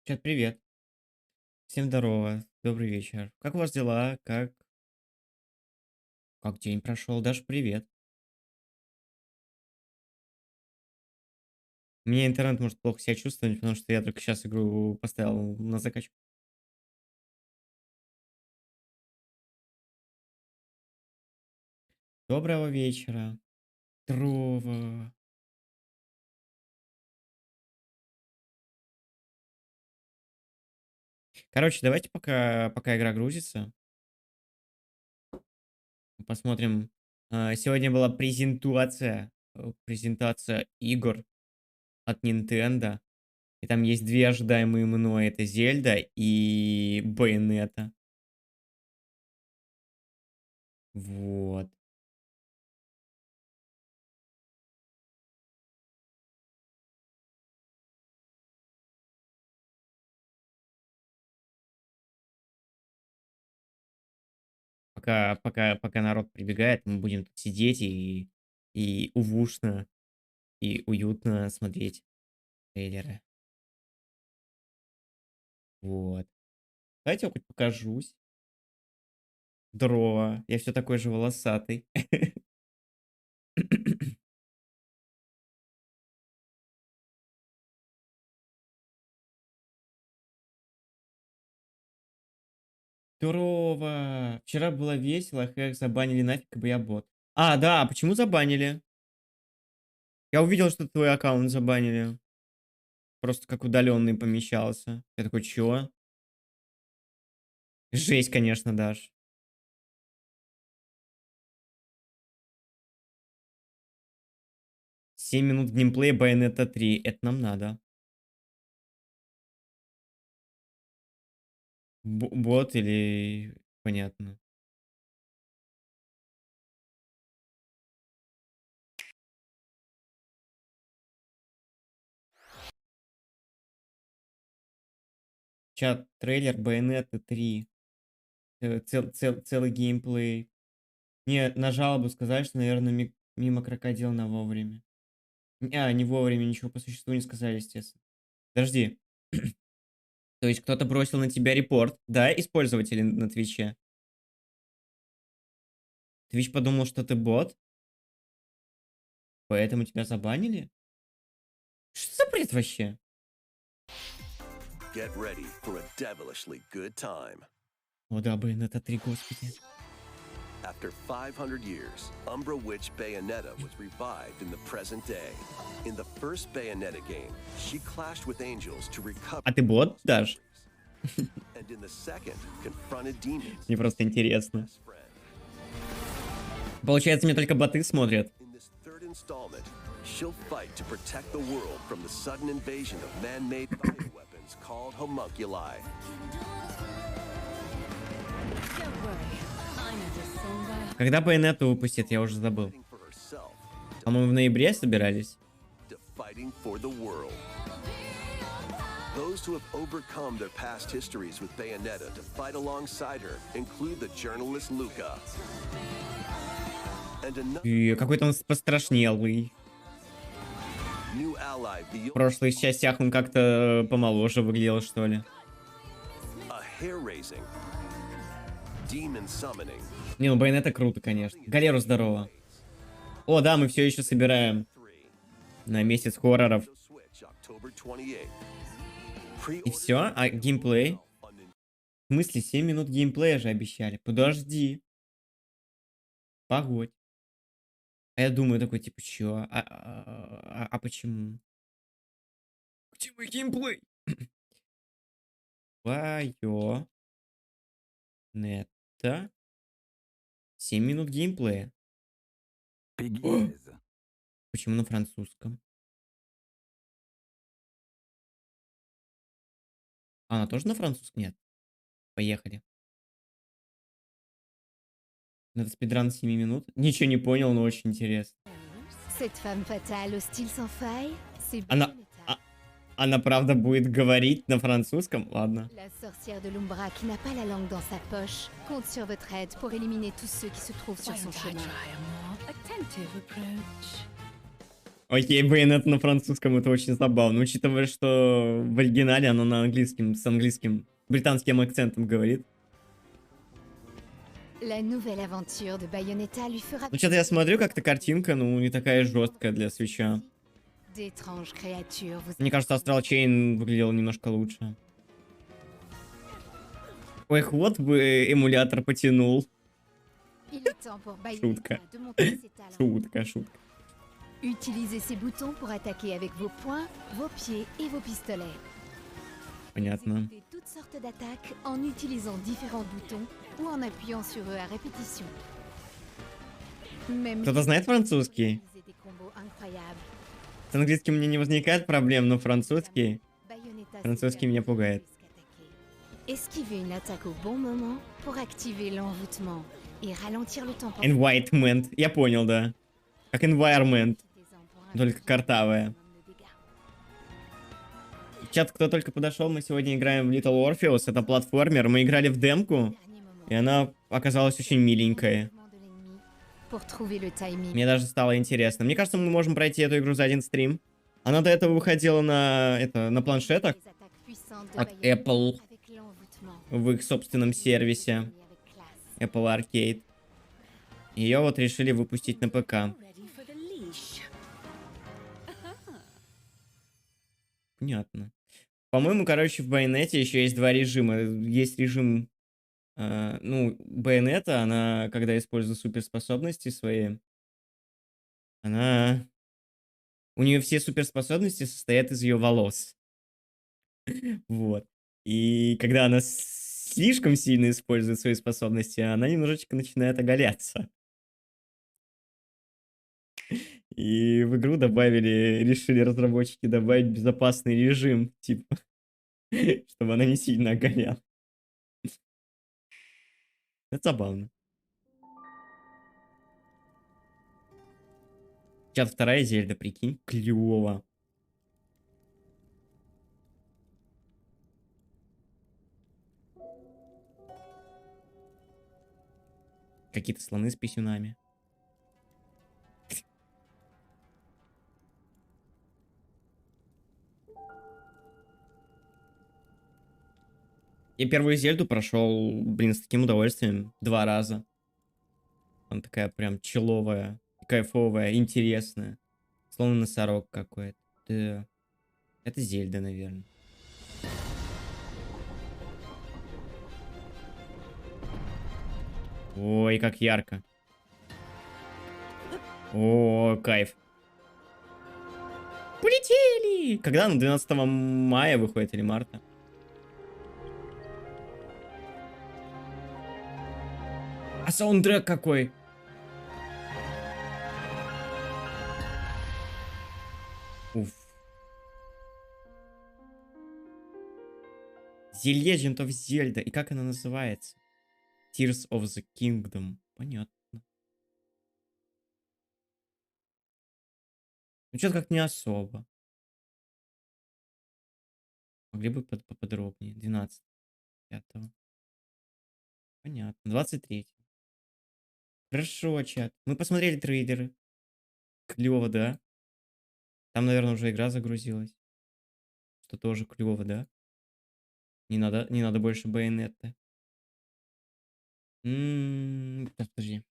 Чат, привет. Всем здорово. Добрый вечер. Как у вас дела? Как день прошел? Даже привет. Мне интернет может плохо себя чувствовать, потому что я только сейчас игру поставил на закачку. Доброго вечера. Здорово. Короче, давайте пока игра грузится, посмотрим. Сегодня была презентация игр от Nintendo. И там есть две ожидаемые мной. Это Зельда и Bayonetta. Вот. Пока народ прибегает, мы будем тут сидеть и увушно, и уютно смотреть трейлеры. Вот. Давайте я хоть покажусь. Здорово. Я все такой же волосатый. Здорово. Вчера было весело, хэк, забанили нафиг, бы я бот. А, да, а почему забанили? Я увидел, что твой аккаунт забанили. Просто как удаленный помещался. Я такой, чё? Жесть, конечно, Даш. 7 минут геймплея Bayonetta 3. Это нам надо. Бот или... Понятно. Чат, трейлер Bayonetta 3. Целый геймплей. Не, на жалобу сказали, что, наверное, мимо крокодила на вовремя. Не вовремя, ничего по существу не сказали, естественно. Подожди. То есть кто-то бросил на тебя репорт, да, использователи на Твиче? Твич подумал, что ты бот, поэтому тебя забанили? Что за бред вообще? Get ready for a devilishly good time. О да, Bayonetta 3, господи. After 500 years, Umbra Witch Bayonetta was revived in the present day. In the first Bayonetta game, she clashed with angels to recover. А ты bot, Даш? And in the second, confronted demons. Мне просто интересно. Получается, мне только боты смотрят. In this third installment, she'll fight to protect the world from the sudden invasion of man-made bioweapons called homunculi. Когда Bayonetta выпустят, я уже забыл. По-моему, в ноябре собирались. Those who have overcome their past histories with Bayonetta to fight alongside her include the journalist Luca. And И какой-то он пострашнелый. new ally В прошлых частях он как-то помоложе выглядел, что ли. a hair-raising demon summoning. Не, ну Bayonetta круто, конечно. Галеру здорово. О, да, мы все еще собираем на месяц хорроров. Switch October 28th. И все? А геймплей? В смысле, 7 минут геймплея же обещали. Подожди. Погодь. А я думаю такой, типа, чё? А почему? Где мой геймплей? Байонета. 7 минут геймплея. О! Почему на французском? А, она тоже на французском? Нет. Поехали. Надо спидран 7 минут. Ничего не понял, но очень интересно. Cette femme fatale au style sans faille, c'est Она, Bayonetta, она правда будет говорить на французском? Ладно. la sorcière de l'Umbra qui n'a pas la langue dans sa poche, compte sur votre aide pour éliminer tous ceux qui se trouvent sur son chemin. Окей, Bayonetta на французском, это очень забавно, учитывая, что в оригинале оно на английском, с английским, британским акцентом говорит. La nouvelle aventure de Bayonetta lui fera Ну, что-то я смотрю, как-то картинка, ну, не такая жесткая для свеча. d'étranges créatures vous Мне кажется, Astral Chain выглядел немножко лучше. Ой, вот бы эмулятор потянул. Il est temps pour Bayonetta Шутка. de montrer ses talents. Шутка, шутка. Utilisez ces boutons pour attaquer avec vos poings, vos pieds et vos pistolets. Понятно. Exécutez toutes sortes d'attaques en utilisant différents boutons ou en appuyant sur eux à répétition. Même Кто-то знает французский? réaliser des combos incroyables. С английским мне не возникает проблем, но французский... Bayonetta Французский sait меня faire пугает. plus qu'attaquer. Esquivez une attaque au bon moment pour activer l'envoûtement et ralentir le temps. Environment. Я понял, да. Как environment, только картавая. Чат, кто только подошел, мы сегодня играем в Little Orpheus. Это платформер. Мы играли в демку, и она оказалась очень миленькая. Мне даже стало интересно. Мне кажется, мы можем пройти эту игру за один стрим. Она до этого выходила на планшетах от Apple в их собственном сервисе Apple Arcade. Ее вот решили выпустить на ПК. Понятно. По-моему, короче, в Байонете еще есть два режима. Есть режим, ну, Байонета, она, когда использует суперспособности свои, она... У нее все суперспособности состоят из ее волос. Вот. И когда она слишком сильно использует свои способности, она немножечко начинает оголяться. И в игру решили разработчики добавить безопасный режим, типа, чтобы она не сильно оголяла. Это забавно. Сейчас вторая Зельда, прикинь, клево. Какие-то слоны с писюнами. Я первую Зельду прошел, блин, с таким удовольствием 2 раза. Она такая прям человая, кайфовая, интересная. Словно носорог какой-то. Да. Это Зельда, наверное. Ой, как ярко. О, кайф. Полетели! Когда она 12 мая выходит или марта? А саундтрек какой? Уф. The Legend of Zelda. И как она называется? Tears of the Kingdom. Понятно. Ну, что-то как не особо. Могли бы поподробнее. 12. 5. Понятно. 23. Хорошо, чат. Мы посмотрели трейлеры. Клево, да? Там, наверное, уже игра загрузилась. Что тоже клево, да? Не надо больше байонетты. Так, подожди.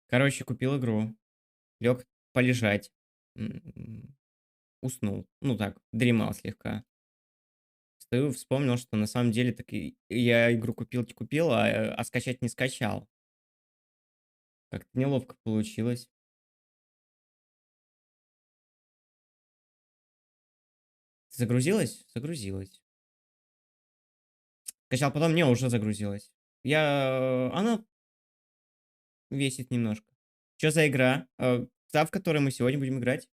Короче, купил игру. Лег полежать. Уснул. Ну так, дремал слегка. Стою, вспомнил, что на самом деле так и я игру купил, а скачать не скачал. Как-то неловко получилось. Загрузилась? Загрузилась. Скачал потом, не, уже загрузилась. Она весит немножко. Что за игра? Та, в которой мы сегодня будем играть?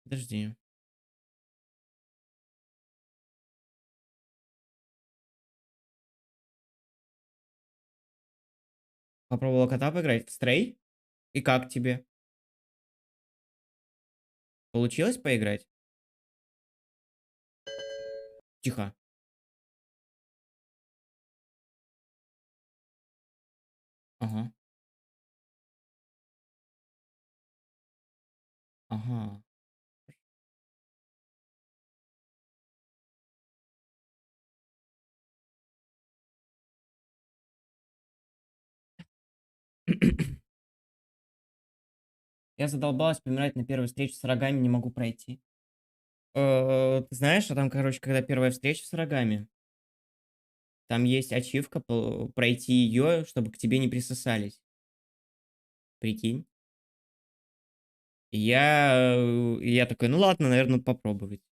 Подожди. Попробовала кота поиграть в Стрей? И как тебе? Получилось поиграть? Тихо. Ага. Ага. Я задолбалась помирать на первой встрече с рогами, не могу пройти. Ты знаешь, а там, короче, когда первая встреча с рогами, там есть ачивка пройти ее, чтобы к тебе не присосались. Прикинь. И я такой, ну ладно, наверное, попробовать.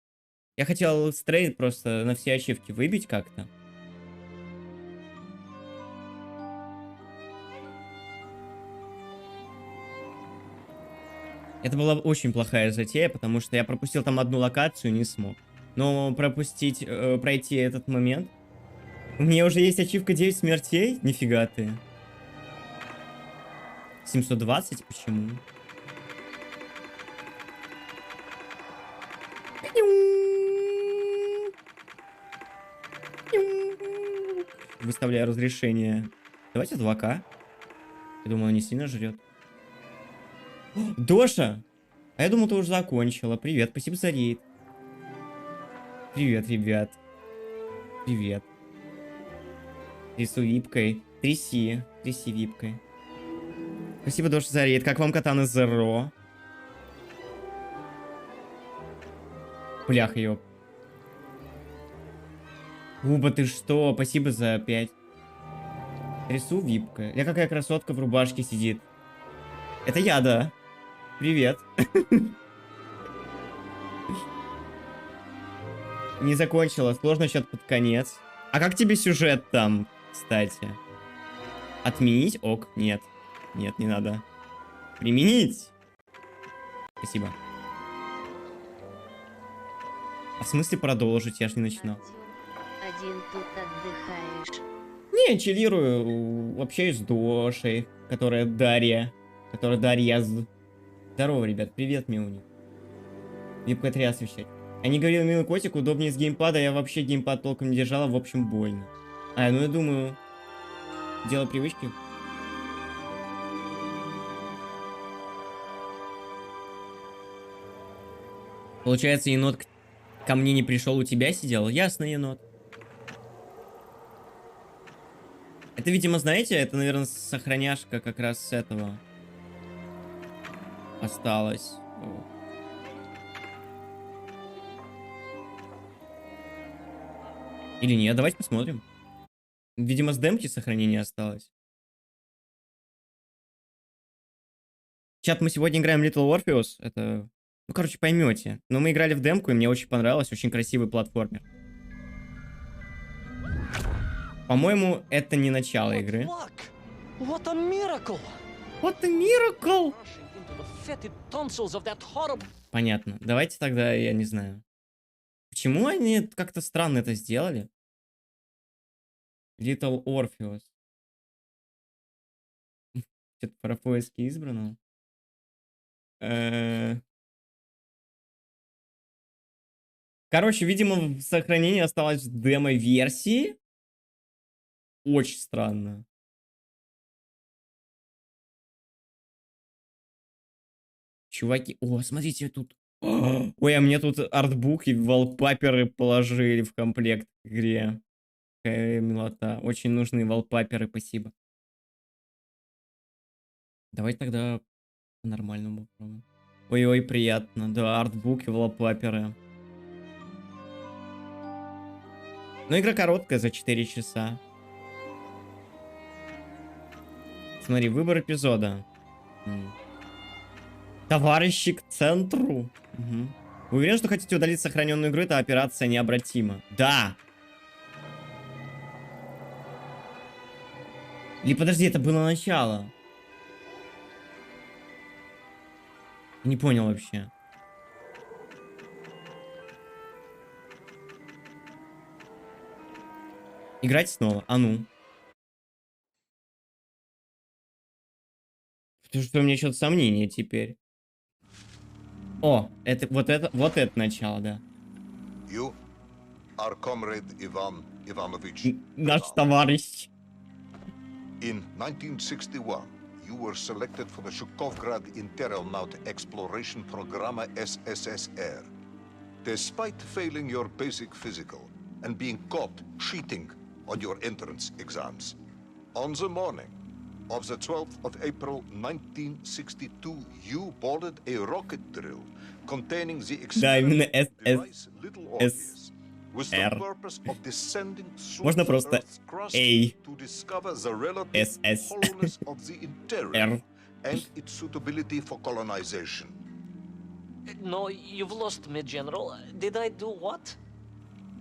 Я хотел стрейт просто на все ачивки выбить как-то. Это была очень плохая затея, потому что я пропустил там одну локацию, не смог. Но пройти этот момент... У меня уже есть ачивка 9 смертей? Нифига ты. 720? Почему? Выставляю разрешение. Давайте 2К. Я думаю, он не сильно жрет. Доша! А я думал, ты уже закончила. Привет, спасибо за рейд. Привет, ребят. Привет. Трясу випкой. Тряси. Тряси випкой. Спасибо, Доша, за рейд. Как вам катана Зеро? Блях, ёп. Губа, ты что? Спасибо за 5. Трясу випка. Я какая красотка в рубашке сидит. Это я, да. Привет. Не закончила. Сложно сейчас под конец. А как тебе сюжет там, кстати? Отменить? Ок. Нет. Нет, не надо. Применить. Спасибо. А в смысле продолжить? Я ж не начинал. Один тут отдыхаешь. Не, чилирую. Общаюсь с Дошей, которая Дарья. Которая Дарья. Здорово, ребят. Привет, Миуни. Випка 3 освещать. Они говорили, милый котик, удобнее с геймпада. Я вообще геймпад толком не держала. В общем, больно. Ну я думаю... Дело привычки. Получается, енот ко мне не пришел, у тебя сидел? Ясно, енот. Это, видимо, знаете, это, наверное, сохраняшка как раз с этого осталась. Вот. Или нет, давайте посмотрим. Видимо, с демки сохранение осталось. Чат, мы сегодня играем Little Orpheus. Это... Ну, короче, поймете. Но мы играли в демку, и мне очень понравилось. Очень красивый платформер. По-моему, это не начало игры. What a miracle! What a miracle! Into the fetid tonsils of that horrible... Понятно. Давайте тогда, я не знаю. Почему они как-то странно это сделали? Little Orpheus. Что-то про поиски избранного. Короче, видимо, в сохранении осталось в демо-версии. Очень странно. Чуваки, о, смотрите, тут... Ой, а мне тут артбук и валпаперы положили в комплект к игре. Какая милота. Очень нужные валпаперы, спасибо. Давайте тогда по-нормальному попробуем. Ой-ой, приятно. Да, артбук и валпаперы. Ну, игра короткая, за 4 часа. Смотри, выбор эпизода. Товарищи к центру. Угу. Вы уверены, что хотите удалить сохраненную игру? Эта операция необратима. Да. Или подожди, это было начало. Не понял вообще. Играть снова? А ну. Потому что у меня что-то сомнения теперь. О, вот это начало, да. You, our comrade Ivan Ivanovich Наш Preval. товарищ. In 1961, you were selected for the Shukovgrad Internaut Exploration Program SSSR. Despite failing your basic physical and being caught cheating on your entrance exams, on the morning of the 12th of April 1962, you boarded a rocket drill containing the Да, именно experimental device Little Orpheus, with the SSR. purpose of descending through Можно the просто Earth's crust A. to discover the relative SS. hollowness of the interior R. and its suitability for colonization. No, you've lost me, General. Did I do what?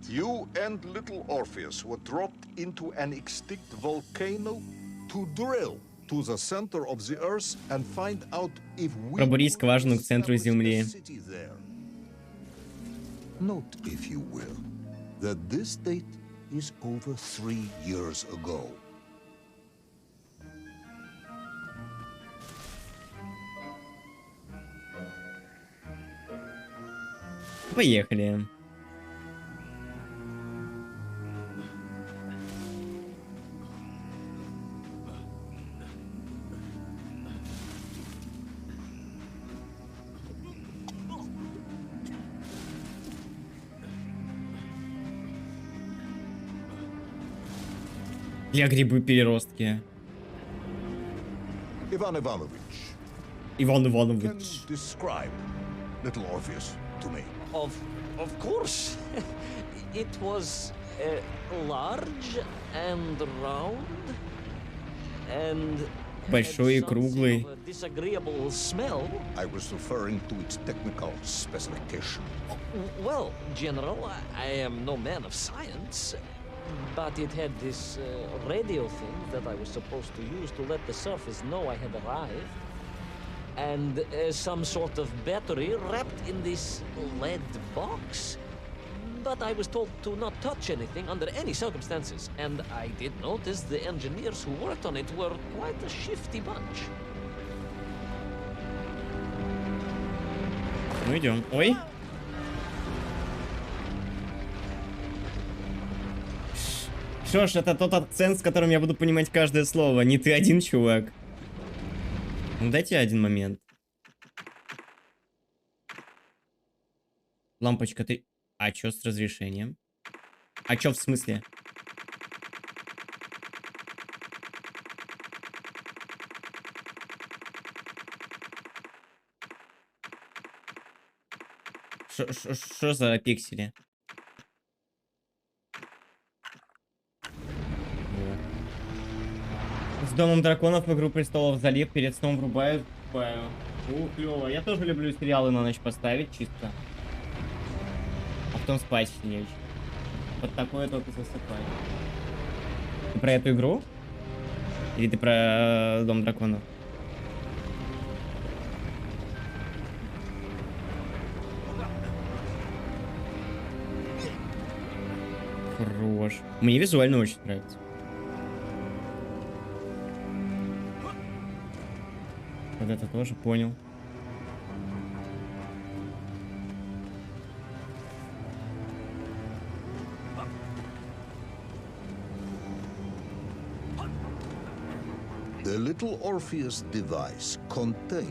You and Little Orpheus were dropped into an extinct volcano to drill to the center of the Earth and find out if we Пробурить could скважину к центру establish a Земли. city there. Note, if you will, that this date is over 3 years ago. Поехали. Я грибы-переростки. Ivan Ivanovich, Иван can you Иванович. describe Little Orpheus to me? Of course. It was large and round and Большой и had круглый. something of a disagreeable smell. I was referring to its technical specification. Well, General, I am no man of science, but it had this radio thing that I was supposed to use to let the surface know I had arrived, and some sort of battery wrapped in this lead box. But I was told to not touch anything under any circumstances, and I did notice the engineers who worked on it were quite a shifty bunch. Ну идем. Ой. Что ж, это тот акцент, с которым я буду понимать каждое слово. Не ты один, чувак. Ну дайте один момент. Лампочка, ты... А чё с разрешением? А чё в смысле? Что за пиксели? С Домом драконов в Игру престолов залив, перед сном врубаю. Ух, клево. Я тоже люблю сериалы на ночь поставить чисто. А потом спать лечь. Вот такое только засыпать. Ты про эту игру? Или ты про Дом драконов? Хорош. Мне визуально очень нравится. Вот это тоже понял. The Little Orpheus device contained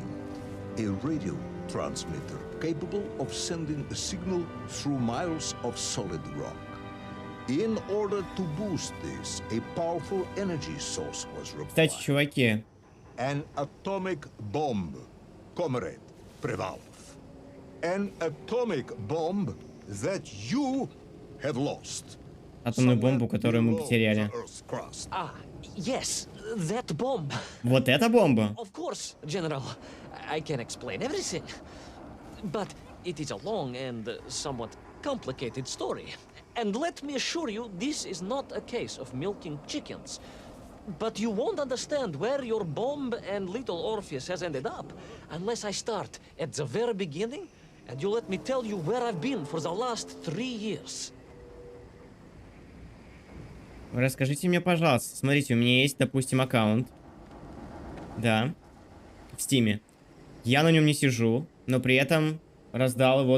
a radio transmitter capable of sending a signal through miles of solid rock. In order to boost this, a powerful energy source was required. Кстати, чуваки, An atomic bomb, comrade Prevalov. An atomic bomb that you have lost. атомную бомбу, которую мы Below потеряли. the Earth's crust. Ah, yes, that bomb. Вот эта бомба? Of course, General. I can explain everything. But it is a long and somewhat complicated story. And let me assure you, this is not a case of milking chickens. But you won't understand where your bomb and Little Orpheus has ended up unless I start at the very beginning and you let me tell you where I've been for the last 3 years. Расскажите мне, пожалуйста. Смотрите, у меня есть, допустим, аккаунт. Да. в Стиме. Я на нем не сижу, но при этом раздал его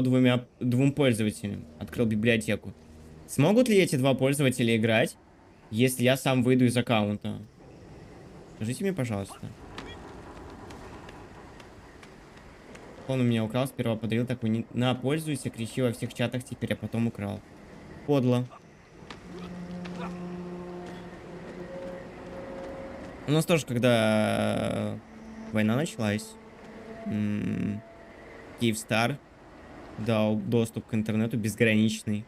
двум пользователям. Открыл библиотеку. Смогут ли эти два пользователя играть, если я сам выйду из аккаунта? Скажите мне, пожалуйста. Он у меня украл, сперва подарил такой, на, пользуйся, кричи во всех чатах теперь, а потом украл. Подло. У нас тоже, когда война началась, Киевстар дал доступ к интернету безграничный.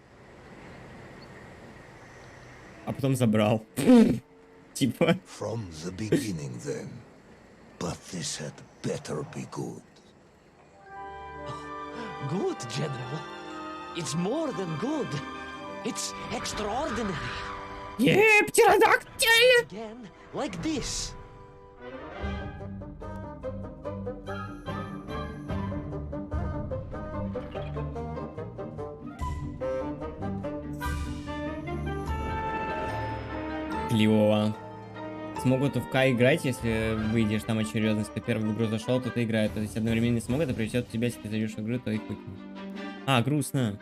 А потом забрал. Типа. From the beginning, then. But this had better be good. Good, General. It's more than good. It's extraordinary. Птеродактиль! Again, like this. Клево. Смогут в К играть, если выйдешь там очередно. Если ты первый в игру зашел, то ты играешь. То есть одновременно не смогут, это приведет тебя, если ты зайдешь в игру, то их выкинут. А, грустно.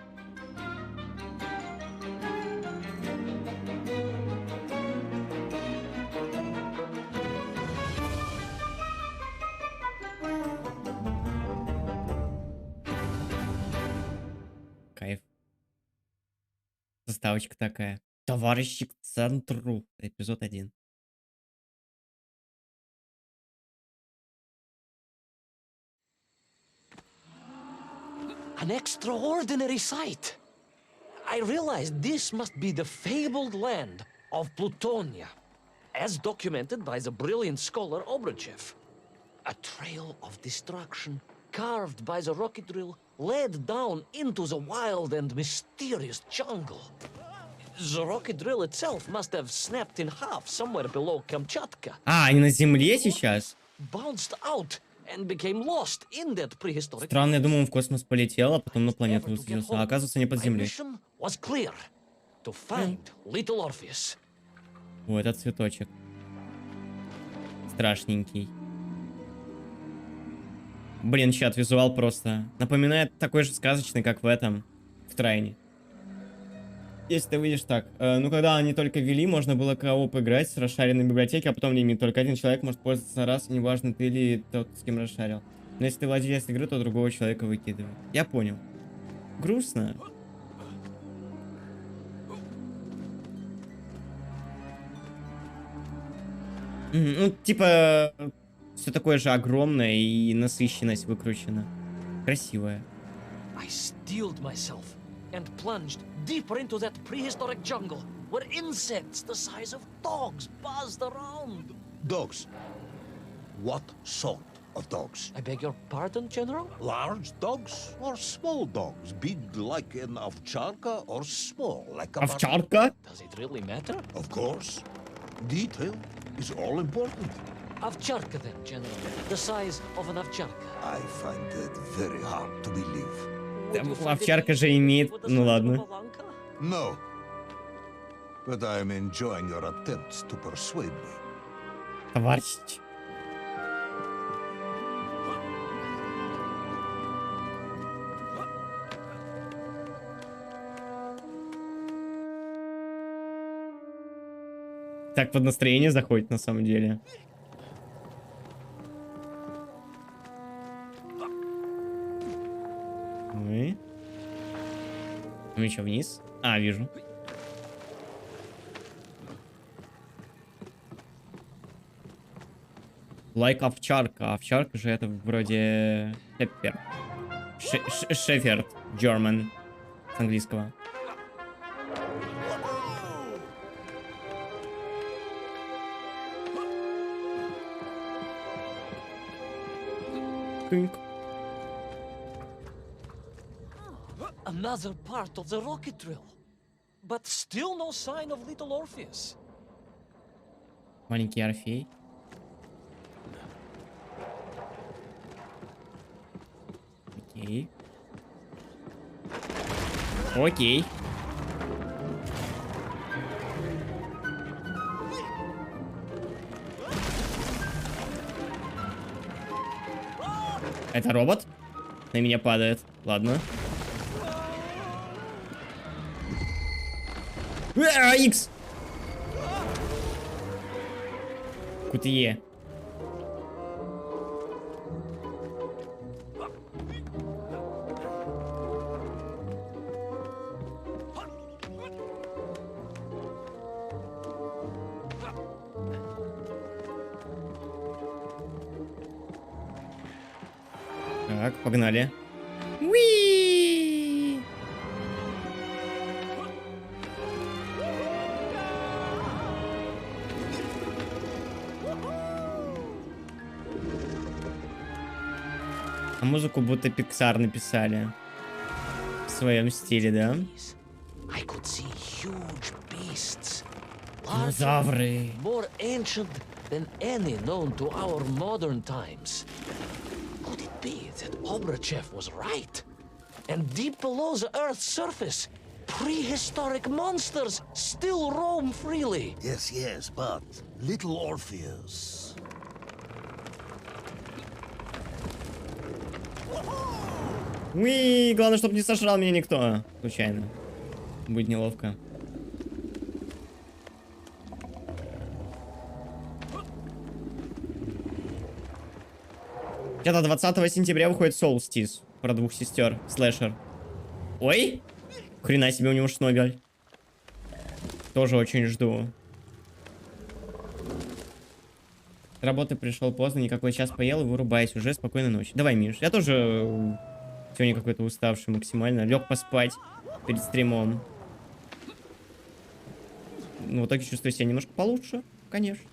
Кайф. Заставочка такая. Товарищи к центру. Эпизод 1. An extraordinary sight. I realized this must be the fabled land of Plutonia, as documented by the brilliant scholar Obruchev. A trail of destruction carved by the rocket drill led down into the wild and mysterious jungle. The rocket drill itself must have snapped in half somewhere below Kamchatka. А, они на земле сейчас? Bounced out and became lost in that prehistoric. Странно, я думал, он в космос полетел, а потом на планету высадился. А оказывается, не под землей. My mission was clear: to find little Orpheus. О, этот цветочек. Страшненький. Блин, чат, визуал просто напоминает такой же сказочный, как в этом, в Трайне. Если ты видишь так, ну когда они только ввели, можно было кооп играть с расшаренной библиотекой, а потом лимит. Только один человек может пользоваться раз, неважно, ты или тот, с кем расшарил. Но если ты владелец игры, то другого человека выкидывает. Я понял. Грустно. Ну, типа, все такое же огромное и насыщенность выкручена. Красивая. I steeled myself and plunged deeper into that prehistoric jungle, where insects the size of dogs buzzed around. Dogs. What sort of dogs? I beg your pardon, General? Large dogs or small dogs? Big like an ovcharka or small like a... Овчарка? Does it really matter? Of course. Detail is all important. Овчарка then, General. The size of an овчарка. I find it very hard to believe. Would you find it Овчарка же easy имеет... with the Ну size of ладно. a Valanka? No. But I am enjoying your attempts to persuade me. Товарищ. Так под настроение заходит на самом деле. Мы. Ну еще вниз. А, вижу. Лайк овчарка. Овчарка же это вроде... Шеферд. Шеферд. German. С английского. Кынк. Another part of the rocket drill. But still no sign of little Orpheus. Маленький Орфей. Окей. Окей. Это робот? На меня падает. Ладно. Икс! Кутье. Так, погнали. Уи! А музыку будто Pixar написали. В своем стиле, да? I could see huge beasts. Динозавры. More ancient than any known to our modern times. Could it be that Obrachev was right? And deep below the Earth's surface, prehistoric monsters still roam freely. Yes, yes, but little Orpheus. Уи, главное, чтобы не сожрал меня никто. Случайно. Будет неловко. Где-то 20 сентября выходит Solstice. Про двух сестер. Слэшер. Ой! Хрена себе у него шнобель. Тоже очень жду. С работы пришел поздно, никакой час поел и вырубаюсь уже. Спокойной ночи. Давай, Миш. Я тоже сегодня какой-то уставший максимально. Лег поспать перед стримом. Ну, в итоге чувствую себя немножко получше, конечно.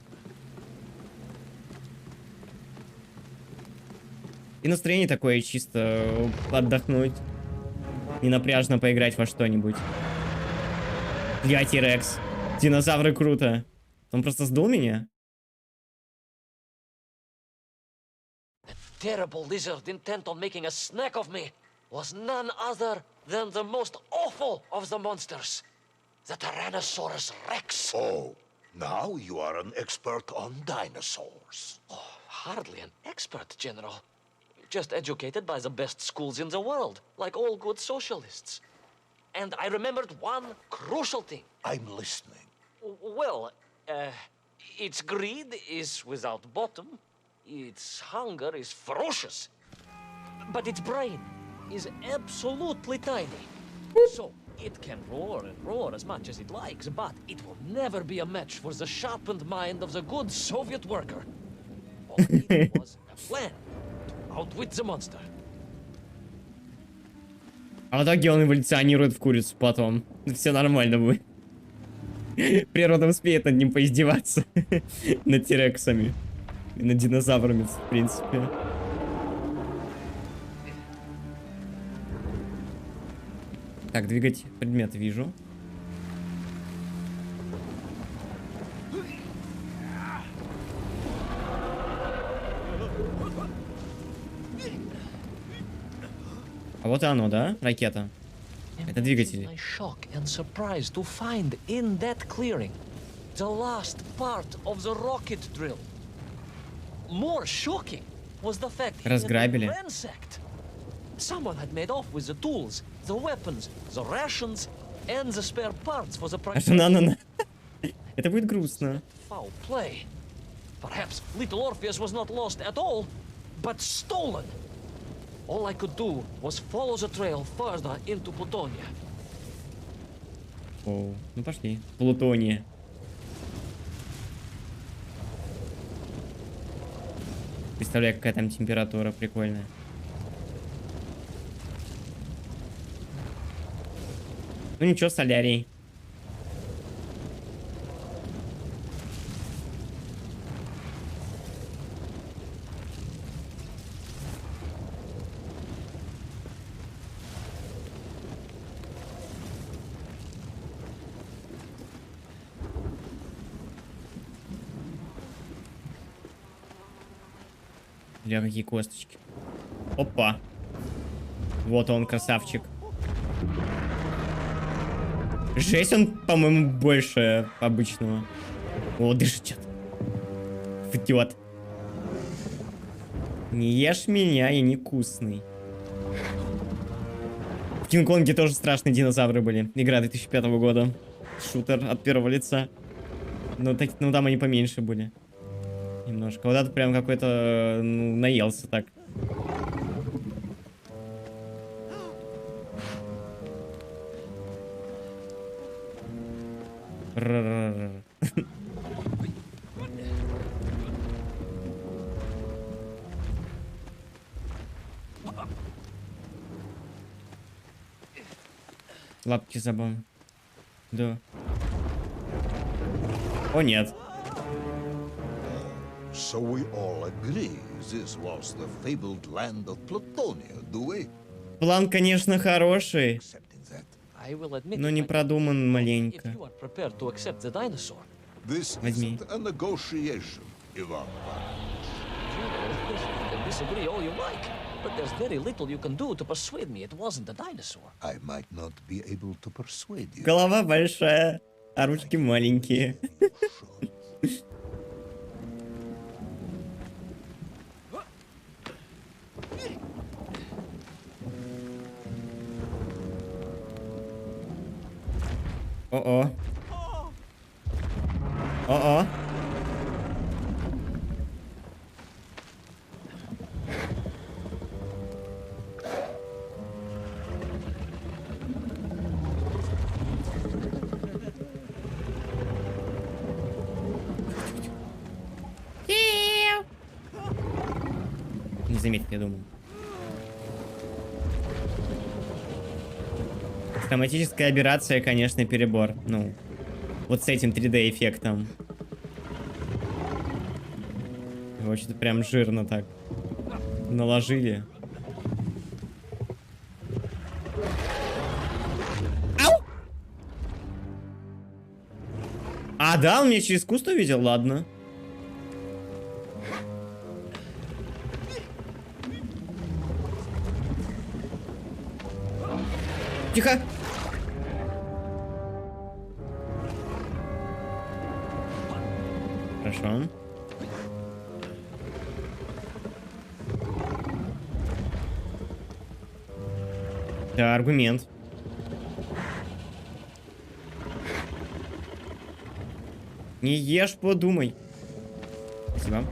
И настроение такое чисто отдохнуть. Ненапряжно поиграть во что-нибудь. Я Тирекс. Динозавры круто. Он просто сдул меня? Terrible lizard intent on making a snack of me was none other than the most awful of the monsters, the Tyrannosaurus Rex. Oh, now you are an expert on dinosaurs. Oh, hardly an expert, General. Just educated by the best schools in the world, like all good socialists. And I remembered one crucial thing. I'm listening. Well, its greed is without bottom, its hunger is ferocious, but its brain is absolutely tiny. So it can roar and roar as much as it likes, but it will never be a match for the sharpened mind of the good Soviet worker. All it needed was a plan to outwit the monster. А в итоге он эволюционирует в курицу потом. Все нормально будет. Природа успеет над ним поиздеваться. Над тирексами. И над динозаврами, в принципе. Так, двигать предмет вижу. А вот и оно, да? Ракета. Это двигатели. My shock and surprise to find in that clearing the last part of the rocket drill. More shocking was the fact it had Разграбили. been ransacked. Someone had made off with the tools, the weapons, the rations, and the spare parts for the На-на-на. Это будет грустно. foul play. Perhaps little Orpheus was not lost at all, but stolen. All I could do was follow the trail further into Plutonia. Оу, ну пошли. Плутония. Представляю, какая там температура прикольная. Ну ничего, солярий. Бля, какие косточки. Опа. Вот он, красавчик. Жесть, он, по-моему, больше обычного. О, дышит что-то. Идиот. Не ешь меня, я не вкусный. В Кинг-Конге тоже страшные динозавры были. Игра 2005 года. Шутер от первого лица. Но ну, там они поменьше были. Немножко. Вот этот прям какой-то, ну, наелся так. Лапки забавно. Да. О, нет. So we all agree this was the fabled land of Plutonia, do we? План, конечно, хороший, Accepting that. I will admit но it, не my продуман if маленько. you are prepared to accept the dinosaur. This Возьми. isn't a negotiation, Ivan. General, of course, you can disagree all you like, but there's very little you can do to persuade me it wasn't a dinosaur. I might not be able to persuade you. Голова большая, а ручки маленькие. О-о. О-о. Не заметит, я думаю. Автоматическая аберрация, конечно, перебор. Ну, вот с этим 3D-эффектом. Его что-то прям жирно так наложили. Ау! А, да, он меня через куст увидел? Ладно. Тихо! Хорошо. Да, аргумент. Не ешь, подумай. Спасибо.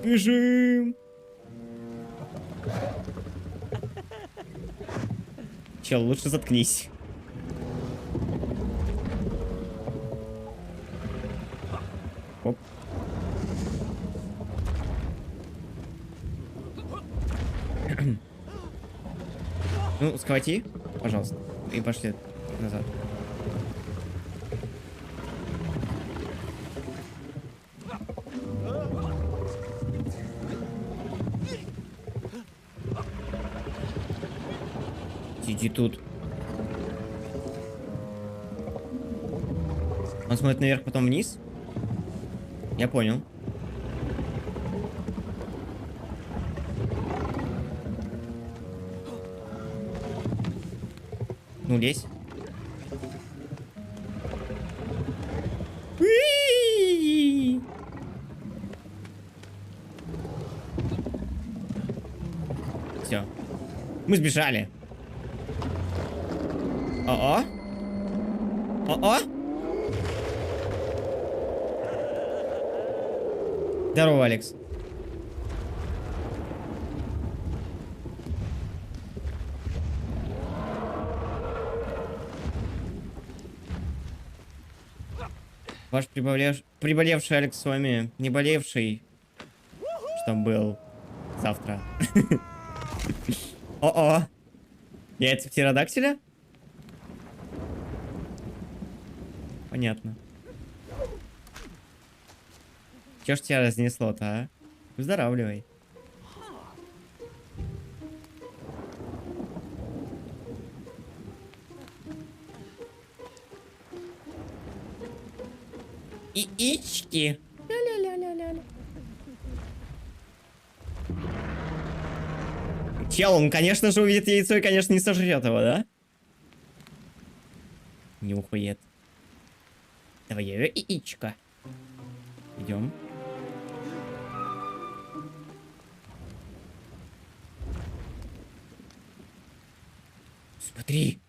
Бежим! Чел, лучше заткнись. Оп. Ну, схвати, пожалуйста. И пошли назад. Сиди тут. Он смотрит наверх, потом вниз? Я понял. Ну, лезь. Все. Мы сбежали. О-о. О-о. Здорово, Алекс. Ваш приболевший Алекс с вами, не болевший, что был завтра. О-о. Яйца птеродактиля? Понятно. Чё ж тебя разнесло-то, а? Выздоравливай. Яички. Ля-ля-ля-ля-ля. Чел, он, конечно же, увидит яйцо и, конечно, не сожрет его, да? Нюхает. Твое яичко. Идем. Смотри.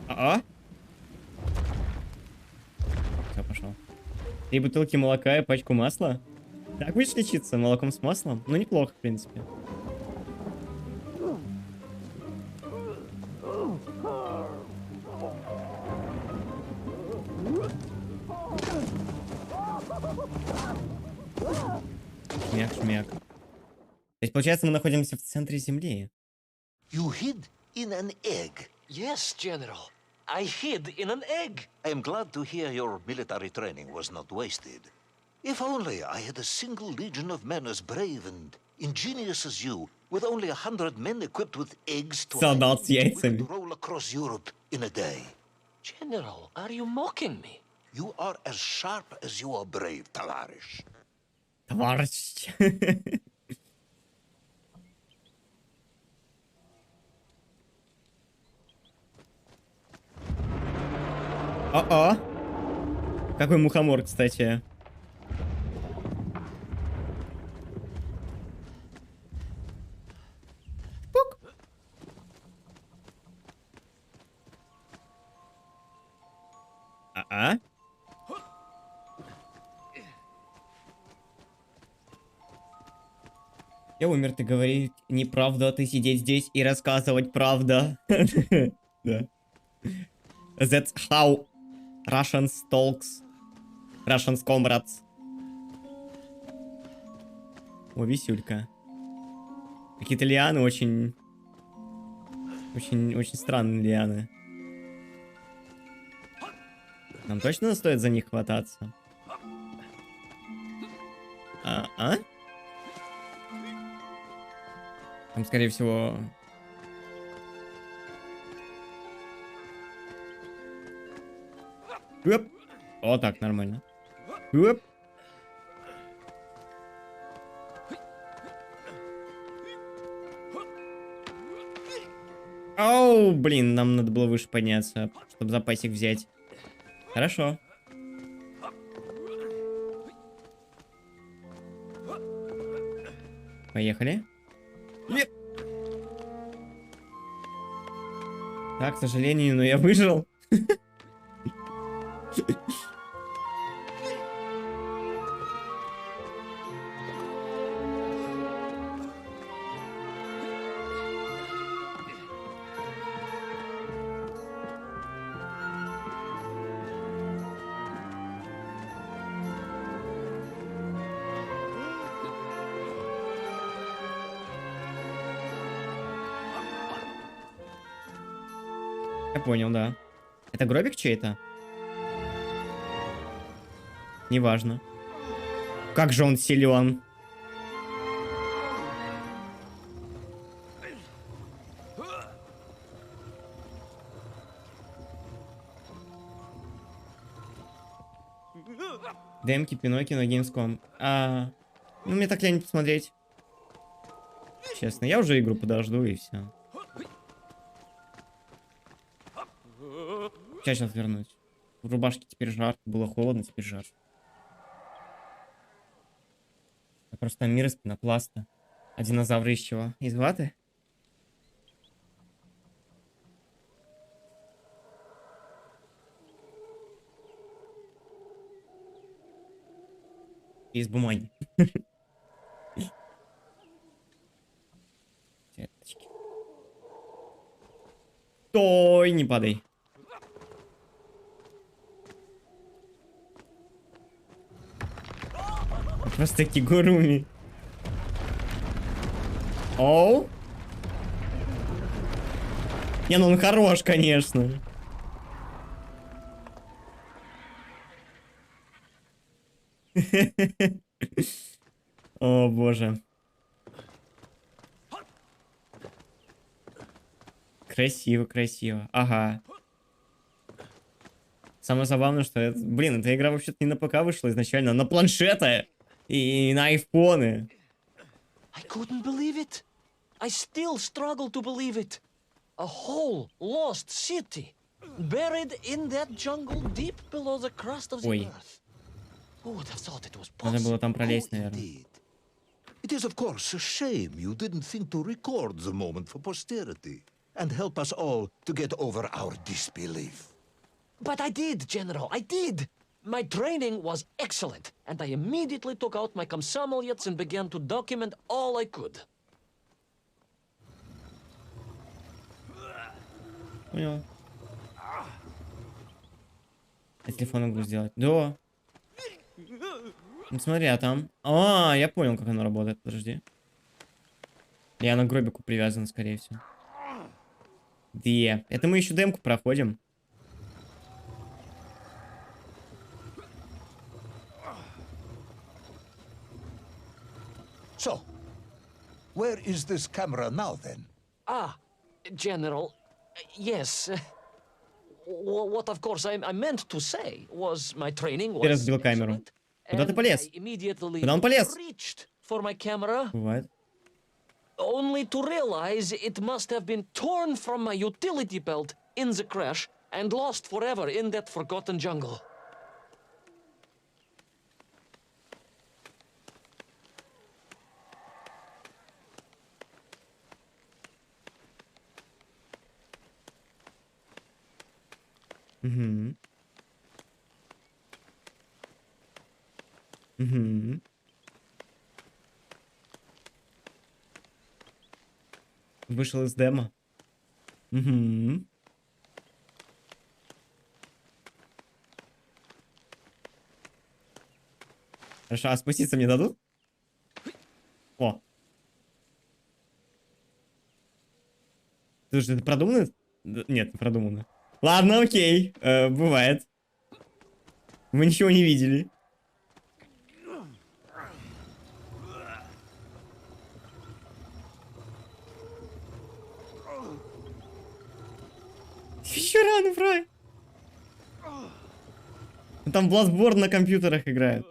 А? Все, пошел. 3 бутылки молока и пачку масла. Так будешь лечиться молоком с маслом? Ну, неплохо, в принципе. Шмяк-шмяк. То есть, получается, мы находимся в центре Земли. You hid in an egg. Yes, General. I hid in an egg. I am glad to hear your military training was not wasted. If only I had a single legion of men as brave and ingenious as you, with only 100 men equipped with eggs to Солдат с we яйцами. could roll across Europe in a day. General, are you mocking me? You are as sharp as you are brave, Tavarish. Товарищ. О-о. Какой мухомор, кстати. Пук. А-а. Я умер, ты говорить неправду, а ты сидеть здесь и рассказывать правда. Да. That's how Russians talks. Russians comrades. О, висюлька. Какие-то лианы очень странные лианы. Нам точно стоит за них хвататься? А? Там, скорее всего... Оп. О, так, нормально. Оп. Оу, блин, нам надо было выше подняться, чтобы запасик взять. Хорошо. Поехали. Так, к сожалению, но я выжил. Я понял, да. Это гробик чей-то? Неважно. Как же он силен. Демки, Пиноккио на Gamescom. Ну, мне так лень посмотреть. Честно, я уже игру подожду и все. Сейчас вернусь. В рубашке теперь жарко, было холодно, теперь жарко. Просто мир из пенопласта. А динозавры из чего? Из ваты? Из бумаги. Сеточки. Стой, не падай. Просто кигуруми. Оу. Не, ну он хорош, конечно. О, боже. Красиво, красиво. Ага. Самое забавное, что блин, эта игра вообще-то не на ПК вышла изначально, а на планшеты и на айфоны. I couldn't believe it. I still struggle to believe it. A whole lost city, buried in that jungle deep below the crust of the Ой. earth. Who would have thought it was Надо было possible? там пролезть, наверное. Indeed. It is, of course, a shame you didn't think to record the moment for posterity and help us all to get over our disbelief. But I did, General, I did. My training was excellent, and I immediately took out my комсомольец and began to document all I could. Понял. Я телефон могу сделать. Да. Ну смотри, а там... А, я понял, как оно работает. Подожди. Я на гробику привязан, скорее всего. Где? Это мы еще демку проходим. So, where is this camera now, then? Ah, General, yes. What, of course, I meant to say was my training was разбил камеру. excellent, Куда ты and полез? I immediately Куда он полез? reached for my camera, Бывает. only to realize it must have been torn from my utility belt in the crash and lost forever in that forgotten jungle. Угу. Угу. Вышел из демо. Угу. Хорошо, а спуститься мне дадут? О. Слушай, это продумано? Нет, не продумано. Ладно, окей. Бывает. Мы ничего не видели. Еще рано, Фрай. Там Bloodborne на компьютерах играет.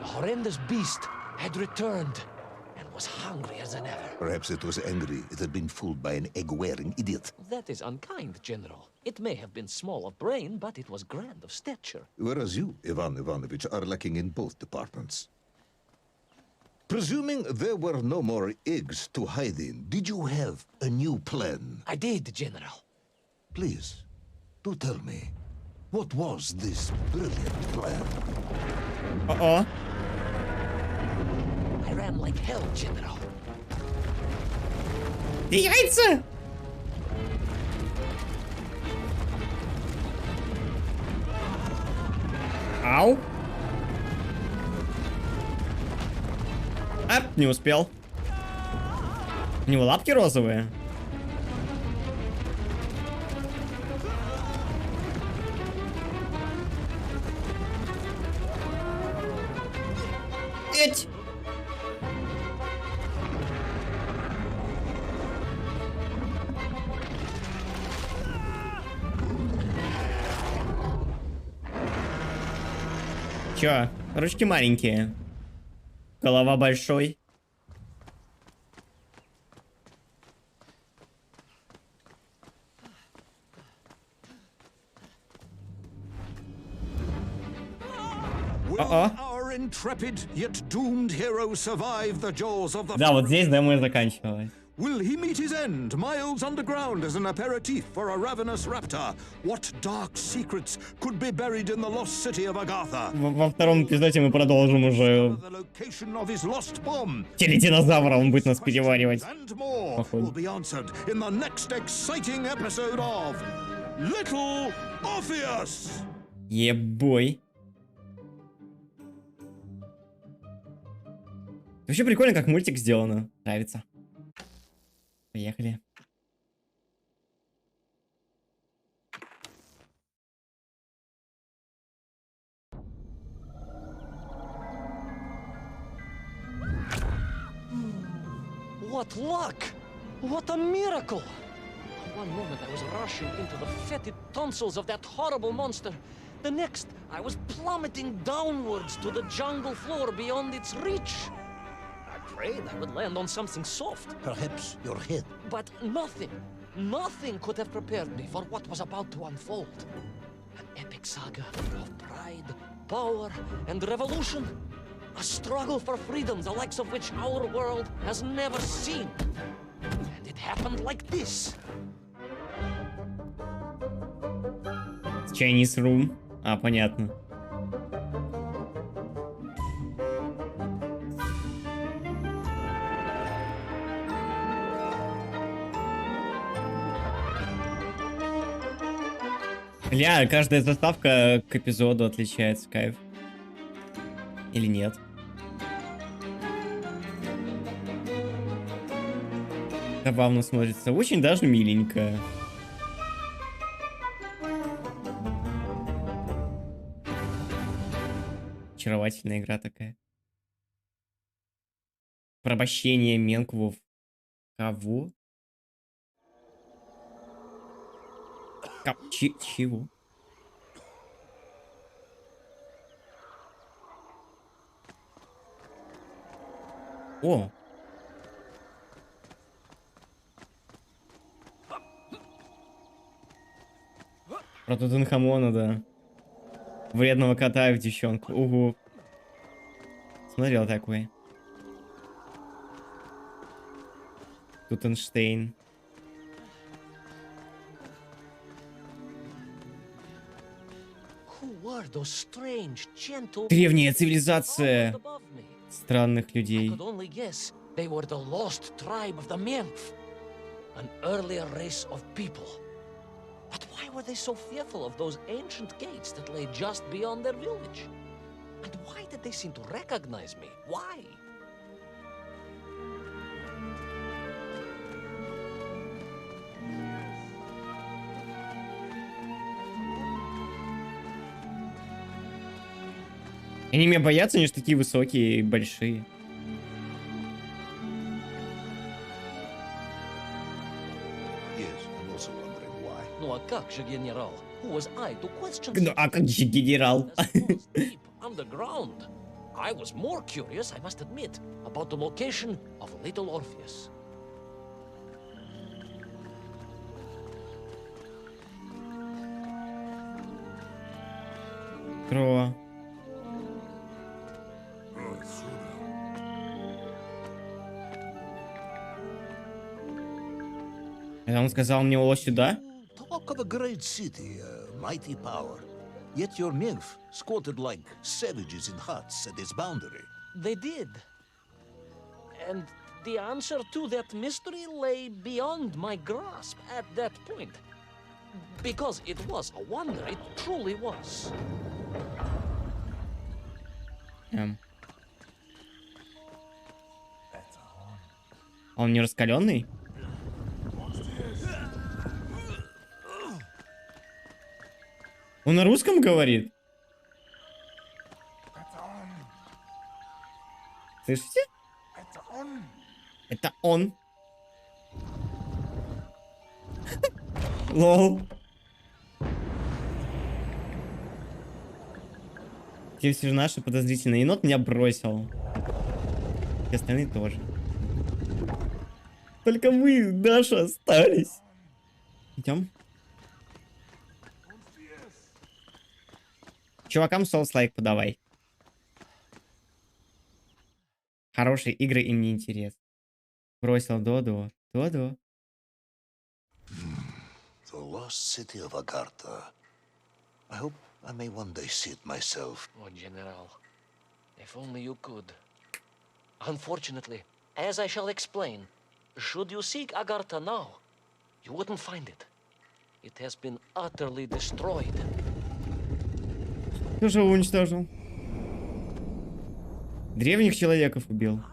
Horrendous beast had returned and was hungrier than ever. Perhaps it was angry it had been fooled by an egg-wearing idiot. That is unkind, General. It may have been small of brain, but it was grand of stature. Whereas you, Ivan Ivanovich, are lacking in both departments. Presuming there were no more eggs to hide in, did you have a new plan? I did, General. Please, do tell me, what was this brilliant plan? О-о. I ran like hell, General. Ты яйца! Ау. А, не успел. У него лапки розовые. Эть! Чё? Ручки маленькие. Голова большой. Our intrepid yet doomed hero survive the jaws of the Да, вот здесь демо и заканчивалось. Will he meet his end, miles underground as an aperitif for a ravenous raptor? What dark secrets could be buried in the lost city of Agatha? Во втором эпизоде мы продолжим уже. The location of his lost bomb. Телединозавра, он будет нас переваривать. And more Походу. will be answered in the next exciting episode of Little Orpheus. Ебой. Вообще прикольно, как мультик сделано. Нравится. Поехали. What luck! What a miracle! One moment I was rushing into the fetid tonsils of that horrible monster. The next, I was plummeting downwards to the jungle floor beyond its reach. I prayed I would land on something soft. Perhaps your head. But nothing could have prepared me for what was about to unfold. An epic saga of pride, power, and revolution. A struggle for freedom, the likes of which our world has never seen. And it happened like this. Chinese room. А, понятно. Бля, каждая заставка к эпизоду отличается, кайф. Или нет? Забавно смотрится. Очень даже миленько. Очаровательная игра такая. Порабощение Менквов. Кого? Чего? О! Про Тутанхамона, да. Вредного кота и в девчонку. Угу. Смотрел такой. Тутенштейн. Древняя цивилизация странных людей. They were the lost tribe of the Menf, an earlier race of people. But why were they so fearful of those ancient gates that lay just beyond their village? And why did they seem to recognize me? Why? Они меня боятся, они же такие высокие и большие. Ну а как же, генерал? Who was I to question? Ну а как же, генерал? Underground. I was more curious, I must admit, about the location of little Orpheus. Кро. Он сказал мне о сюда? Talk of a great city, a mighty power. Yet your Menf squatted like savages in huts at its boundary. They did. And the answer to that mystery lay beyond my grasp at that point. Because it was a wonder, it truly was. Он не раскаленный? Он на русском говорит? Слышите? Это он. Лол. Те все же наши подозрительные. Енот меня бросил. И остальные тоже. Только мы, Даша, остались. Идем. Чувакам соус-лайк подавай. Хорошие игры им не интерес. Бросил Додо. Додо. The lost city of Agartha. I hope I may one day see it myself. Oh, General, if only you could. Unfortunately, as I shall explain, should you seek Agartha now, you wouldn't find it. It has been utterly destroyed. Кто же его уничтожил? Древних человеков убил.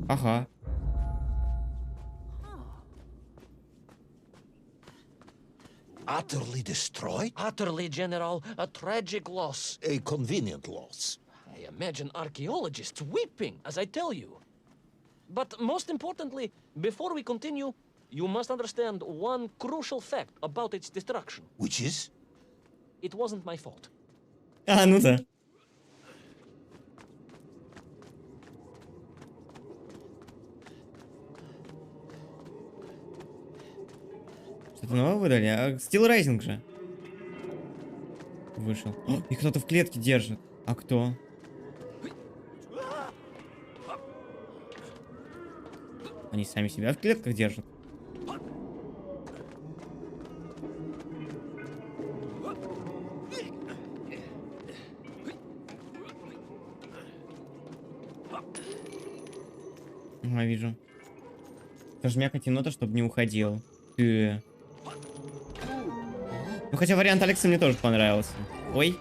Ага. Utterly destroyed? Utterly, General, a tragic loss. A convenient loss. I imagine archaeologists weeping as I tell you. But most importantly, before we continue, you must understand one crucial fact about its destruction. Which is? It wasn't my fault. А, ну да. Что-то новое выдали? А Steel Rising же вышел. О, и кто-то в клетке держит. А кто? Они сами себя в клетках держат. Ага, вижу. Нажмякать енота, чтобы не уходил. Ну, хотя вариант Алекса мне тоже понравился. Ой.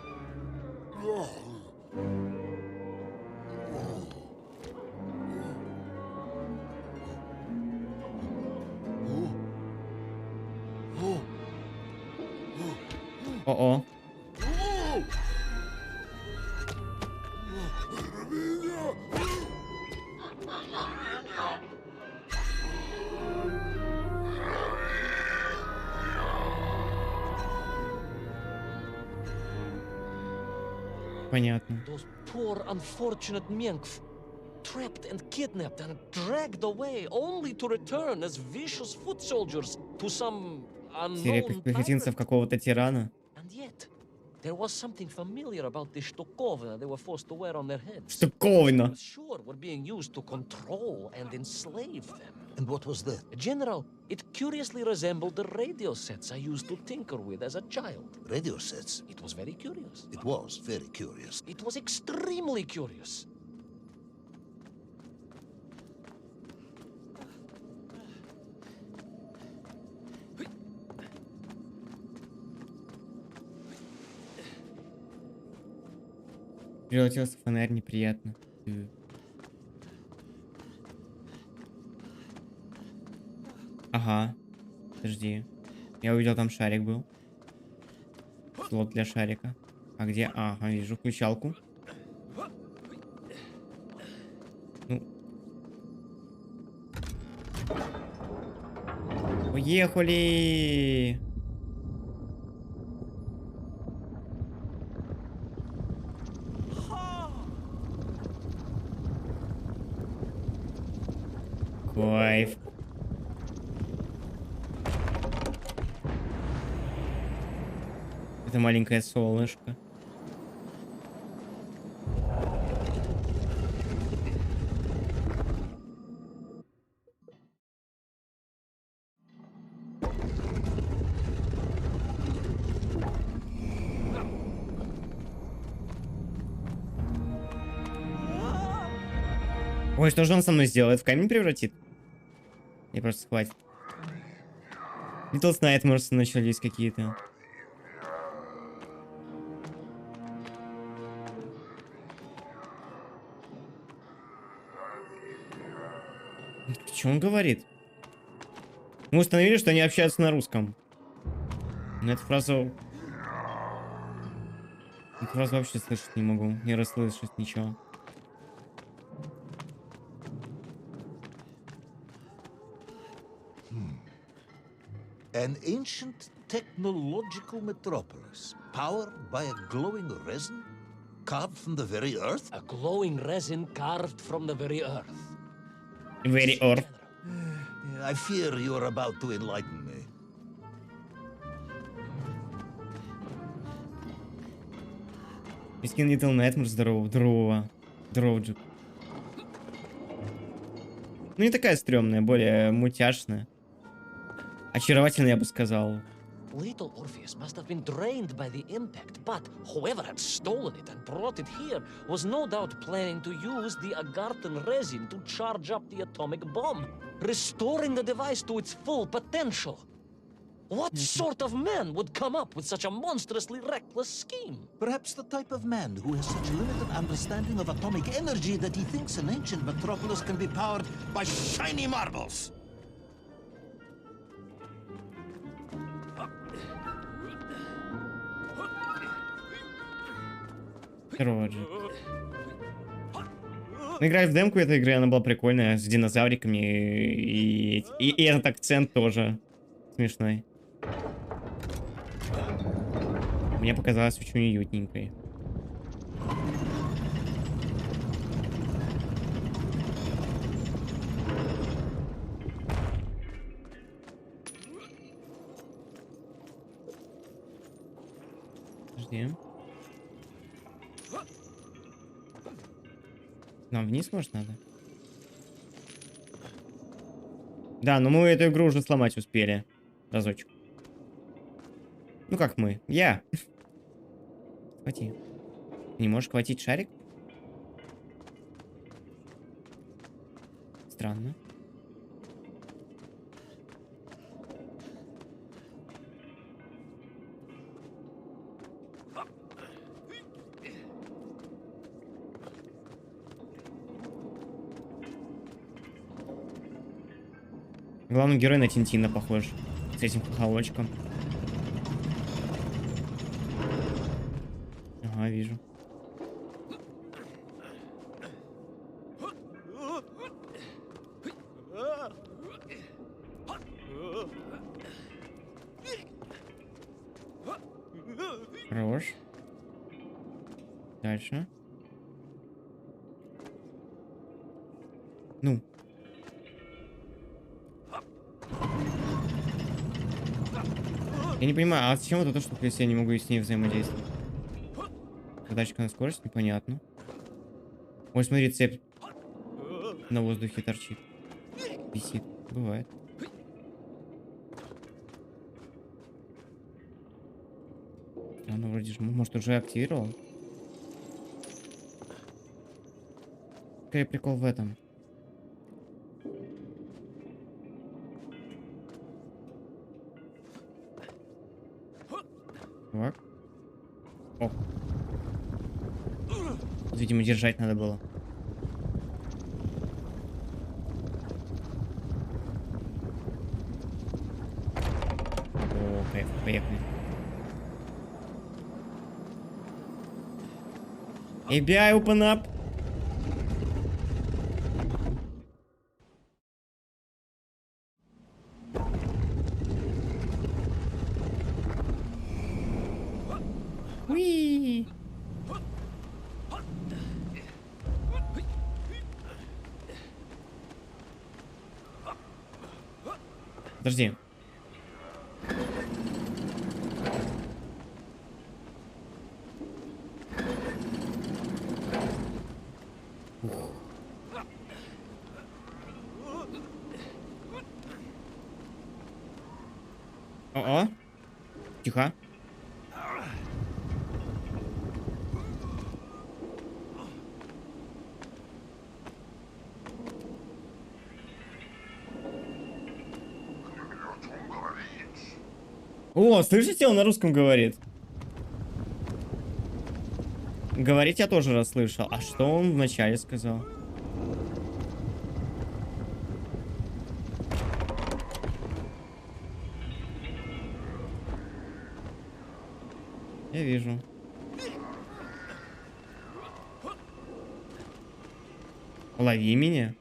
О-о. Понятно. Those poor, unfortunate Menkf, trapped and kidnapped and dragged away, only to return as vicious foot soldiers to some Серия unknown пехотинцев pirate. какого-то тирана. And yet, there was something familiar about the Stukovna they were forced to wear on their heads. Штуковина. Sure, were being used to control and enslave them. And what was that? General, it curiously resembled the radio sets I used to tinker with as a child. Radio sets. It was very curious. It was very curious. It was extremely curious. Превратился в фонарь, неприятно. Ага. Подожди. Я увидел, там шарик был. Слот для шарика. А где? Ага, вижу включалку. Ну. Уехали! Кайф. Это маленькое солнышко. Ой, что же он со мной сделает? В камень превратит? Мне просто хватит. Little Nightmares начались какие-то. Что он говорит? Мы установили, что они общаются на русском. Но эту фразу... Эту фразу вообще слышать не могу. Не расслышать ничего. An ancient technological metropolis, powered by a glowing resin, carved from the very earth? A glowing resin carved from the very earth. Very Orpheus. I fear you are about to enlighten me. Мискин Little Nightmares здорового. Дроуджик. Ну, не такая стрёмная, более мутяшная. Очаровательная, я бы сказал. Little Orpheus must have been drained by the impact, but whoever had stolen it and brought it here was no doubt planning to use the Agarthan resin to charge up the atomic bomb, restoring the device to its full potential. What sort of man would come up with such a monstrously reckless scheme? Perhaps the type of man who has such limited understanding of atomic energy that he thinks an ancient metropolis can be powered by shiny marbles. Роджик. Ну, играть в демку этой игры, она была прикольная, с динозавриками, и этот акцент тоже смешной. Мне показалось очень уютненькой. Подожди. Нам вниз, может, надо? Да, но мы эту игру уже сломать успели. Разочек. Ну как мы? Я. Хвати. Не можешь хватить шарик? Странно. Главный герой на Тинтина похож. С этим хохолочком. Ага, вижу. Хорош. Дальше. Ну. Я не понимаю, а зачем вот эта штука, если я не могу с ней взаимодействовать? Задачка на скорость, непонятно. Ой, смотри, цепь на воздухе торчит. Висит. Бывает. Она вроде же, может, уже активировал? Какой прикол в этом? Так. О. Видимо, держать надо было. О, кайф, поехали. ABI open up. Уи. Подожди. О-о. Тихо. О, слышите, он на русском говорит. Говорить я тоже расслышал. А что он вначале сказал? Я вижу. Лови меня.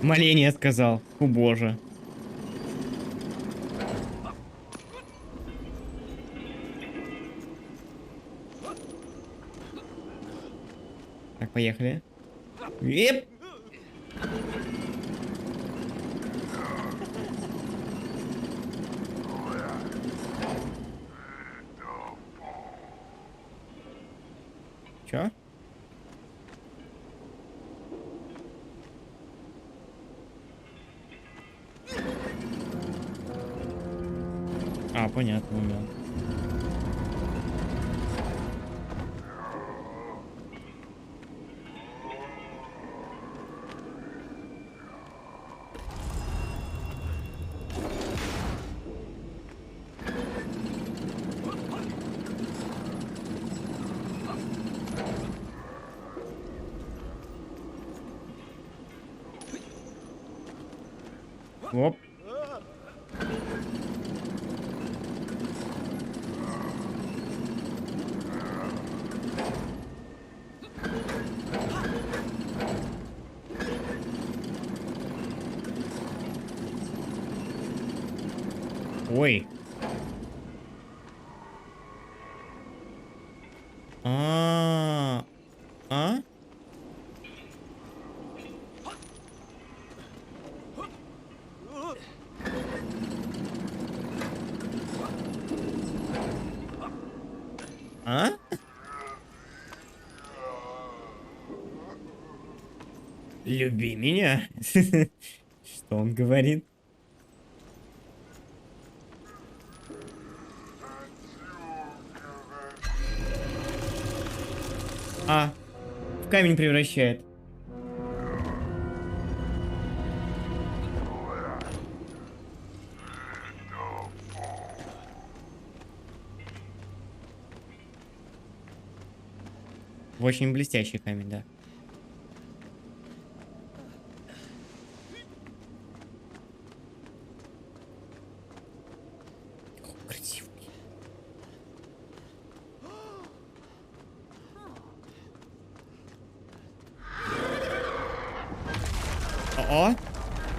Моление сказал. О боже. Так, поехали. Еп! Чё? А, понятно, да. Оп. Ой. А? А? Люби меня? Что он говорит? А, в камень превращает. В очень блестящий камень, да. О, красивый. О,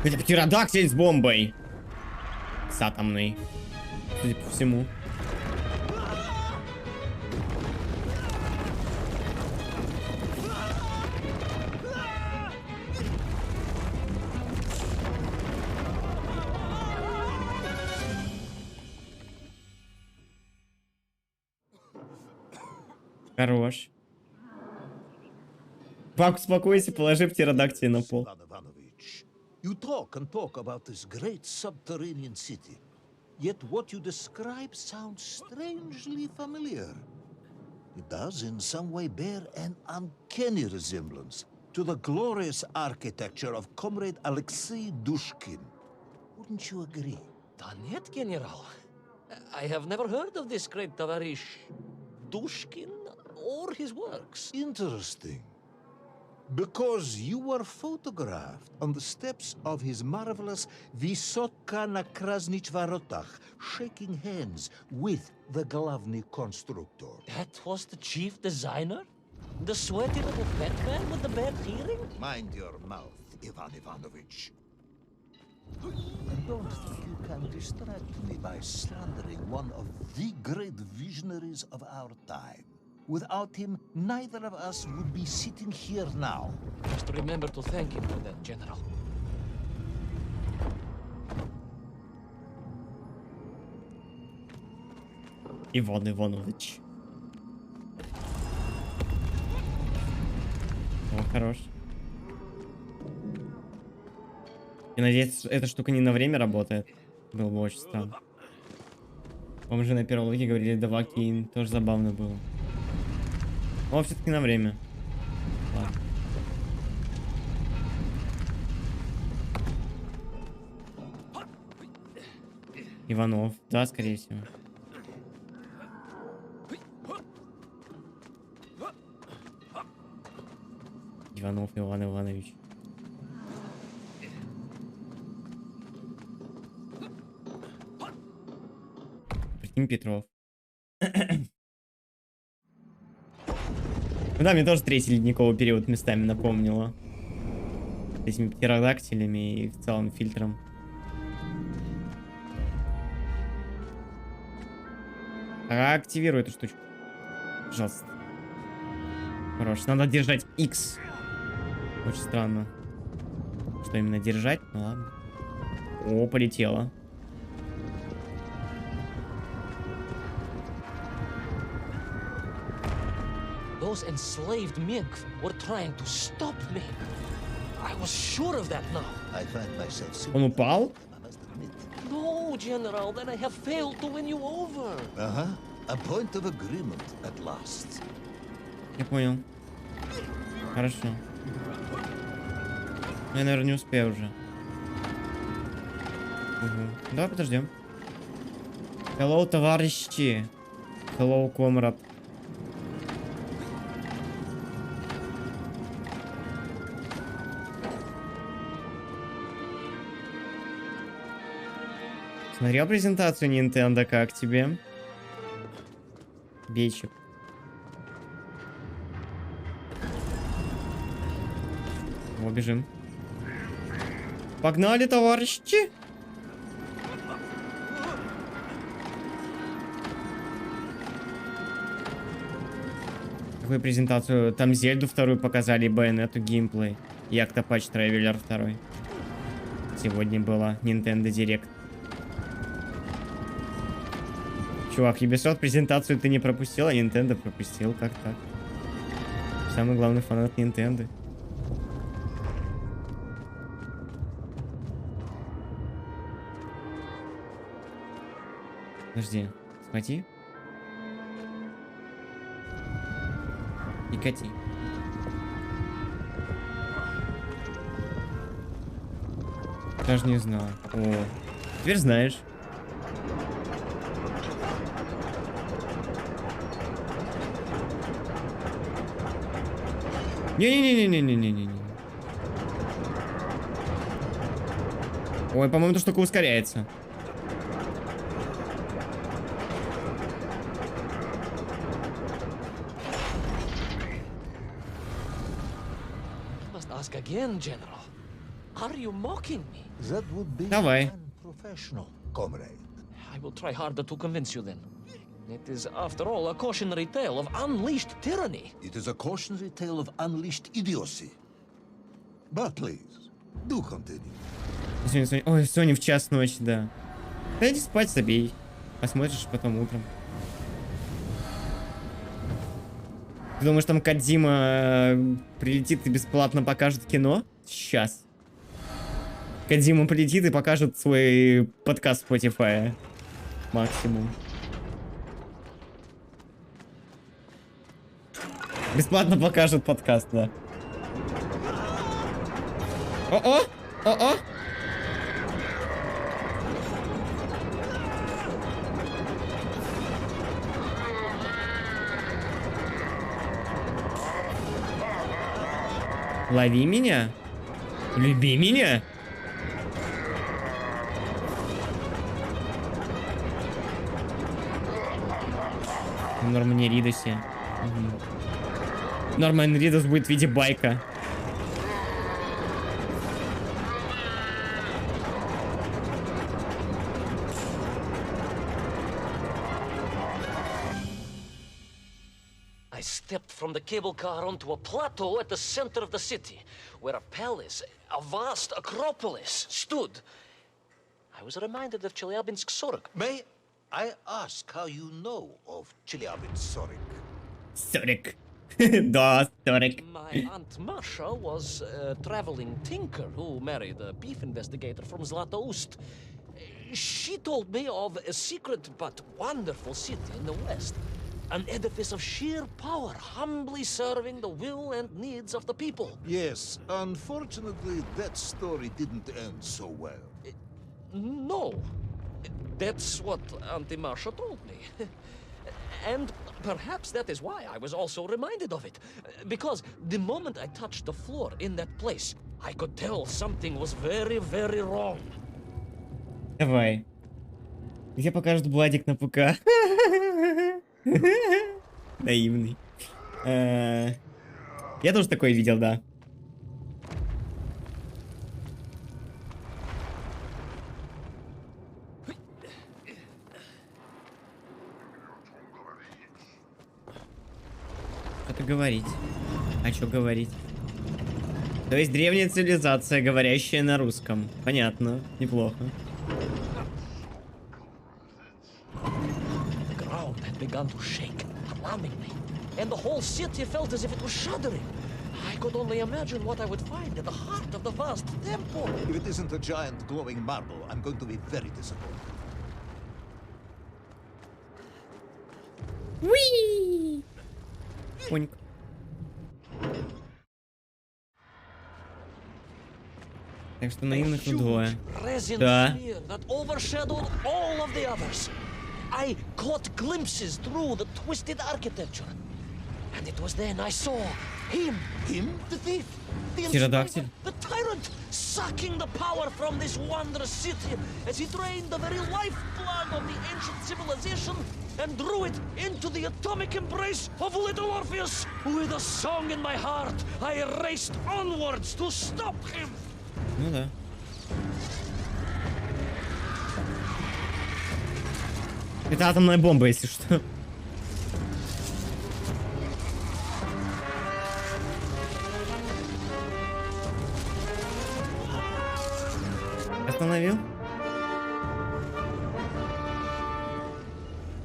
это птеродактиль с бомбой. С атомной. Судя по всему. Хорош. Пак, успокойся, положи птеродактиль на пол. Ivan Ivanovich, you talk and talk about this great subterranean city. Yet what you describe sounds strangely familiar. It does in some way bear an uncanny resemblance to the glorious architecture of Comrade Alexei Dushkin. Wouldn't you agree? Да нет, генерал. I have never heard of this great товарищ Dushkin or his works. Interesting. Because you were photographed on the steps of his marvelous Vysotka na Krasnich Varotach, shaking hands with the Glavny constructor. That was the chief designer? The sweaty little fat man with the bad hearing? Mind your mouth, Ivan Ivanovich. I don't think you can distract me by slandering one of the great visionaries of our time. Without him, neither of us would be sitting here now. Just remember to thank him for that, General. Иван Иванович. О, хорош. И надеюсь, эта штука не на время работает. Было бы очень странно. По-моему, же на первом логе говорили Давакин. Тоже забавно было. Но все-таки на время. Ладно. Иванов. Да, скорее всего. Иванов Иван Иванович. Прикинь, Петров. Ну да, мне тоже третий ледниковый период местами напомнило. С этими птеродактилями и в целом фильтром. Активируй эту штучку. Пожалуйста. Хорош. Надо держать X. Очень странно. Что именно держать? Ну ладно. О, полетело. Those enslaved mink were trying to stop me. I was sure of that now. I find myself Он упал? I must admit. No, General, then I have failed to win you over. Uh-huh. A point of agreement at last. Я понял. Хорошо. Я, наверное, не успею уже. Угу. Давай подождем. Hello, товарищи. Hello, комрад. Смотрел презентацию Nintendo, как тебе? Бейчик. О, бежим. Погнали, товарищи! какую презентацию? Там Зельду вторую показали, и Байонету геймплей. И Octopath Traveler 2. Сегодня была Nintendo Direct. Чувак, Ubisoft презентацию ты не пропустил, а Nintendo пропустил. Как так? Самый главный фанат Nintendo. Подожди, схвати. И кати. Даже не знал. О, теперь знаешь. Не-не-не-не-не-не-не-не. Ой, по-моему, эта штука ускоряется. Must ask again, General. Are you mocking me? That would be Давай. unprofessional, comrade. I will try harder to convince you then. It is, after all, a cautionary tale of unleashed tyranny. It is a cautionary tale of unleashed idiocy. But please, do continue. Ой, Соня в час ночи, да. Да иди спать, забей. Посмотришь потом утром. Ты думаешь, там Кодзима прилетит и бесплатно покажет кино? Сейчас. Кодзима прилетит и покажет свой подкаст Spotify. Максимум. Бесплатно покажет подкаст, да. О-о! О-о! Лови меня? Люби меня? Норман Ридосе. Норман Ридос будет в виде байка. I stepped from the cable car onto a plateau at the center of the city, where a palace, a vast acropolis, stood. I was reminded of Chelyabinsk Sorok. May I ask how you know of Chelyabinsk Sorok? Сорик. Да, Сорик. My Aunt Masha was a traveling tinker who married a beef investigator from Zlatoust. She told me of a secret but wonderful city in the west. An edifice of sheer power, humbly serving the will and needs of the people. Yes, unfortunately, that story didn't end so well. No. That's what Auntie Marsha told me. And perhaps that is why I was also reminded of it. Because the moment I touched the floor in that place, I could tell something was very, very wrong. Давай. Где покажут Бладик на ПК? Наивный. Я тоже такое видел, да. Что-то говорить. А что говорить? То есть древняя цивилизация, говорящая на русском. Понятно. Неплохо. The ground had begun to shake, alarmingly, and the whole city felt as if it was shuddering. I could only imagine what I would find at the heart of the vast temple. If it isn't a giant glowing marble, I'm going to be very disappointed. Уи! Поник. Так что наивных тут двое. Resin Да. sphere that overshadowed all of the others. I caught glimpses through the twisted architecture. And it was then I saw him, the thief, the Pterodactyl. enslaver, the tyrant, sucking the power from this wondrous city as he drained the very lifeblood of the ancient civilization and drew it into the atomic embrace of little Orpheus. With a song in my heart, I raced onwards to stop him. Ну да. Это атомная бомба, если что. остановил?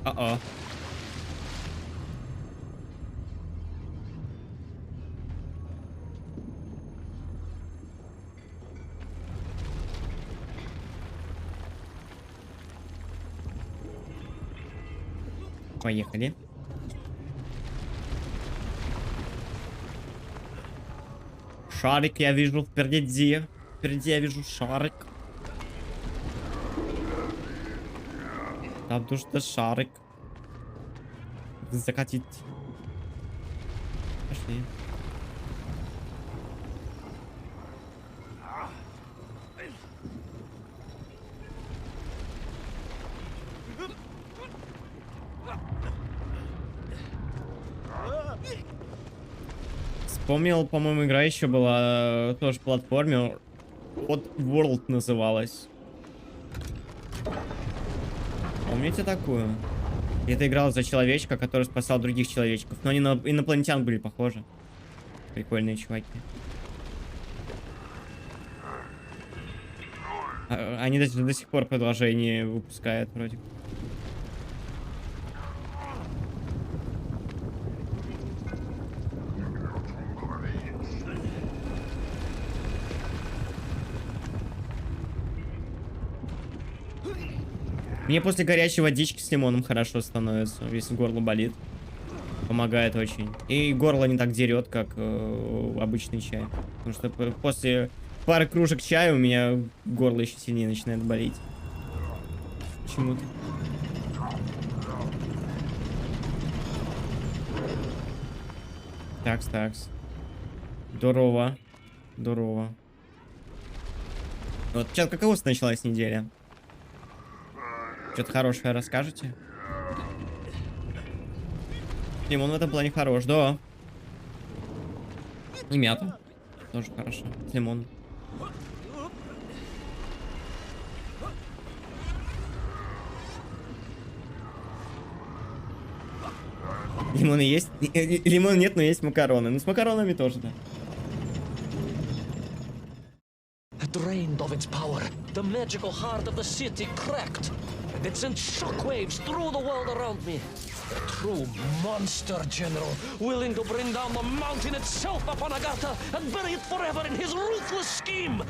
А-а. Поехали. Шарик я вижу впереди. Впереди я вижу шарик. Там нужно шарик. Закатить. Пошли. Вспомнил, по-моему, игра еще была тоже платформер. Вот World называлась. Помните такую? И это играл за человечка, который спасал других человечков. Но они на инопланетян были похожи. Прикольные чуваки. Они до сих пор продолжение выпускают вроде. Мне после горячей водички с лимоном хорошо становится, если горло болит. Помогает очень. И горло не так дерет, как обычный чай. Потому что после пары кружек чая у меня горло еще сильнее начинает болеть. Почему-то. Такс. Здорово. Здорово. Вот сейчас как у вас началась неделя? Что-то хорошее расскажете? Лимон в этом плане хорош, да. И мята. Тоже хорошо. Лимон. Лимоны есть? Лимон нет, но есть макароны. Ну, с макаронами тоже, да. Drained of its power, the magical heart of the city cracked, and it sent shockwaves through the world around me. A true monster general, willing to bring down the mountain itself upon Agatha and bury it forever in his ruthless scheme.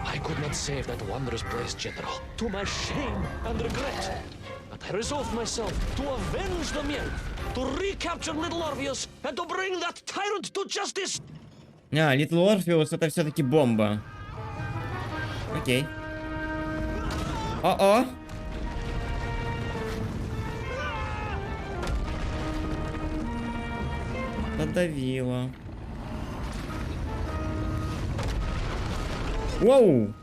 I could not save that wondrous place, General, to my shame and regret. But I resolved myself to avenge the nymph, to recapture little Orpheus, and to bring that tyrant to justice. Little Orpheus это все-таки бомба. Окей. О-о! Надавила. Воу!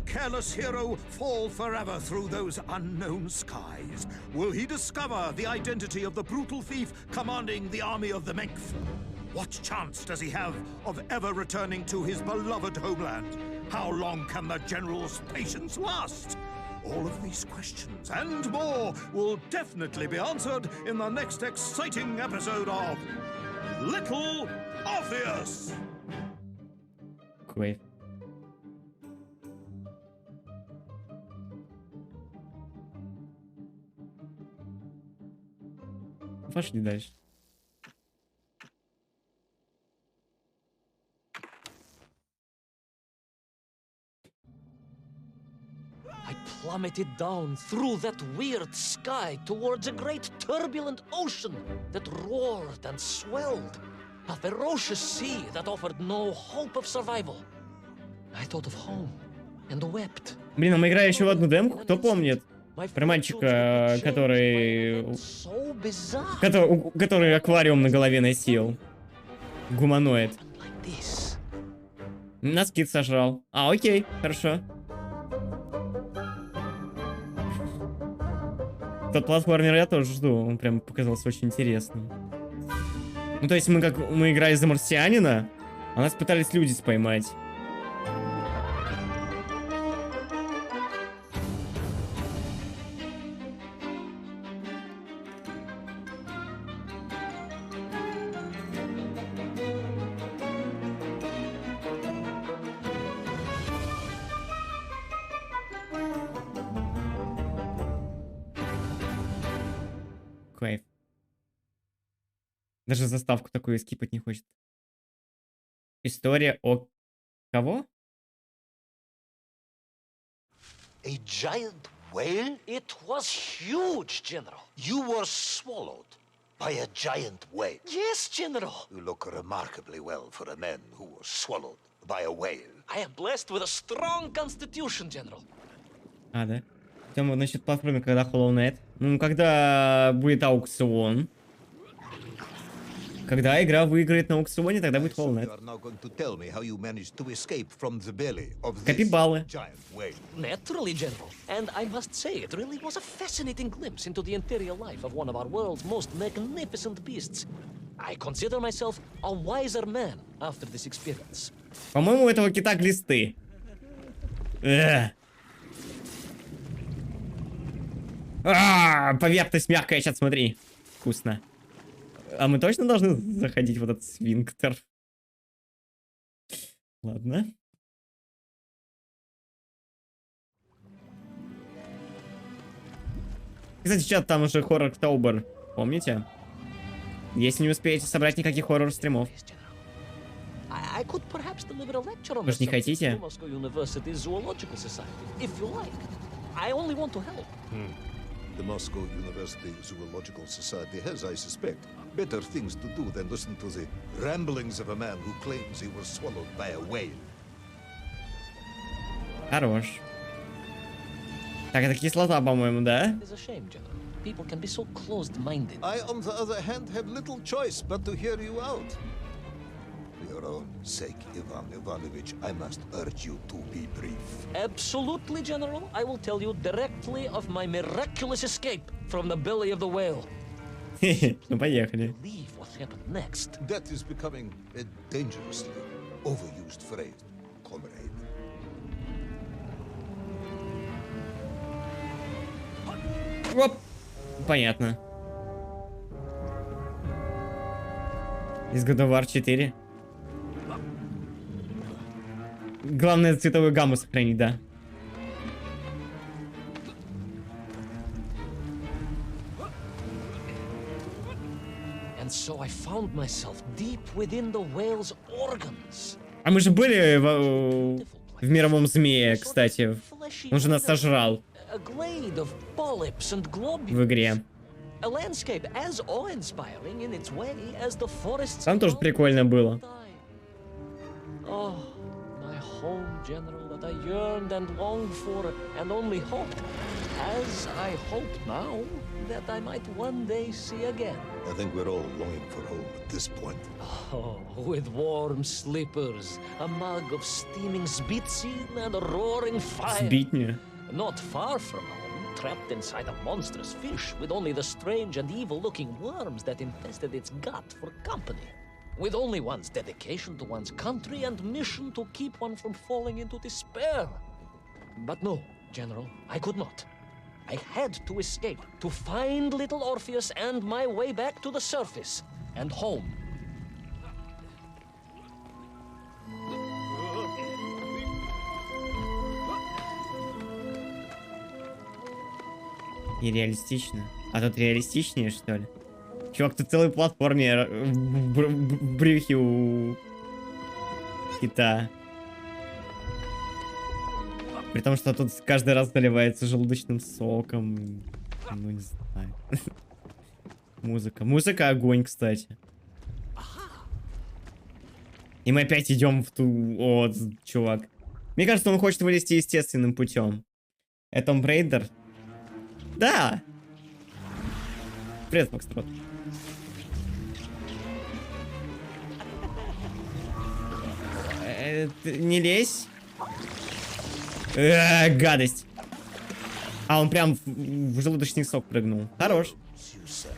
Careless hero fall forever through those unknown skies? Will he discover the identity of the brutal thief commanding the army of the Menk? What chance does he have of ever returning to his beloved homeland? How long can the general's patience last? All of these questions and more will definitely be answered in the next exciting episode of Little Orpheus! Great. Пошли дальше. I plummeted down through that weird sky towards a great turbulent ocean that roared and swelled. A ferocious sea that offered no hope of survival. I thought of home and wept. Блин, а мы играли еще в одну демку, кто помнит? Про мальчика, который аквариум на голове носил. Гуманоид. Нас кит сожрал. Окей, хорошо. Тот платформер я тоже жду, он прям показался очень интересным. Ну, то есть мы играли за марсианина, а нас пытались люди споймать. Кайф. Даже заставку такую скипать не хочет. История о кого? A giant whale? It was huge, General. You were swallowed by a giant whale. Yes, General. You look remarkably well for a man who was swallowed by a whale. I am blessed with a strong constitution, General. А, да. Тема, значит, платформе, когда Hollow Knight. Ну, когда будет аукцион. Когда игра выиграет на аукционе, тогда будет Hollow Knight. Копи баллы. Naturally, General. And I must say, it really was a fascinating glimpse into the interior life of one of our world's most magnificent beasts. I consider myself a wiser man after this experience. По-моему, у этого кита глисты. Поверхность мягкая, сейчас смотри. Вкусно. А мы точно должны заходить в этот сфинктер? Ладно. Кстати, чат, там уже хоррор-октобер. Помните? Если не успеете собрать никаких хоррор-стримов. Вы же не хотите? The Moscow University Zoological Society has, I suspect, better things to do than listen to the ramblings of a man who claims he was swallowed by a whale. Хорош. Так, это кислота, по-моему, да? I, on the other hand, have little choice but to hear you out. For your own sake, Ivan Ivanovich, I must urge you to be brief. Absolutely, General. I will tell you directly of my miraculous escape from the belly of the whale. Ну, поехали. Leave what happened next. That is becoming a dangerously overused phrase, comrade. Оп. Понятно. Из God of War 4. Главное цветовую гамму сохранить, да. And so I found myself deep within the whale's organs. А мы же были в мировом змее, кстати. Он же нас сожрал в игре. Там тоже прикольно было. Home, General, that I yearned and longed for and only hoped, as I hope now, that I might one day see again. I think we're all longing for home at this point. Oh, with warm slippers, a mug of steaming Sbitzin and a roaring fire. Sbitnya. Not far from home, trapped inside a monstrous fish with only the strange and evil-looking worms that infested its gut for company. With only one's dedication to one's country and mission to keep one from falling into despair. But no, General, I could not. I had to escape, to find little Orpheus and my way back to the surface and home. Нереалистично. А тут реалистичнее, что ли? Чувак, тут целой платформе в брюхе у кита. При том, что тут каждый раз наливается желудочным соком. Ну, не знаю. Музыка. Музыка огонь, кстати. И мы опять идем в ту... О, чувак. Мне кажется, он хочет вылезти естественным путем. Это Tomb Raider? Да! Привет, Фокстрот. Не лезь. Гадость. А, он прям в желудочный сок прыгнул. Хорош. You said,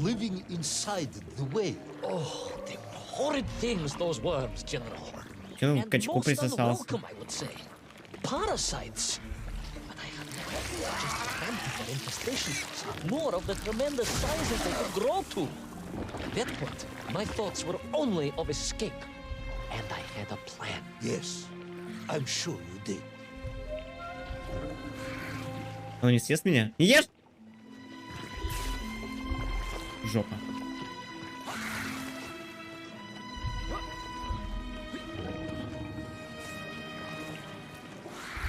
living inside the whale. Oh, the horrid things, those worms, General. Че он And к качку most присосался? unwelcome, I would say. Parasites. But I had no idea just how rampant their infestation was, nor of the tremendous sizes they could grow to. At that point, my thoughts were only of escape. And I had a plan. Yes, I'm sure you did. Он не съест меня? Не ешь! Жопа.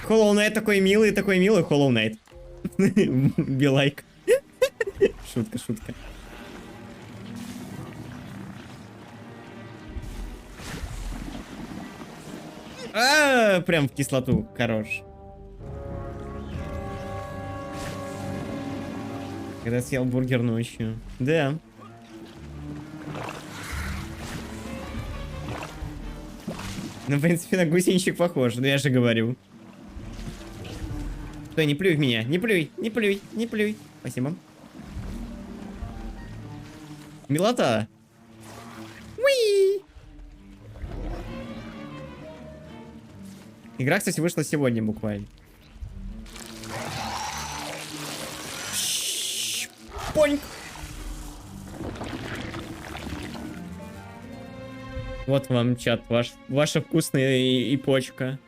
Hollow Knight такой милый Hollow Knight. Билайк. Шутка, шутка. Прям в кислоту. Хорош. Когда съел бургер ночью. Да. Ну, в принципе, на гусеничек похож. Да я же говорю. Стой, не плюй в меня. Не плюй, не плюй, не плюй. Спасибо. Милота. Уи! Игра, кстати, вышла сегодня буквально. Поньк. Вот вам, чат, ваша вкусная и почка.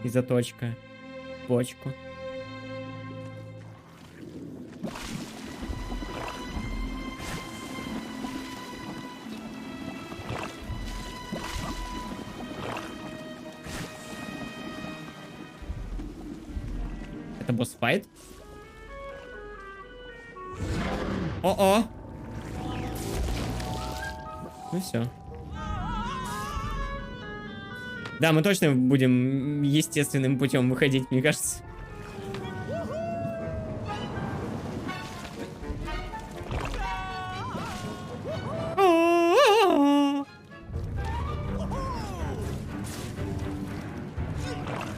И заточка. Почку. Это босс-файт? О-о! Ну все. Да, мы точно будем естественным путем выходить, мне кажется.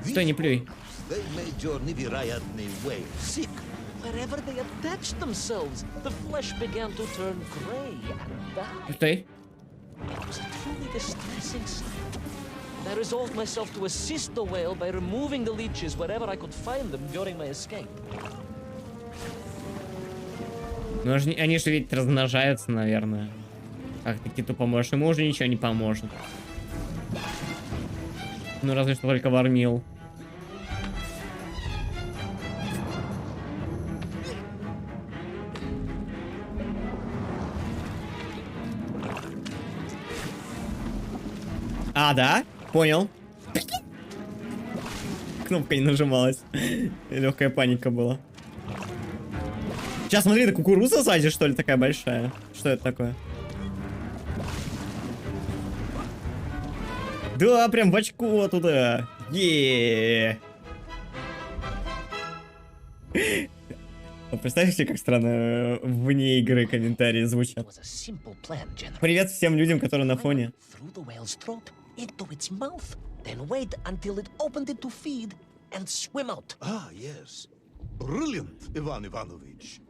Стой, не плюй. They made your невероятный whale sick. Wherever they attached themselves, the flesh began to turn gray and die. Стой. It was a truly distressing sight. And I resolved myself to assist the whale by removing the leeches wherever I could find them during my escape. Ну, они же ведь размножаются, наверное. Как ты киту поможешь? Ему уже ничего не поможет. Ну, разве что только вармил. А, да? Понял. Кнопка не нажималась. Легкая паника была. Сейчас, смотри, это кукуруза сзади, что ли, такая большая? Что это такое? Да, прям в очко туда. Еее. Представь себе, как странно вне игры комментарии звучат. Привет всем людям, которые на фоне. Ah, yes. Brilliant, Ivan Ivanovich.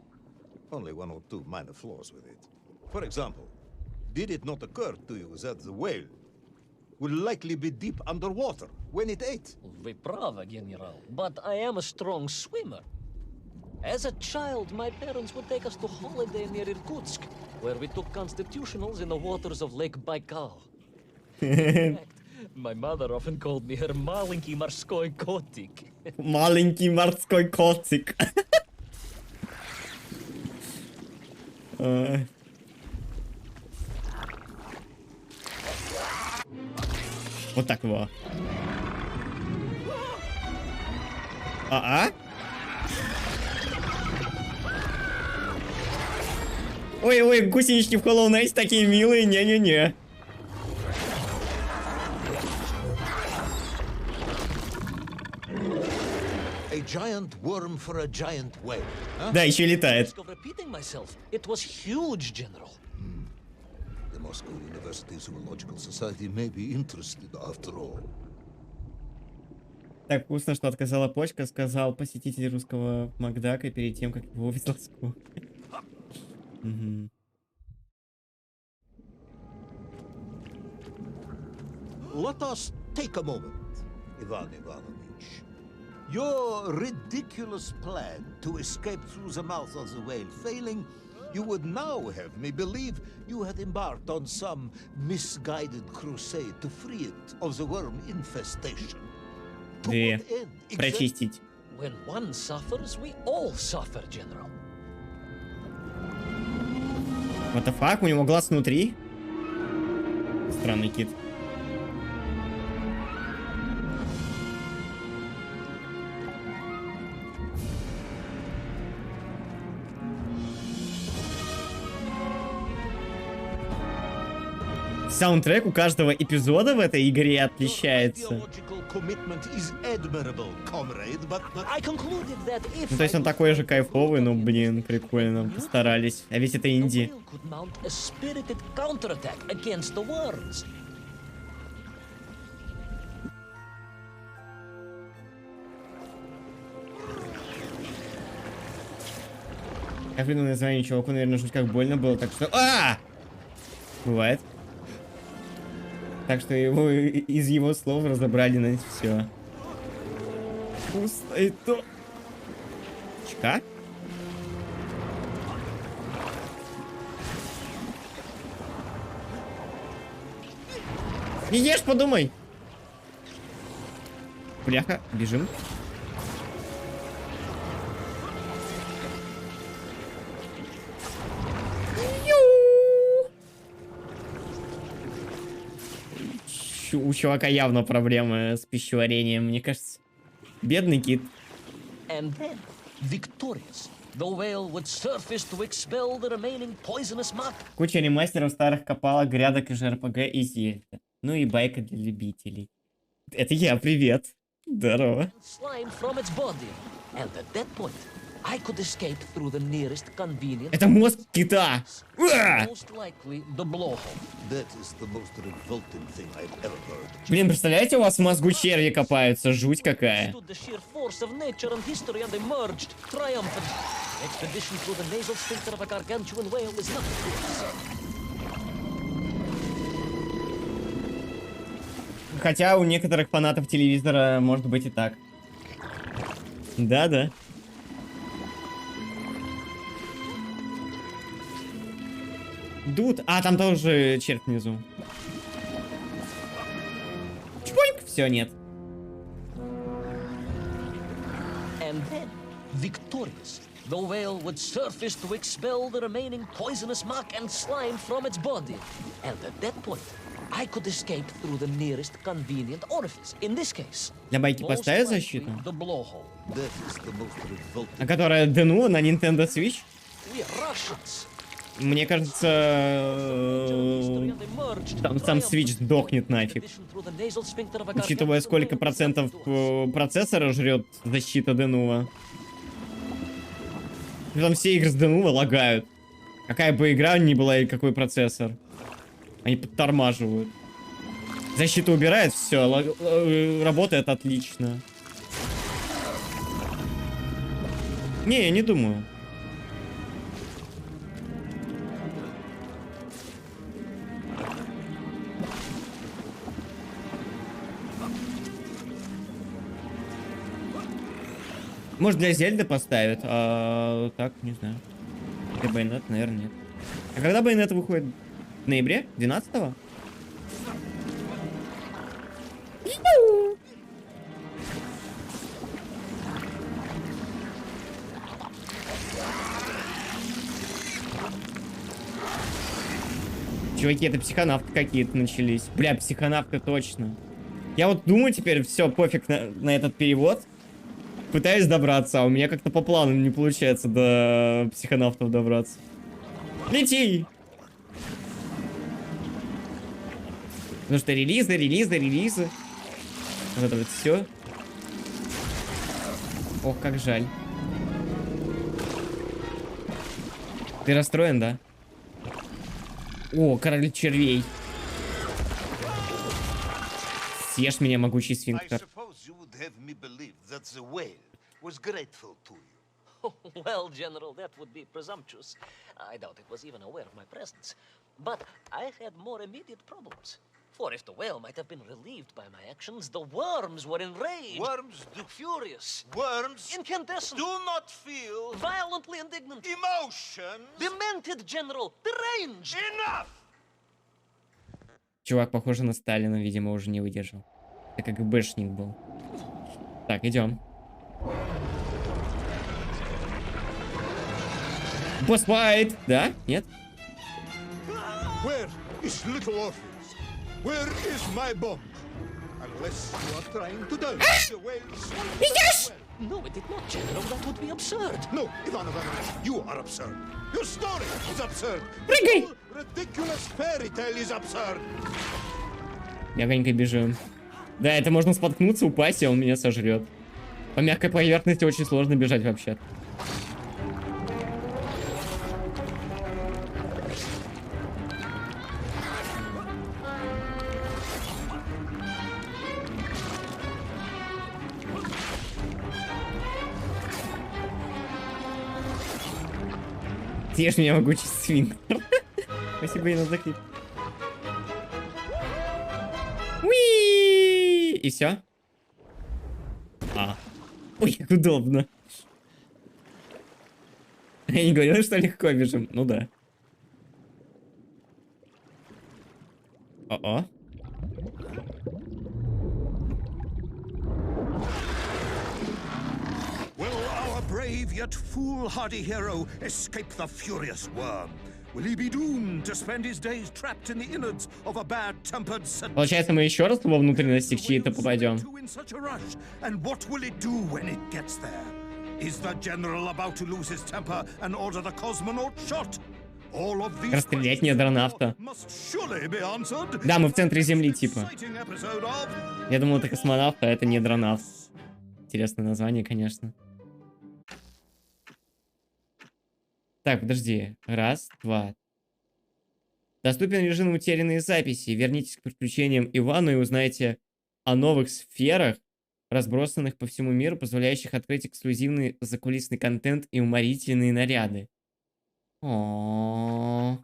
Only one or two minor flaws with it. For example, did it not occur to you that the whale will likely be deep underwater when it ate? Вы правы, General, but I am a strong swimmer. As a child, my parents would take us to holiday near Irkutsk, where we took constitutionals in the waters of Lake Baikal. In fact, my mother often called me her маленький морской котик. Маленький морской котик. Вот так его. Ой-ой, гусенички в Hollow Knight такие милые, не-не-не. A giant worm for a giant whale. Huh? Да, еще летает. It was huge, General. The Moscow University Zoological Society may be interested after all. Так вкусно, что отказала почка, сказал посетитель русского Макдака перед тем, как его увидел скул. Мгм. Let us take a moment, Ivan Ivanovich. Your ridiculous plan to escape through the mouth of the whale failing, you would now have me believe you had embarked on some misguided crusade to free it of the worm infestation. To Две. what end exactly? Прочистить. When one suffers, we all suffer, General. What the fuck? У него глаз внутри? Странный кит. Саундтрек у каждого эпизода в этой игре отличается. Ideological commitment is admirable, comrade, but I concluded that if Ну, то есть он такой же кайфовый, но, блин, прикольно, постарались. А ведь это the инди. whale could mount a spirited counterattack against the worms. Я придумал название чуваку, наверное, жуть как больно было, так что... Бывает. Так что его из его слов разобрали на все. Пусто и то... Чка? Не ешь, подумай! Бляха, бежим. У чувака явно проблемы с пищеварением, мне кажется. Бедный кит. And then, victorious, the whale would surface to expel the remaining poisonous muck. Куча ремастеров старых копалок, грядок из РПГ и Зельда. Ну и байка для любителей. Это я, привет. Здорово. Slime from its body. And at that point, I could escape through the nearest convenient. Это мозг кита. Most likely the blowhole. that is the most revolting thing I've ever heard. Блин, представляете, у вас в мозгу черви копаются, жуть какая. Stood the sheer force of nature and history and emerged triumphant. Expedition through the nasal sphincter of a gargantuan whale is nothing to us. Хотя у некоторых фанатов телевизора может быть и так. Да-да. Дуд. А, там тоже червь внизу. Чпоньк. Все, нет. And then, victorious, the whale would surface to expel the remaining poisonous muck and slime from its body. And at that point, I could escape through the nearest convenient orifice. In this case, Для байки most поставить likely защиту? the blowhole. That is the most revolting. А которая Дену на Nintendo Switch? We are Russians. Мне кажется, там сам Switch сдохнет нафиг. Учитывая, сколько процентов процессора жрет защита Денува. Там все игры с Денува лагают. Какая бы игра ни была и какой процессор. Они подтормаживают. Защиту убирает, все, работает отлично. Не, я не думаю. Может, для Зельды поставят, а так, не знаю. Для Байонет, наверное, нет. А когда Байонет выходит? В ноябре? 12-го? Чуваки, это психонавты какие-то начались. Бля, психонавты точно. Я вот думаю теперь, все, пофиг на этот перевод. Пытаюсь добраться, а у меня как-то по плану не получается до психонавтов добраться. Лети! Потому что релизы. Вот это вот все. Ох, как жаль. Ты расстроен, да? О, король червей. Съешь меня, могучий сфинктер. suppose suppose you would have me believe that the whale was grateful to you. Well, General, that would be presumptuous. I doubt it was even aware of my presence. But I had more immediate problems. For if the whale might have been relieved by my actions, the worms were enraged. Worms do. Furious. Worms Incandescent. do not feel Violently indignant. emotions. Demented, General. Deranged. Enough! Чувак, похоже на Сталина, видимо, уже не выдержал. Так как ГБшник был. Так, идем. Босс-файт! Да? Нет? Where is little Orpheus? Where is my bomb? Unless you are trying to dodge the whale's... Yes! No, it did not, General. That would be absurd. No, Ivan Ivanovich, you are absurd. Your story is absurd. Прыгай! Your ridiculous fairy tale is absurd. Мягонько бежим. Да, это можно споткнуться, упасть, и он меня сожрет. По мягкой поверхности очень сложно бежать вообще. Съешь меня, могучий свинтер. Спасибо, Инна, за клип. Уи! И все? Ой, как удобно. Я не говорил, что легко бежим. Ну да. О-о. Will our brave yet foolhardy hero escape the furious worm? Will he be doomed to spend his days trapped in the innards of a bad-tempered seducer? Получается, мы еще раз во внутренности в чьи-то попадем. In such a rush, and what will it do when it gets there? Is the general about to lose his temper and order the cosmonaut shot? All of these Расстрелять недронавта. must surely be answered. Да, мы в центре Земли, типа. Exciting episode of... Я думал, это космонавт, а это недронавт. Интересное название, конечно. Так, подожди. Раз, два. Доступен режим утерянные записи. Вернитесь к приключениям Ивану и узнайте о новых сферах, разбросанных по всему миру, позволяющих открыть эксклюзивный закулисный контент и уморительные наряды. О-о-о.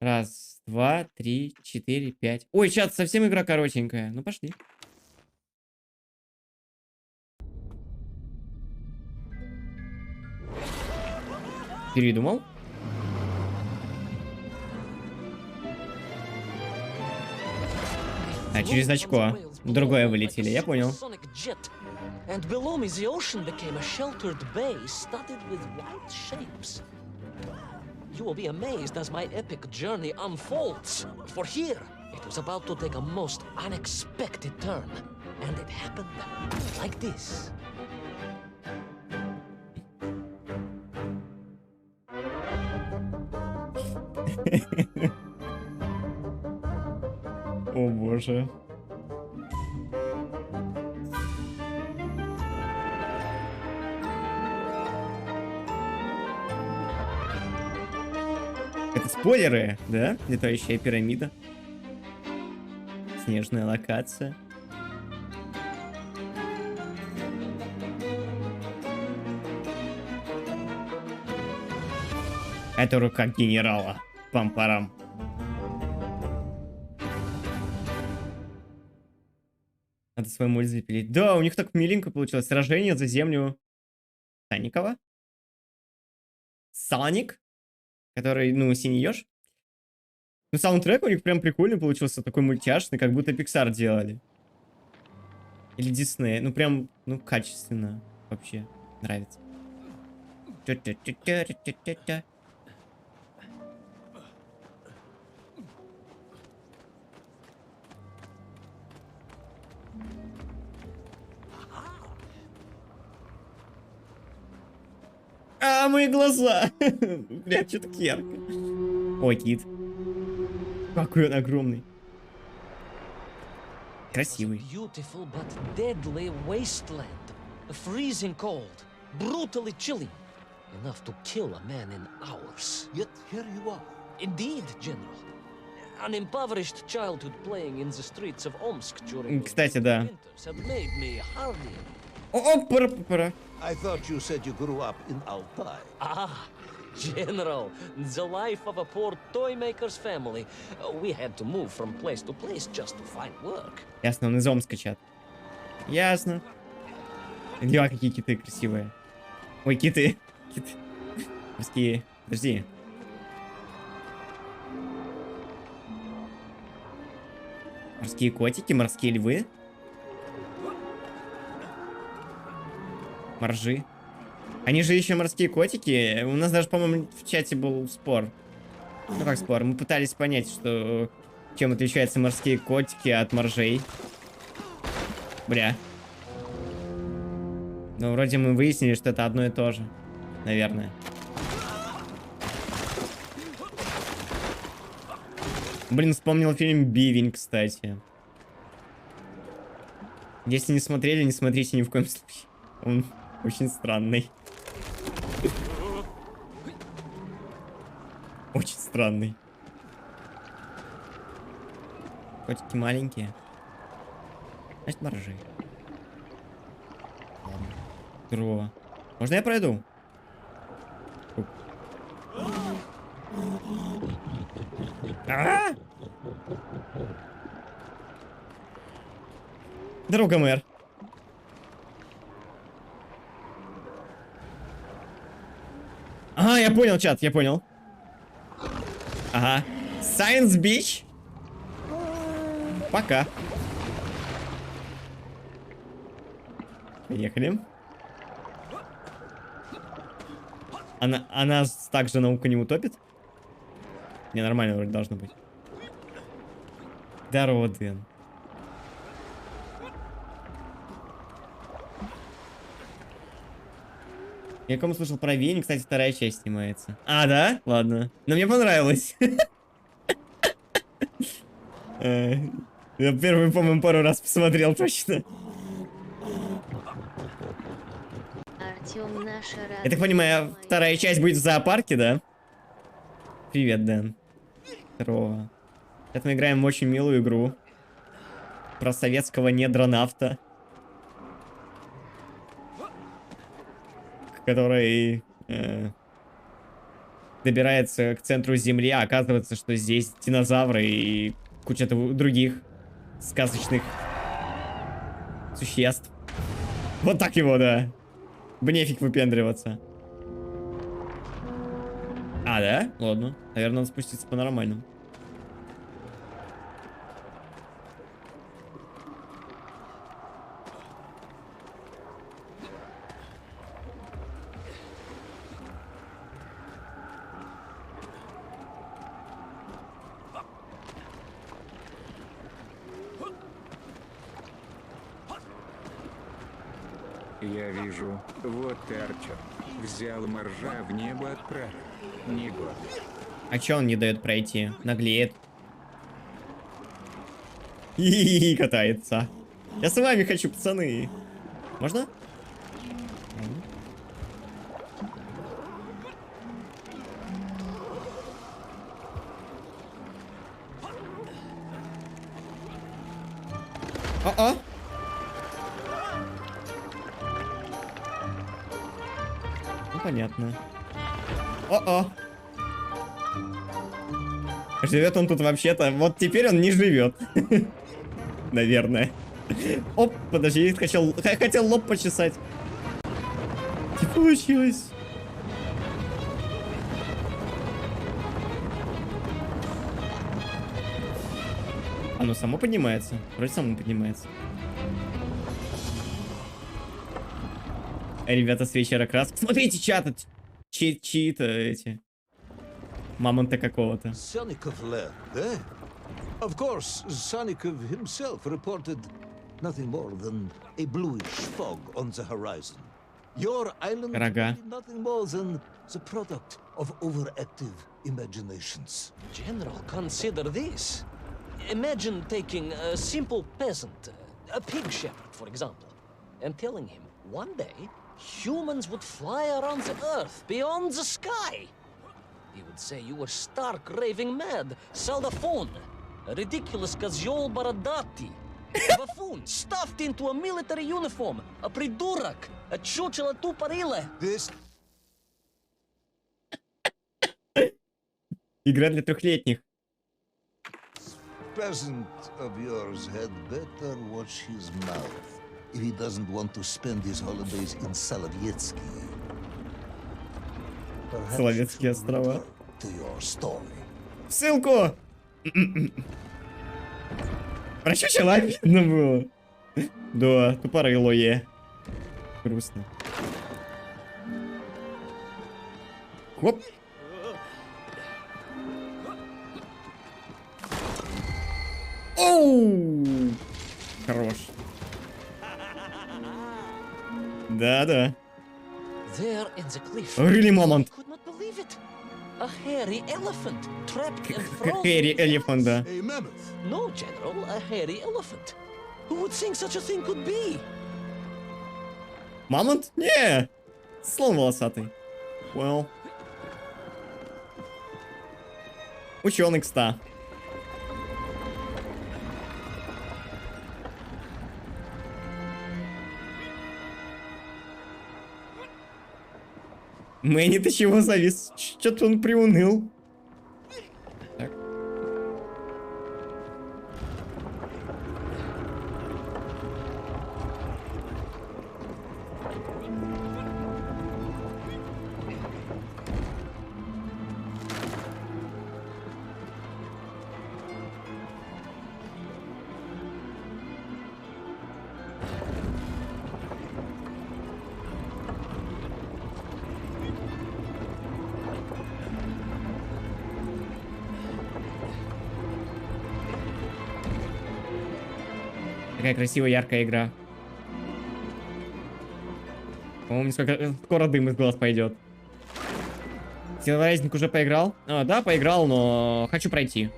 Раз, два, три, четыре, пять. Ой, чат, совсем игра коротенькая. Ну, пошли. Передумал? А, через очко. Другое вылетели, я понял. And below me, the ocean became a sheltered bay studded with white shapes. You will be amazed as my epic journey unfolds. For here, it was about to take a most unexpected turn. And it happened like this. О боже. Это спойлеры, да? Летающая пирамида. Снежная локация. Это рука генерала. Пам-парам. Надо свой мульт запилить. Да, у них так миленько получилось. Сражение за землю Саникова. Соник. Который, ну, синий еж. Ну, саундтрек у них прям прикольный получился. Такой мультяшный, как будто Pixar делали. Или Disney. Ну, прям, ну, качественно. Вообще. Нравится. А, мои глаза! Блядь, что так ярко. Ой, кит. Какой он огромный. Красивый. Beautiful but deadly wasteland. Freezing cold, brutally chilly. Enough to kill a man in hours. Yet here you are. Indeed, General. An impoverished childhood playing in the streets of Omsk during Кстати, да. winters had made me hardy. О, пора. I thought you said you grew up in Altai. Ah, General, the life of a poor toy maker's family. We had to move from place to place just to find work. Ясно, он из Омска, чат. Ясно. Дела какие киты красивые. Ой, киты. Киты. Морские. Подожди. Морские котики, морские львы. Моржи. Они же еще морские котики. У нас даже, по-моему, в чате был спор. Ну как спор? Мы пытались понять, что чем отличаются морские котики от моржей. Бля. Ну, вроде мы выяснили, что это одно и то же. Наверное. Блин, вспомнил фильм «Бивень», кстати. Если не смотрели, не смотрите ни в коем случае. Он очень странный. Очень странный. Котики маленькие. Значит, моржи. Ладно. Здорово. Можно я пройду? Дорога, мэр. Ага, я понял, чат, я понял. Ага. Science Beach. Пока. Поехали. Она также науку не утопит? Не, нормально вроде должно быть. Здорово, Дэн. Я кому слышал про Вене, кстати, вторая часть снимается. А, да? Ладно. Но мне понравилось. Я первый, по-моему, пару раз посмотрел точно. Я так понимаю, вторая часть будет в зоопарке, да? Привет, Дэн. Здорово. Сейчас мы играем в очень милую игру. Про советского недронавта. Который добирается к центру Земли, а оказывается, что здесь динозавры и куча других сказочных существ. Вот так его, да. Бнефиг выпендриваться. А, да? Ладно. Наверное, надо спуститься по-нормальному. Я вижу, вот ты, Артем. Взял моржа, в небо отправил. Не год. А чё он не дает пройти? Наглеет. И катается. Я с вами хочу, пацаны. Можно? О-о! Ну, понятно. О-о! Живет он тут вообще-то. Вот теперь он не живет. Наверное. Оп, подожди, хотел лоб почесать. Не получилось. Оно само поднимается. Вроде само поднимается. Ребята с вечера красок. Смотрите, чат. Чьи-то эти. Мамонта какого-то. Sonikov land, eh? Of course, Sonikov himself reported nothing more than a bluish fog on the horizon. Your island Рога. is nothing more than the product of overactive imaginations. General, consider this. Imagine taking a simple peasant, a pig shepherd, for example, and telling him one day humans would fly around the earth beyond the sky. He would say you were stark raving mad. Sell the phone. A ridiculous козёл бородатый. Buffoon, stuffed into a military uniform. A придурок. A чучело тупорылое. This Игра для трехлетних. peasant of yours had better watch his mouth if he doesn't want to spend his holidays in Solovetsky. Perhaps you Соловецкие should острова. return to your story. Ссылку! Про чучело видно было. Да, тупорылое. Грустно. Хоп. Оу! Хорош. Да-да. There in the cliff. Really moment. Could not believe it. A hairy elephant trapped and frozen. Хэри Элефант, да. A mammoth. No, General, a hairy elephant. Who would think such a thing could be? Мамонт? Не! Слон волосатый. Well. Ученый, кста. Мэнни, ты чего завис? Что-то он приуныл. Так. Какая красивая, яркая игра. По-моему, скоро дым из глаз пойдет. Силварайзинг уже поиграл? А, да, поиграл, но хочу пройти.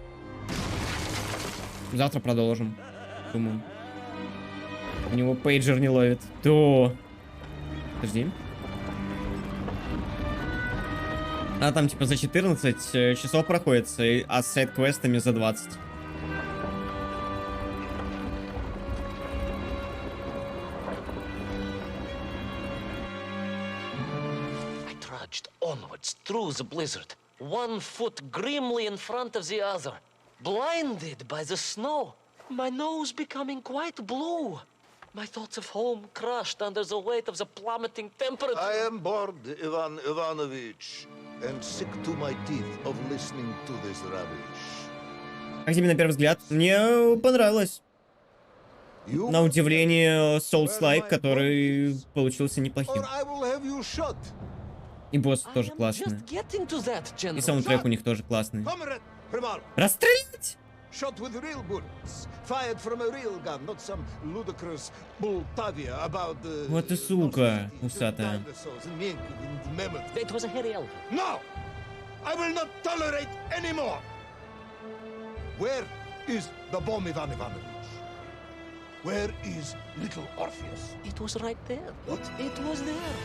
Завтра продолжим. Думаю. У него пейджер не ловит. То. Подожди. А там типа за 14 часов проходится, а с сайд-квестами за 20. Onwards through the blizzard, one foot grimly in front of the other, blinded by the snow, my nose becoming quite blue. My thoughts of home crushed under the weight of the plummeting temperature. I am bored, Ivan Ivanovich, and sick to my teeth of listening to this rubbish. Как тебе на первый взгляд? Мне понравилось. You На удивление, Souls-like, который получился неплохим. or I will have you shot. И босс I тоже am классный. just getting to that, И General. саундтрек у них тоже классный. Comrade Primar, Расстрелять! shot with real bullets, fired from a real gun, not some ludicrous Bultavia about the... Вот ты сука, усатая. It was a hairy elephant. No! I will not tolerate anymore! Where is the bomb, Ivan Ivanovich? Where is little Orpheus? It was right there. It was there.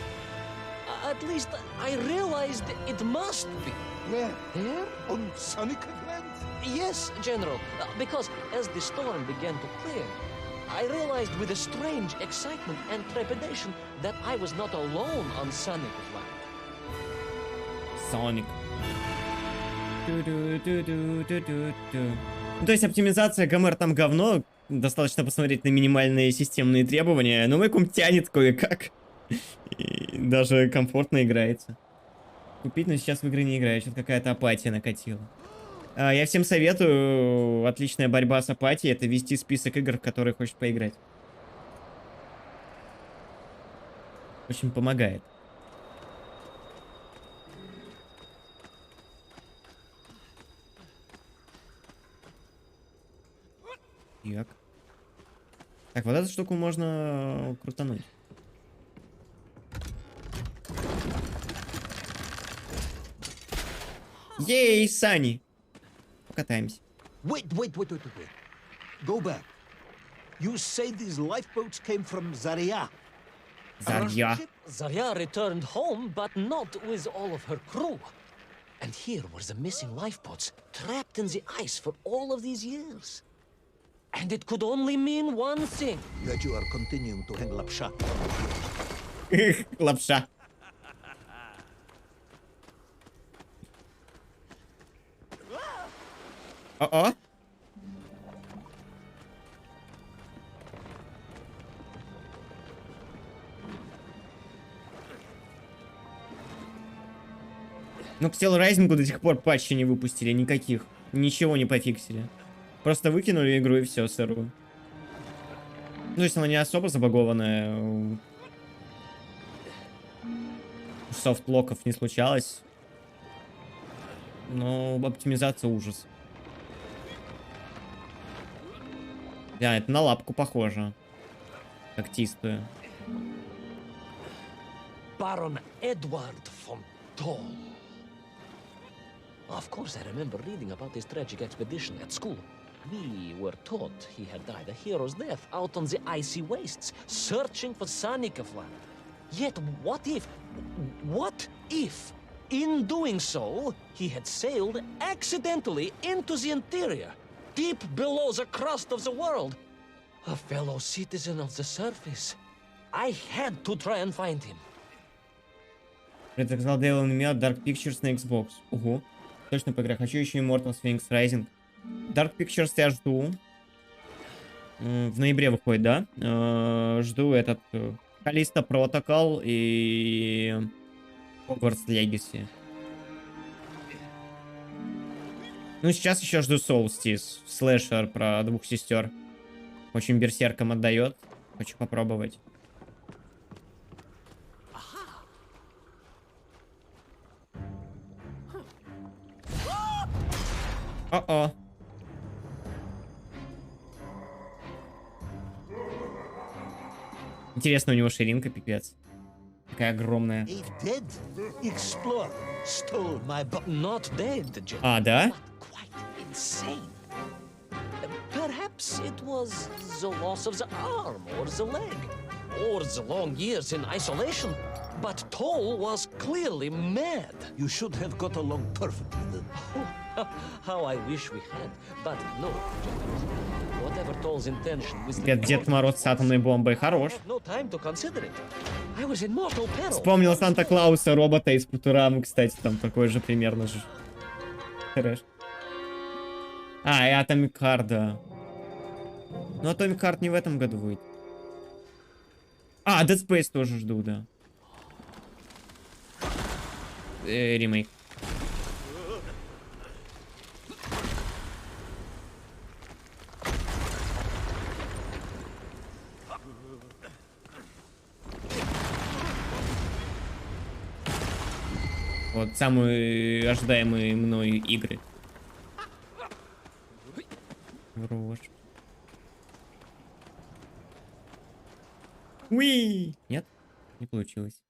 At least I realized it must be. Where? There? On Sonic Land? Yes, General. Because as the storm began to clear, I realized with a strange excitement and trepidation that I was not alone on Sonic Land. Соник. Ну, то есть оптимизация ГМР там говно. Достаточно посмотреть на минимальные системные требования. Но Вакуум тянет кое-как. И даже комфортно играется. Купить, но сейчас в игры не играю. Что-то какая-то апатия накатила. Я всем советую. Отличная борьба с апатией. Это вести список игр, в которые хочешь поиграть. Очень помогает. Так, вот эту штуку можно крутануть. Ей, Сани! Покатаемся. Wait. Go back. You say these lifeboats came from Zarya? Зарья. Zarya returned home, but not with all of her crew. And here were the missing lifeboats, trapped in the ice for all of these years. And it could only mean one thing. That you are continuing to hang lapshot. Лапша. О-о. Ну, к Steel Rising до сих пор патчи не выпустили, никаких. Ничего не пофиксили. Просто выкинули игру и все, сырую. Ну, то есть она не особо забагованная. Софтлоков не случалось. Но оптимизация ужас. Да, это на лапку похоже. Когтистую. Baron Edward von Toll. Of course, I remember reading about his tragic expedition at school. We were taught he had died a hero's death out on the icy wastes, searching for Sanikafla. Yet what if, in doing so, he had sailed accidentally into the interior, deep below the crust of the world? A fellow citizen of the surface. I had to try and find him. Предсказал Devil in Me от Dark Pictures на Xbox. Ого. Точно по игре. Хочу еще Immortals Phoenix Rising. Dark Pictures я жду. В ноябре выходит, да? Жду этот Callisto Protocol и Hogwarts Legacy. Ну, сейчас еще жду Solstice. Слэшер про двух сестер. Очень берсерком отдает. Хочу попробовать. О-о. Интересно, у него ширинка, пипец. Такая огромная. А, да? Perhaps it was the loss of the arm or the leg, or the long years in isolation. But Toll was clearly mad. You should have got along perfectly then. How I wish we had. But no, whatever Toll's intention was. Дед Мороз с атомной бомбой хорош. No time to consider it. I was in mortal peril. Вспомнил Санта-Клауса, робота из Футурамы, кстати, там такой же примерно же. Трэш. А, и Atomic Heart, да. Но Atomic Heart не в этом году будет. А, Dead Space тоже жду, да. Ремейк. Вот самые ожидаемые мной игры. Врешь. Уи! Нет, не получилось.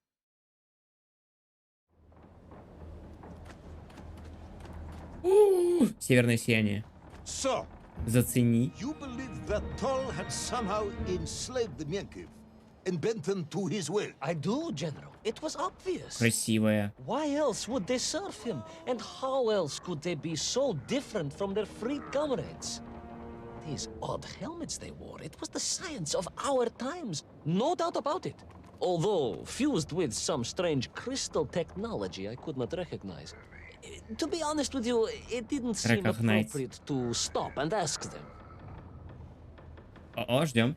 Северное сияние. So, Зацени. you believe that Toll had somehow enslaved the Menkiv and bent them to his will? I do, General. It was obvious. Красивая. Why else would they serve him? And how else could they be so different from their freed comrades? These odd helmets they wore, it was the science of our times. No doubt about it. Although fused with some strange crystal technology I could not recognize. To be honest with you, it didn't seem Recognize. appropriate to stop and ask them. О, ждем.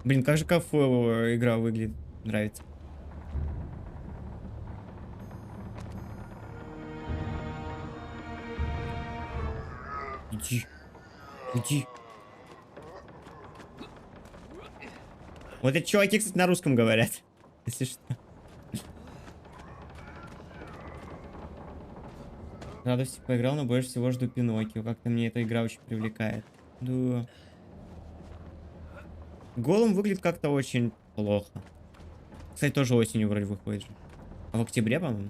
Блин, как же кайфово игра выглядит. Нравится. Иди. Иди. Вот эти чуваки, кстати, на русском говорят. Если что. Радости поиграл, но больше всего жду Пиноккио. Как-то мне эта игра очень привлекает. Да. Голым выглядит как-то очень плохо. Кстати, тоже осенью вроде выходит же. А в октябре, по-моему.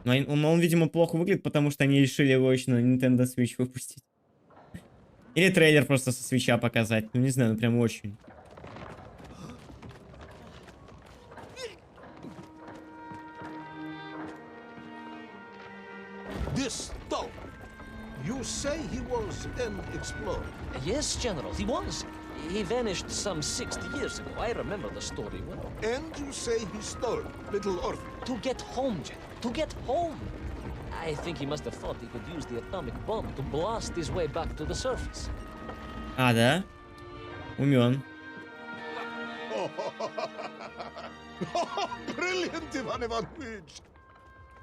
Но он, видимо, плохо выглядит, потому что они решили его еще на Nintendo Switch выпустить. Или трейлер просто со свитча показать. Ну, не знаю, ну прям очень. This Thumb, you say he was an explorer? Yes, General, he was. He vanished some 60 years ago. I remember the story well. And you say he stole little Orpheus? To get home, General. To get home. I think he must have thought he could use the atomic bomb to blast his way back to the surface. А, да? Умен. Brilliant, Ivan Ivanovich!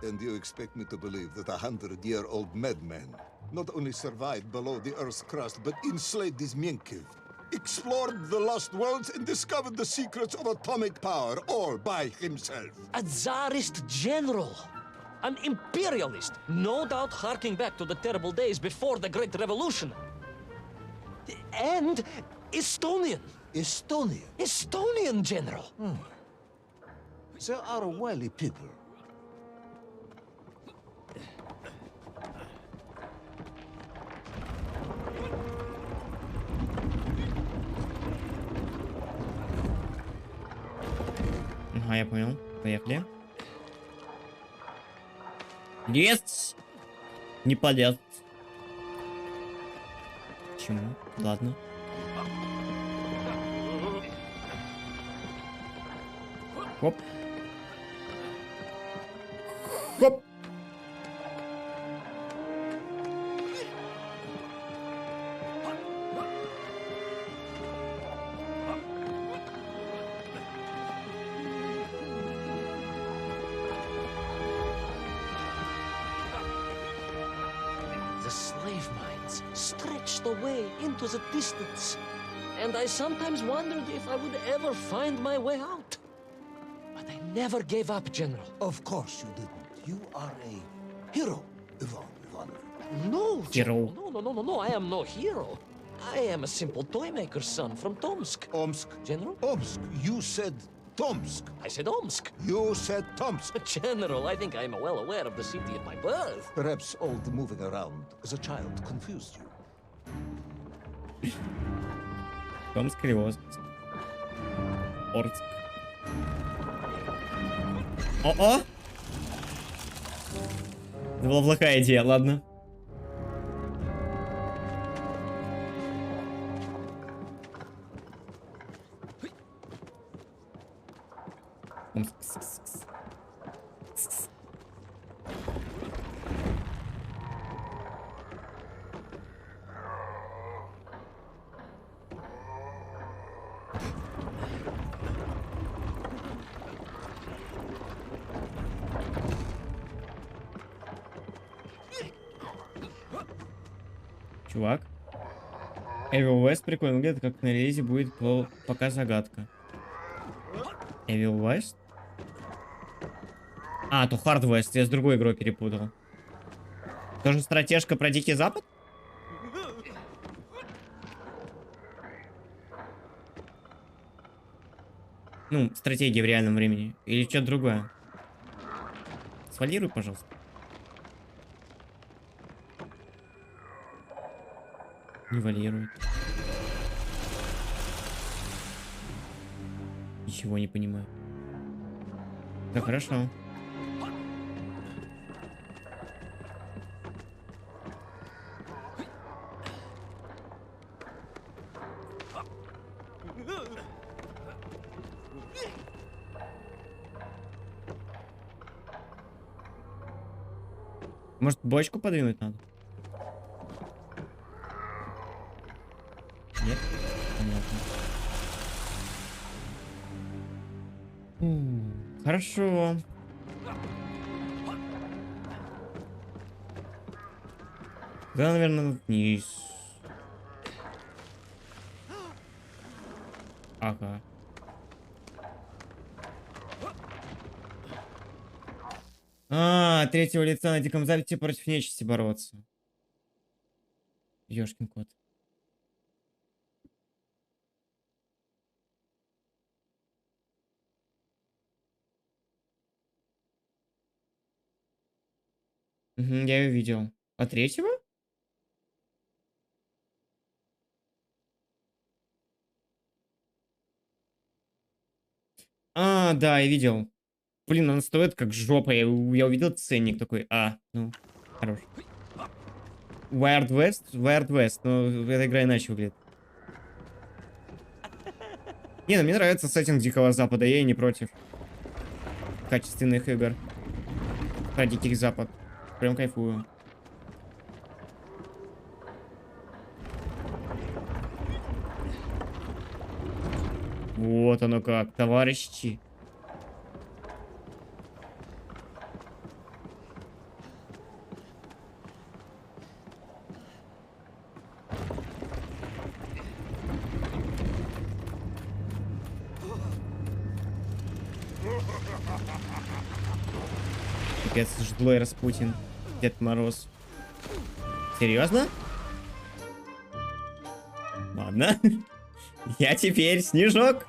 And you expect me to believe that a 100-year-old madman not only survived below the Earth's crust, but enslaved his Mienkiv, explored the lost worlds, and discovered the secrets of atomic power, all by himself? A Tsarist general. An imperialist. No doubt harking back to the terrible days before the Great Revolution. And Estonian. Estonia. Estonian, General. They are wily people. Ага, я понял. Поехали. Лес! Не полез. Почему? Ладно. Хоп. Хоп. The slave mines stretched away into the distance. And I sometimes wondered if I would ever find my way out. But I never gave up, General. Of course you didn't. You are a hero, Ivan Ivanovich. No, Hero. General. No. I am no hero. I am a simple toy maker's son from Tomsk. Omsk. General? Omsk. You said Tomsk. I said Omsk. You said Tomsk. General, I think I am well aware of the city of my birth. Perhaps all the moving around as a child confused you. Томск или Орск? Орск. О-о! Это была плохая идея, ладно. Чувак. Evil West прикольно выглядит, как на релизе будет пока загадка. Evil West? А, то Hard West, я с другой игрой перепутал. Тоже стратежка про Дикий Запад? Ну, стратегия в реальном времени. Или что-то другое. Свалируй, пожалуйста. Не валирует. Ничего не понимаю. Да хорошо. Может, бочку подвинуть надо? Нет? Понятно. Хорошо. Да, наверное, вниз. Ага. Третьего лица на Диком Западе против нечисти бороться. Ёшкин кот. Мгм, я ее видел. А третьего? А, да, я видел. Блин, она стоит как жопа. Я увидел ценник такой. А, ну, хорош. Wild West? Wild West. Но эта игра иначе выглядит. Не, ну мне нравится сеттинг Дикого Запада. Я и не против качественных игр про Дикий Запад. Прям кайфую. Вот оно как, товарищи. Капец, жглой Распутин. Дед Мороз. Серьезно? Ладно. Я теперь Снежок.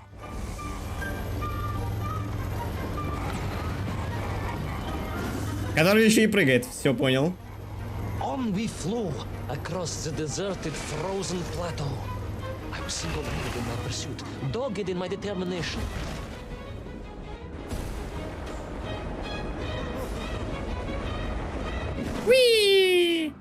Который еще и прыгает. Все понял. On we flew across the deserted, frozen plateau. I was single-handed in my pursuit, dogged in my determination. Whee!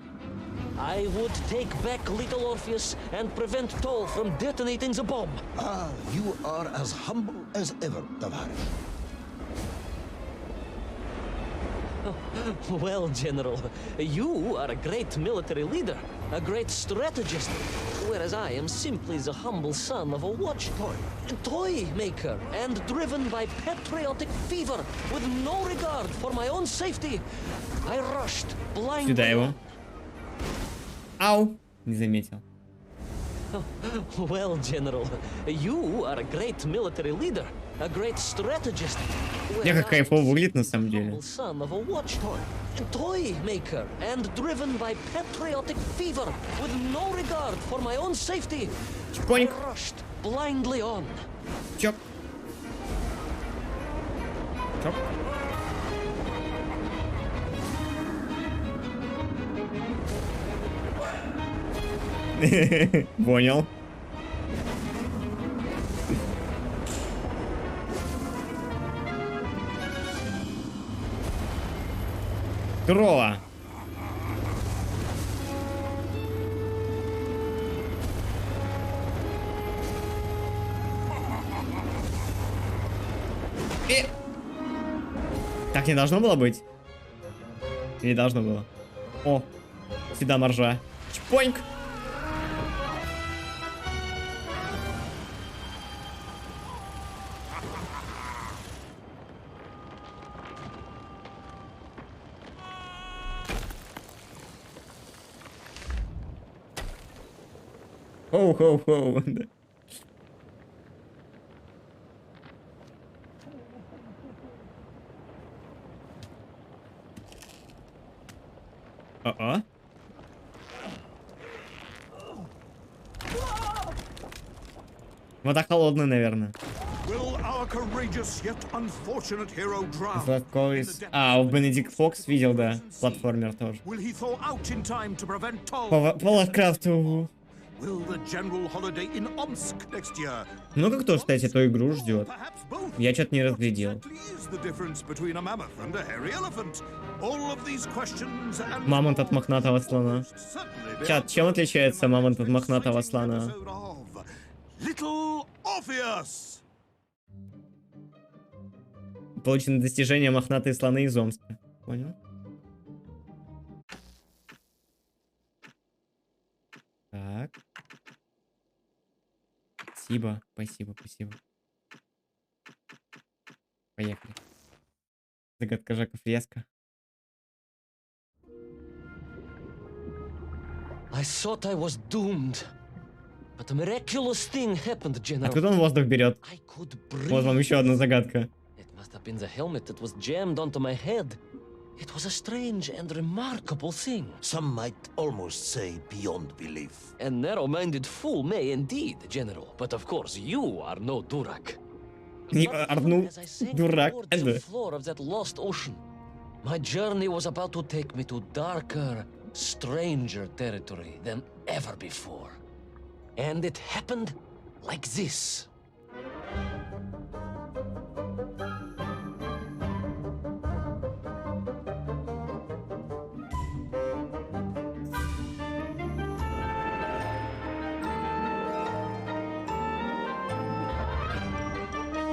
I would take back little Orpheus and prevent Toll from detonating the bomb. Ah, you are as humble as ever, Tavares. Well, General, you are a great military leader, a great strategist, whereas I am simply the humble son of a watch toy maker, and driven by patriotic fever with no regard for my own safety. I rushed blindly. Сюда его. Ау. Не заметил. Well, General, you are a great military leader, a great strategist. Я как кайфово выглядит на самом деле. Son of a watch toy maker, and driven by patriotic fever with no regard for my own safety. I Чпоник. rushed blindly on. Чок. Чок. Понял. Здорово. Так не должно было быть? Не должно было. О, сюда моржа. Чпоньк. Хоу-хоу-хоу. А-а. Вода холодная, наверное. А, у Бенедикт Фокс видел, да. Платформер тоже. По Лавкрафту. Много кто, кстати, эту игру ждет. Я что-то не разглядел. Мамонт от мохнатого слона. Чат, чем отличается мамонт от мохнатого слона? Получено достижение мохнатые слоны из Омска. Понял? Так. Спасибо, спасибо, спасибо. Поехали. Загадка Жака Фреско. I thought I was doomed. But a miraculous thing happened, General. Откуда он воздух берет? I could breathe. Вот вам еще одна загадка. It must have been the helmet that was jammed onto my head. It was a strange and remarkable thing. Some might almost say beyond belief. A narrow-minded fool may indeed, General. But of course, you are no durak. Арну, As I sank дурак. towards the floor of that lost ocean, My journey was about to take me to darker, stranger territory than ever before. And it happened like this.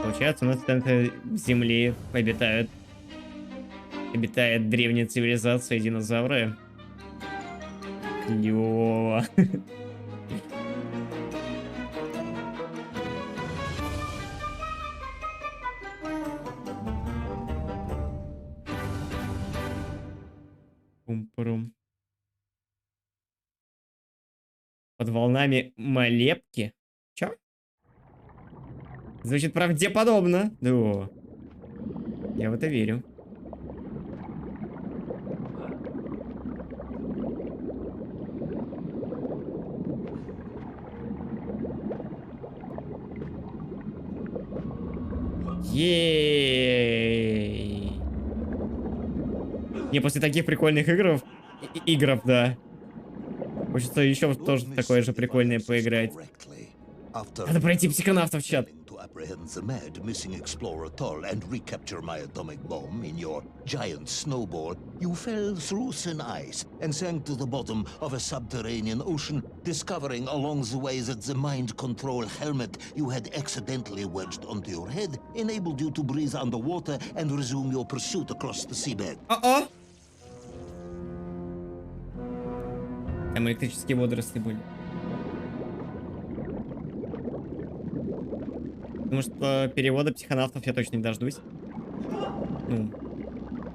Получается, у нас в центре Земли обитает древняя цивилизация динозавры. Клёво. Пум-пурум. Под волнами молебки? Чё? Звучит правдеподобно. Да. Я в это верю. Ей! Не, после таких прикольных игров, да. Хочется еще тоже такое же прикольное поиграть. Надо пройти психонавтов, чат. Apprehend the mad missing explorer Toll and recapture my atomic bomb in your giant snowball, you fell through thin ice and sank to the bottom of a subterranean ocean, discovering along the way that the mind control helmet you had accidentally wedged onto your head enabled you to breathe underwater and resume your pursuit across the seabed. Там электрические водоросли были. Потому что перевода психонавтов я точно не дождусь. Ну,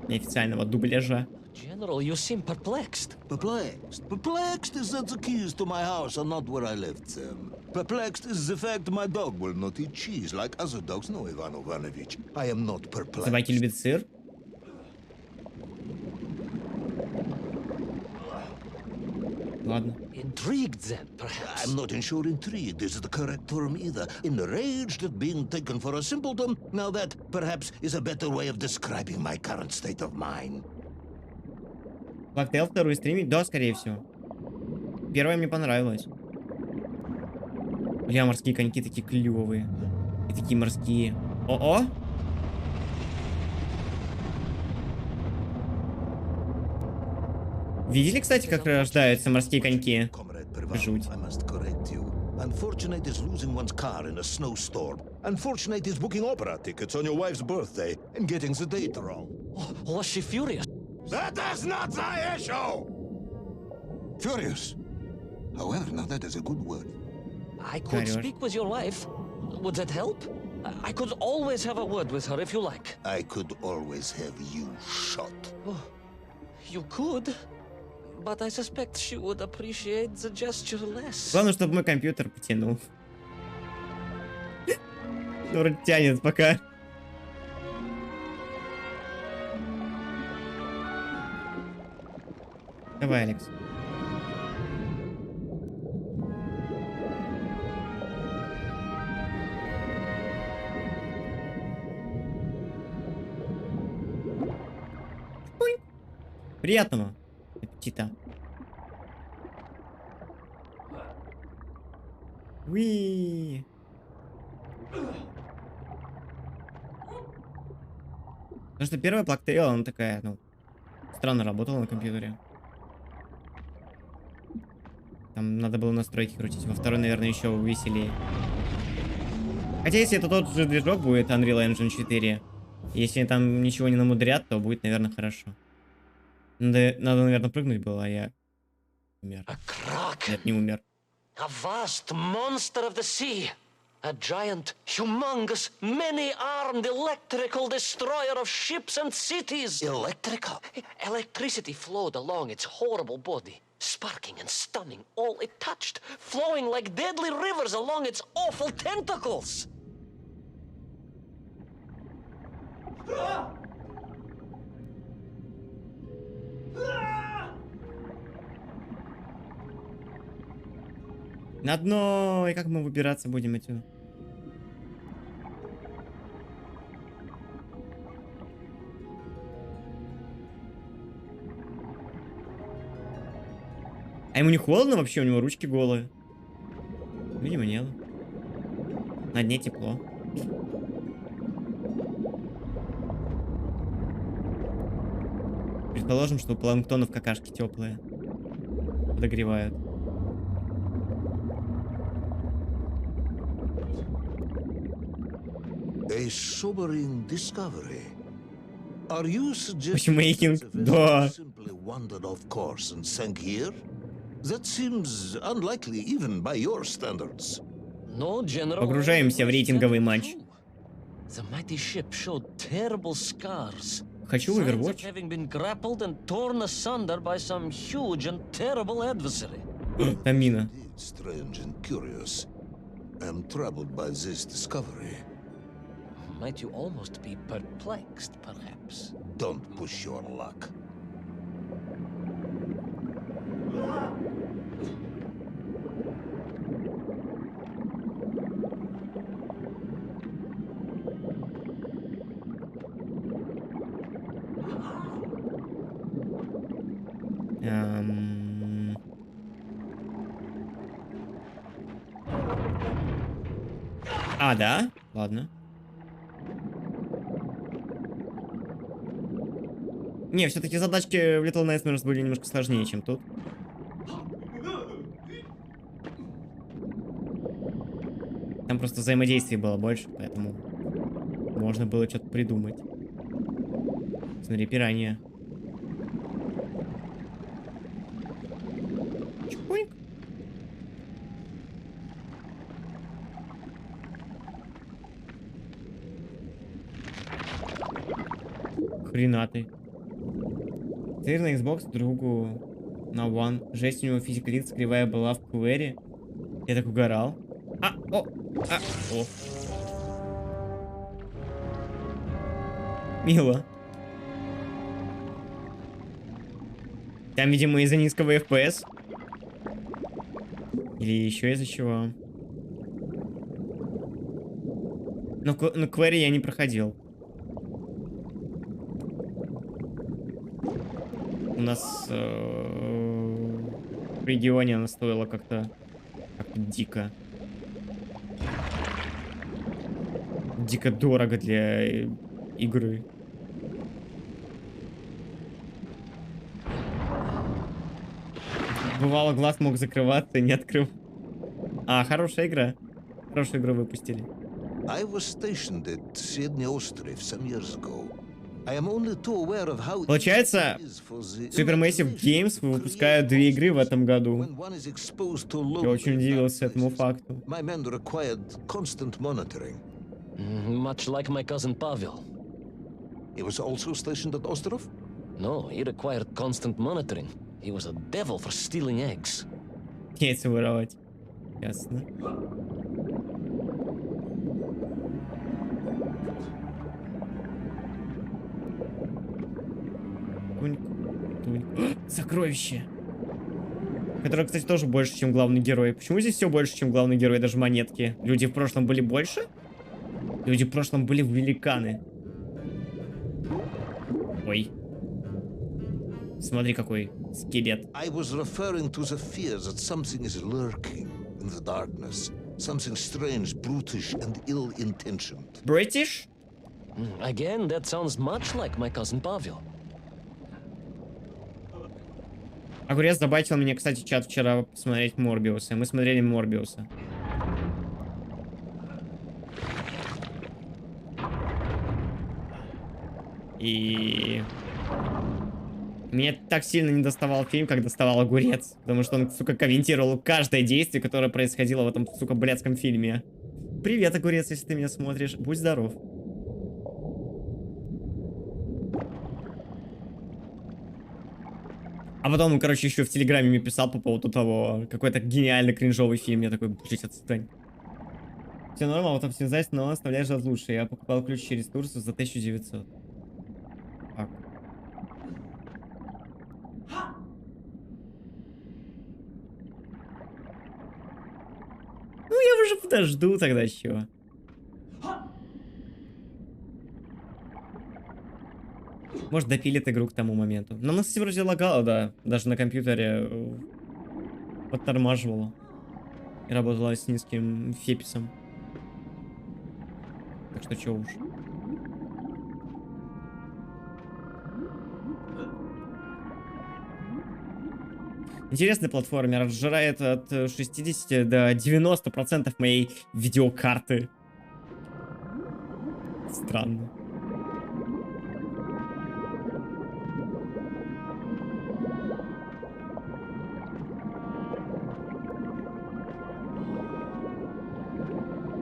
неофициального дубляжа. General, you seem perplexed. Perplexed? Perplexed is that the keys to my house are not where I left them. Perplexed is the fact my dog will not eat cheese like other dogs. No, Ivan Ivanovich, I am not perplexed. Собаки любят сыр. Ладно. Intrigued then, perhaps. I'm not sure intrigued is the correct term either. Enraged at being taken for a simpleton. Now that, perhaps, is a better way of describing my current state of mind. Лактейл вторую стримить? Да, скорее всего. Первая мне понравилась. Бля, морские коньки такие клевые. И такие морские. О-о! Видели, кстати, как рождаются морские коньки? Жуть. Unfortunate is losing one's car in a snowstorm. Unfortunate is booking opera tickets on your wife's birthday and getting the date wrong. Oh, was she furious? That is not the issue! Furious. However, now that is a good word. I could speak with your wife. Would that help? I could always have a word with her if you like. I could always have you shot. Oh, you could. But I suspect she would appreciate the gesture less. Главное, чтобы мой компьютер потянул. Вроде тянет пока. Давай, Алекс. Приятного аппетита. Уи. Потому что первая Blacktail, она такая, ну, странно работала на компьютере. Там надо было настройки крутить. Во второй, наверное, еще веселее. Хотя, если это тот же движок будет, Unreal Engine 4, если там ничего не намудрят, то будет, наверное, хорошо. Надо, наверное, прыгнуть было, а я умер. Нет, не умер. A vast monster of the sea. A giant, humongous, many-armed electrical destroyer of ships and cities. Electrical? Electricity flowed along its horrible body, sparking and stunning all it touched, flowing like deadly rivers along its awful tentacles. На дно! И как мы выбираться будем отсюда? А ему не холодно вообще? У него ручки голые. Видимо, нет. На дне тепло. Предположим, что у планктонов какашки теплые. Подогревают. A sobering discovery. Are you suggesting Матчмейкинг, that the vessel да. simply wandered off course and sank here? That seems unlikely even by your standards. No, General. Погружаемся в рейтинговый матч. The mighty ship showed terrible scars. Хочу Signs of Overwatch. having been grappled and torn asunder by some huge and terrible adversary. Там мина. Indeed strange and curious. I'm troubled by this discovery. Might you almost be perplexed, perhaps? Don't push your luck. А, да? Ладно. Не, все-таки задачки в Little Nightmares были немножко сложнее, чем тут. Там просто взаимодействия было больше, поэтому можно было что-то придумать. Смотри, пиранья. Чпуньк. Хренатый. Теперь на Xbox другу на One. Жесть, у него физика лиц кривая была в Query. Я так угорал. О. Мило. Там, видимо, из-за низкого FPS. Или еще из-за чего. Но Query я не проходил. У нас в регионе она стоила как-то дико. Дико дорого для игры. Бывало, глаз мог закрываться и не открыл. Хорошая игра. Хорошую игру выпустили. I was stationed at Sydney Ostrov some years ago. I am only too aware of how Получается, Supermassive Games выпускают 2 игры в этом году. Я очень удивился этому факту. My men required constant monitoring. Much like my cousin Pavel. He was also stationed at Ostrov? No, he required constant monitoring. He was a devil for stealing eggs. Яйца воровать. Ясно. Сокровище. Которое, кстати, тоже больше, чем главный герой. Почему здесь все больше, чем главный герой, даже монетки? Люди в прошлом были больше? Люди в прошлом были великаны. Ой. Смотри, какой скелет. I was referring to the fear that something is lurking in the darkness. Something strange, brutish, and ill-intentioned. British? Again, that sounds much like my cousin Pavel. Огурец забайтил меня, кстати, чат вчера посмотреть Морбиуса. Мы смотрели Морбиуса. И... Меня так сильно не доставал фильм, как доставал Огурец. Потому что он, сука, комментировал каждое действие, которое происходило в этом, сука, блядском фильме. Привет, Огурец, если ты меня смотришь. Будь здоров. А потом он, короче, еще в Телеграме мне писал по поводу того, какой-то гениальный кринжовый фильм. Я такой, блядь, отстань. Все норм, а вот оптимизация, но оставляешь от лучше. Я покупал ключ через Турцию за 1900. Так. Ну, я уже подожду тогда, чего. Может, допилит игру к тому моменту. Но у нас вроде лагало, да. Даже на компьютере подтормаживала. И работала с низким феписом. Так что чё уж. Интересный платформер. Сжирает от 60 до 90% моей видеокарты. Странно.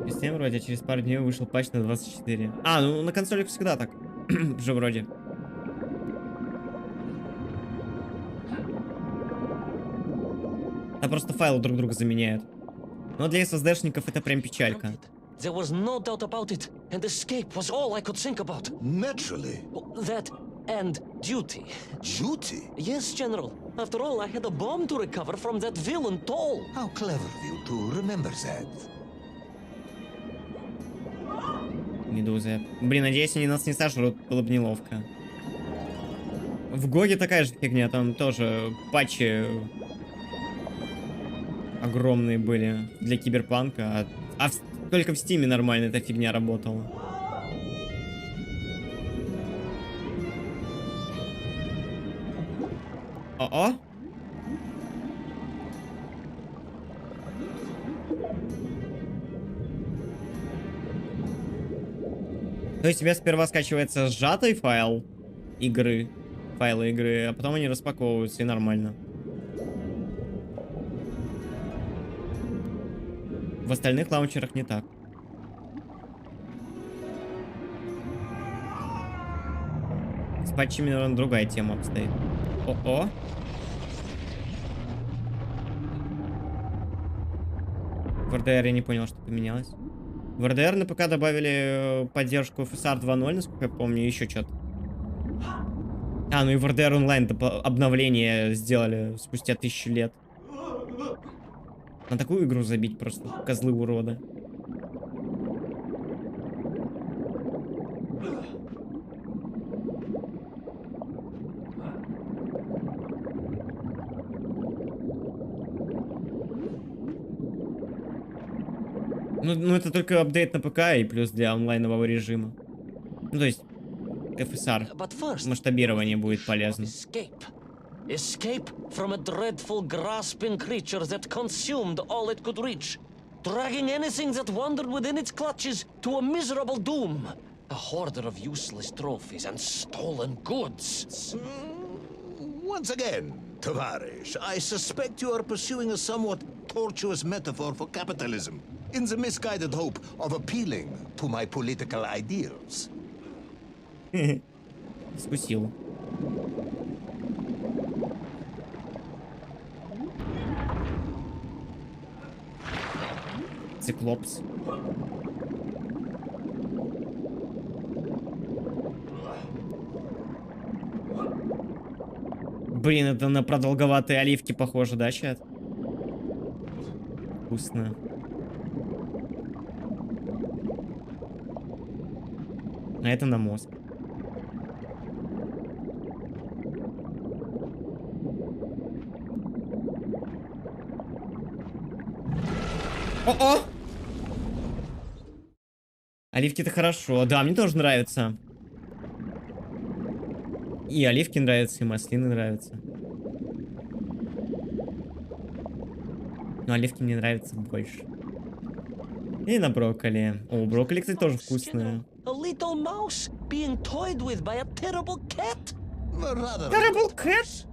Система вроде, а через пару дней вышел патч на 24. А, ну на консолях всегда так. Же вроде. А просто файлы друг друга заменяют. Но для SSD-шников это прям печалька. There was no doubt about it, and escape was all I could think about. Naturally. That and duty. Duty? Yes, General. After all, I had a bomb to recover from that villain Toll. How clever of you to remember that. Медуза. Блин, надеюсь, они нас не сожрут, было бы неловко. В Гоге такая же фигня, там тоже патчи огромные были для Киберпанка, только в Стиме нормально эта фигня работала. О-о! То есть у тебя сперва скачивается сжатый файл игры, файлы игры, а потом они распаковываются и нормально. В остальных лаунчерах не так. С патчами, наверное, другая тема обстоит. О-о! В РДР я не понял, что поменялось. В РДР на ПК добавили поддержку FSR 2.0, насколько я помню, и еще что-то. А, ну и в РДР онлайн обновление сделали спустя 1000 лет. На такую игру забить просто, козлы урода. Ну это только апдейт на ПК и плюс для онлайнового режима. Ну то есть FSR масштабирование будет полезно. Escape from a dreadful grasping creature that consumed all it could reach, dragging anything that wandered within its clutches to a miserable doom. A hoarder of useless trophies and stolen goods. Once again, Tavarish, I suspect you are pursuing a somewhat tortuous metaphor for capitalism, in the misguided hope of appealing to my political ideals. Скусил. Циклопс. Блин, это на продолговатые оливки похоже, да, чат? Вкусно. А это на мозг. О-о! Оливки-то хорошо. Да, мне тоже нравится. И оливки нравятся, и маслины нравятся. Но оливки мне нравятся больше. И на брокколи. О, брокколи, кстати, тоже вкусные. Terrible cat?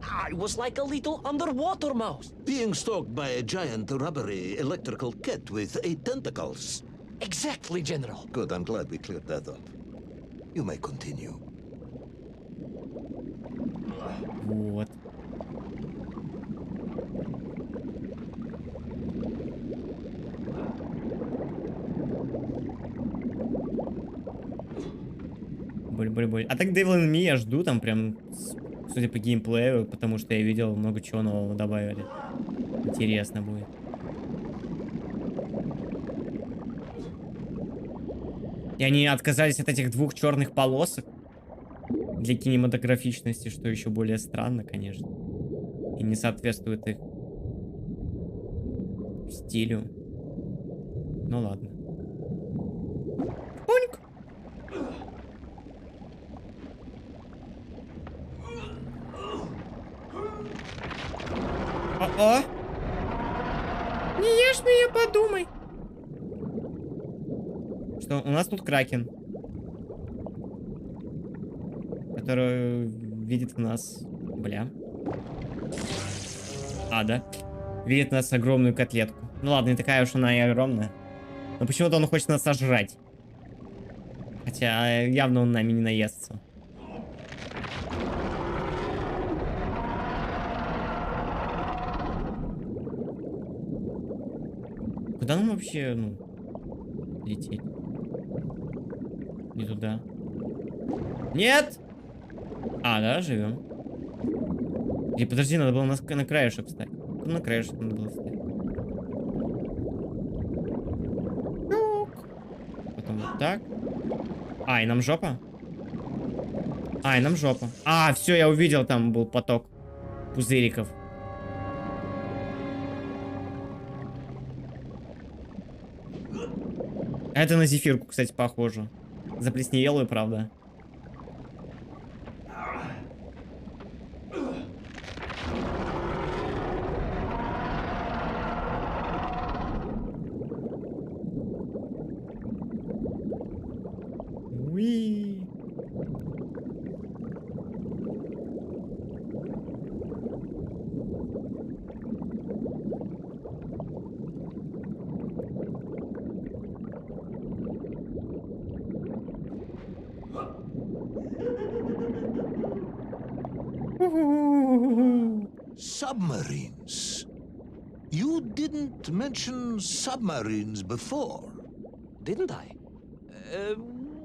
I was like a little underwater mouse. Being stalked by a giant rubbery electrical cat with 8 tentacles. Exactly, General. Good, I'm glad we cleared that up. You may continue. Вот. Боль. А так Devil in Me я жду, там прям, судя по геймплею, потому что я видел, много чего нового добавили. Интересно будет. И они отказались от этих двух черных полосок для кинематографичности, что еще более странно, конечно. И не соответствует их стилю. Ну ладно. Пуньк. О-о! Не ешь меня, подумай. Что, у нас тут кракен. Который видит в нас... Бля. А, да? Видит в нас огромную котлетку. Ну ладно, не такая уж она и огромная. Но почему-то он хочет нас сожрать. Хотя явно он нами не наестся. Куда нам вообще, ну, лететь? Не туда. Нет! А, да, живем. И подожди, надо было на краешек встать. На краешек надо было встать. Потом вот так. А, и нам жопа? А, и нам жопа. А, все, я увидел, там был поток пузыриков. Это на зефирку, кстати, похоже. Заплесневелую, правда. Уи. Submarines. You didn't mention submarines before. Didn't I?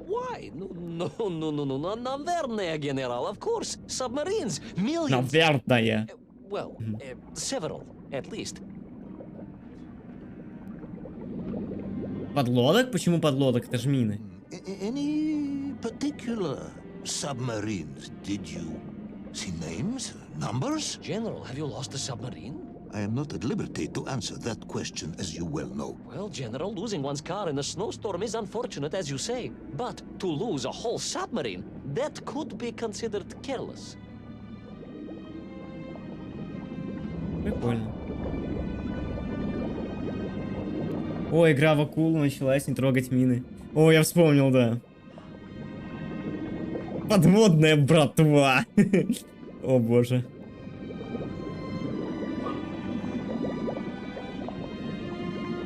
Why? No, наверное, General, of course. Submarines. Millions. Наверное. Well, several, at least. Подлодок? Почему подлодок? Это же мины. Any particular submarines? Did you see names, numbers? General, have you lost a submarine? I am not at liberty to answer that question, as you well know. Well, General, losing one's car in a snowstorm is unfortunate, as you say. But to lose a whole submarine, that could be considered careless. Прикольно. О, игра в акулу началась, не трогать мины. О, я вспомнил, да. Подводная братва. О, боже.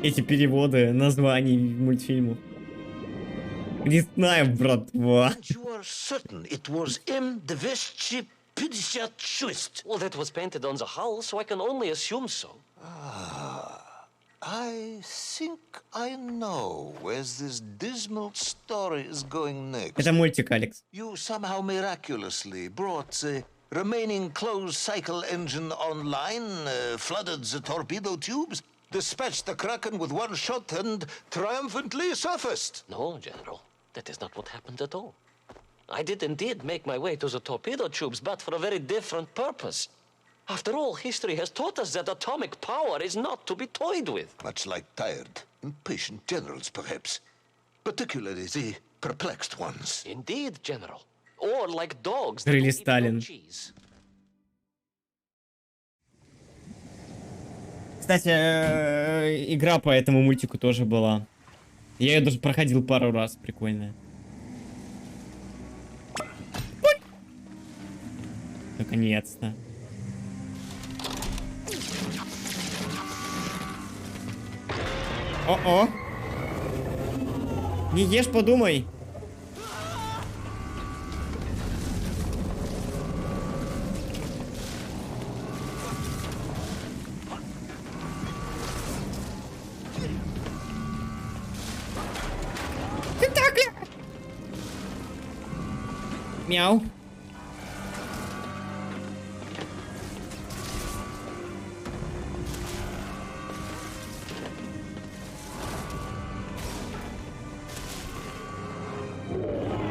Эти переводы названий мультфильмов. Лесная братва. You are certain it was M256? Well, that was painted on the hull, so I can only assume so. I think I know where this dismal story is going next. Это мультик, Алекс. You somehow miraculously brought the remaining closed cycle engine online, flooded the torpedo tubes, dispatched the Kraken with one shot, and triumphantly surfaced. No, General, that is not what happened at all. I did indeed make my way to the torpedo tubes, but for a very different purpose. After all, history has taught us that atomic power is not to be toyed with. Much like tired, impatient generals, perhaps. Particularly the perplexed ones. Indeed, General. Or like dogs that Really, don't eat Stalin. goat cheese. Кстати, игра по этому мультику тоже была. Я ее даже проходил пару раз, прикольная. Наконец-то. О-о! Не ешь, подумай! Тентакли! Мяу.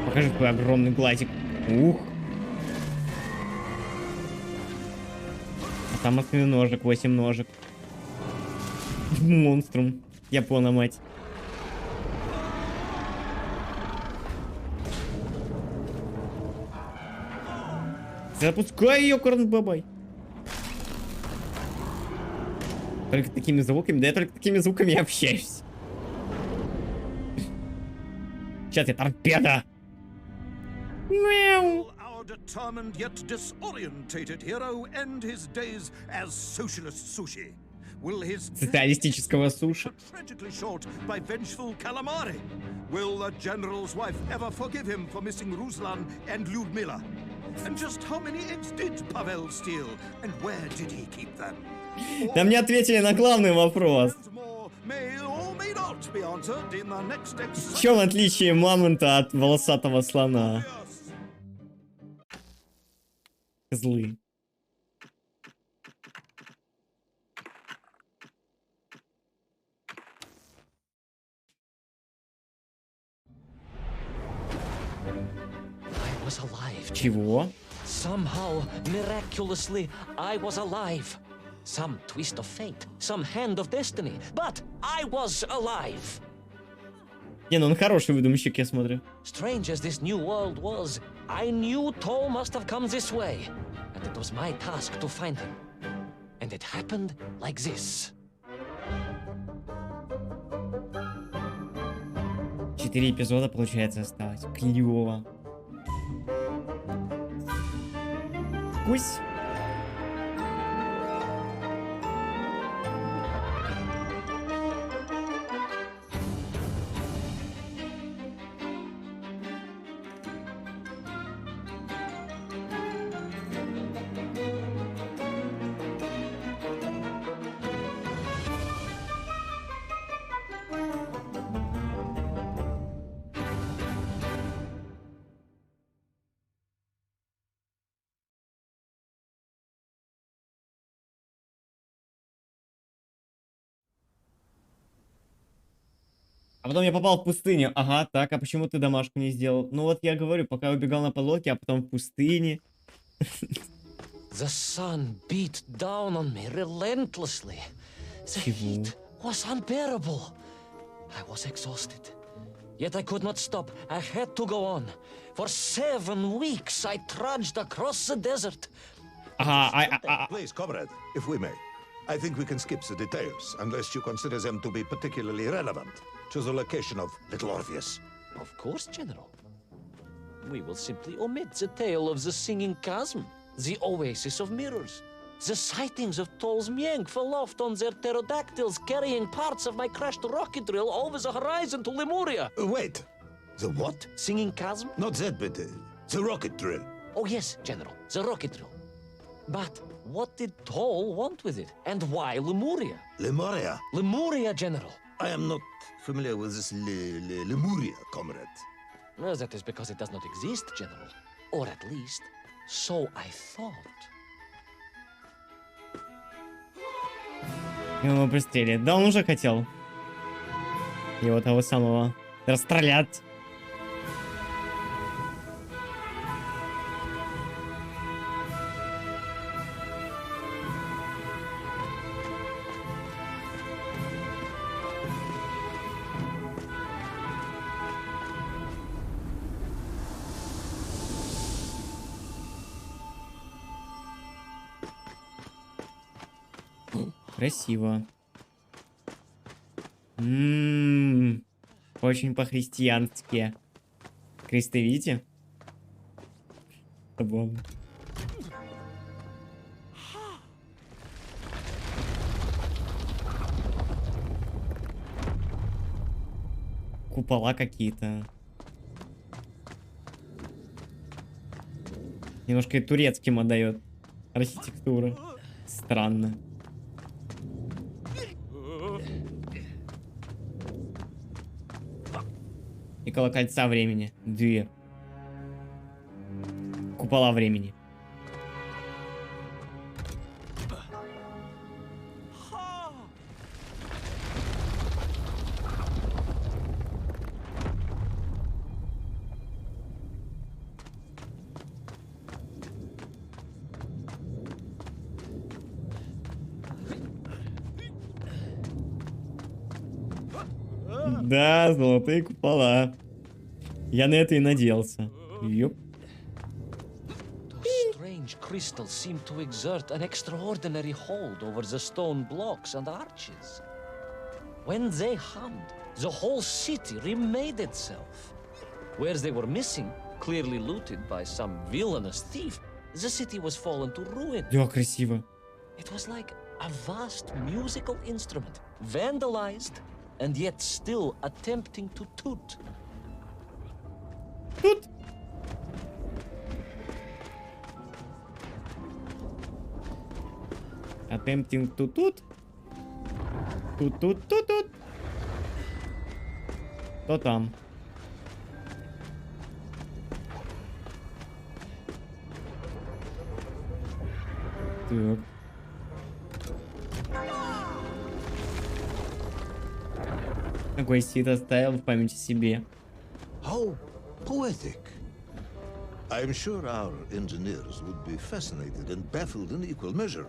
Покажи твой огромный глазик. Ух. А там 8 ножек. Монструм. Япона, мать. Запускай ее, Корнбабай. Только такими звуками, да я только такими звуками и общаюсь. Сейчас я торпеда. Мяу. Our determined yet disorientated hero end his days as socialist sushi? Will his Социалистического суши. tragically short by vengeful calamari? Will the general's wife ever forgive him for missing Ruslan and Lyudmila? And just how many eggs did Pavel steal? And where did he keep them? Да мне ответили на главный вопрос. And more may or may not be answered in the next В чем отличие мамонта от волосатого слона? Козлы. I was alive. Чего? Somehow, miraculously, I was alive. Some twist of fate, some hand of destiny, but I was alive. Не, ну он хороший выдумщик, я смотрю. Strange as this new world was, I knew Toll must have come this way, and it was my task to find him. And it happened like this. 4 эпизода, получается, осталось. Клево. Кусь. А потом я попал в пустыню. Ага, так, а почему ты домашку не сделал? Ну вот я говорю, пока я убегал на подлодке, а потом в пустыне. The sun beat down on me relentlessly. The Чего? heat was unbearable. I was exhausted. Yet I could not stop. I had to go on. For 7 weeks I trudged across the desert. Ага, Please, comrade, if we may. I think we can skip the details, unless you consider them to be particularly relevant to the location of Little Orpheus. Of course, General. We will simply omit the tale of the singing chasm, the oasis of mirrors, the sightings of Toll's Mienk aloft on their pterodactyls carrying parts of my crashed rocket drill over the horizon to Lemuria. Wait, the what? Singing chasm? Not that bit, the rocket drill. Oh yes, General, the rocket drill. But what did Toll want with it? And why Lemuria? Lemuria? Lemuria, General. I am not familiar with this Lemuria, comrade. Well, that is because it does not exist, General. Or at least, so I thought. Его пристрелили. Да он уже хотел. Его того самого расстрелять. Красиво. Очень по-христиански. Кресты видите? Забавно. Купола какие-то. Немножко и турецким отдает архитектура. Странно. И колокольца времени. 2. Купола времени. Да, золотые купола. Я на это и надеялся. Ёп. Those strange crystals seem to exert an extraordinary hold over the stone blocks and arches. When they hummed, the whole city remade itself. Where they were missing, clearly looted by some villainous thief, the city was fallen to ruin. Да, красиво. It was like a vast musical instrument, vandalized and yet still attempting to toot. Тут. Attempting to тут. Тут. Кто там? Так. Какой сит оставил в памяти себе. How poetic. I'm sure our engineers would be fascinated and baffled in equal measure.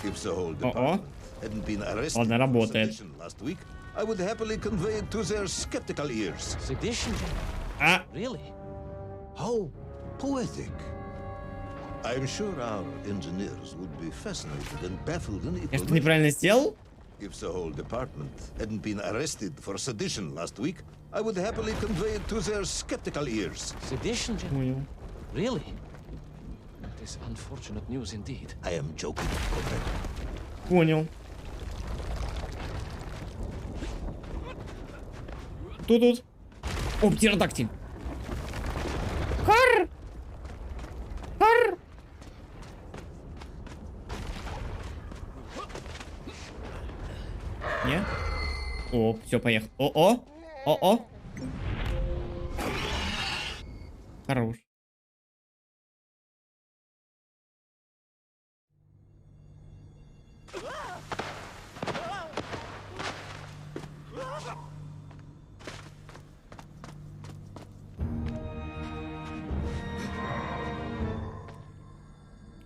If the whole department hadn't been arrested Ладно, for работает. sedition last week, I would happily convey it to their skeptical ears. Sedition? А, Really? How poetic. I'm sure our engineers would be fascinated and baffled in я equal что measure. неправильно сделал? If the whole department hadn't been arrested for sedition last week, I would happily convey it to their skeptical ears. Sedition, General? Понял. Really? That is unfortunate news indeed. I am joking, Comrade. Понял. Тут. О, птеродактиль. Кар! Не? О, все, поехал. О. Хорош.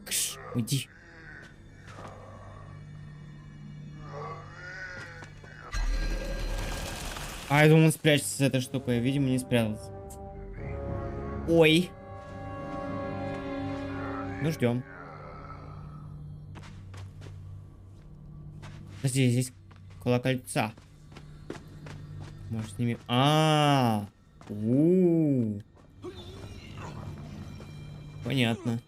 Кш, уйди. А, я думал, он спрячется с этой штукой. Видимо, не спрятался. Ой. Ну, ждем. Подожди, здесь колокольца. Может, с ними... Понятно.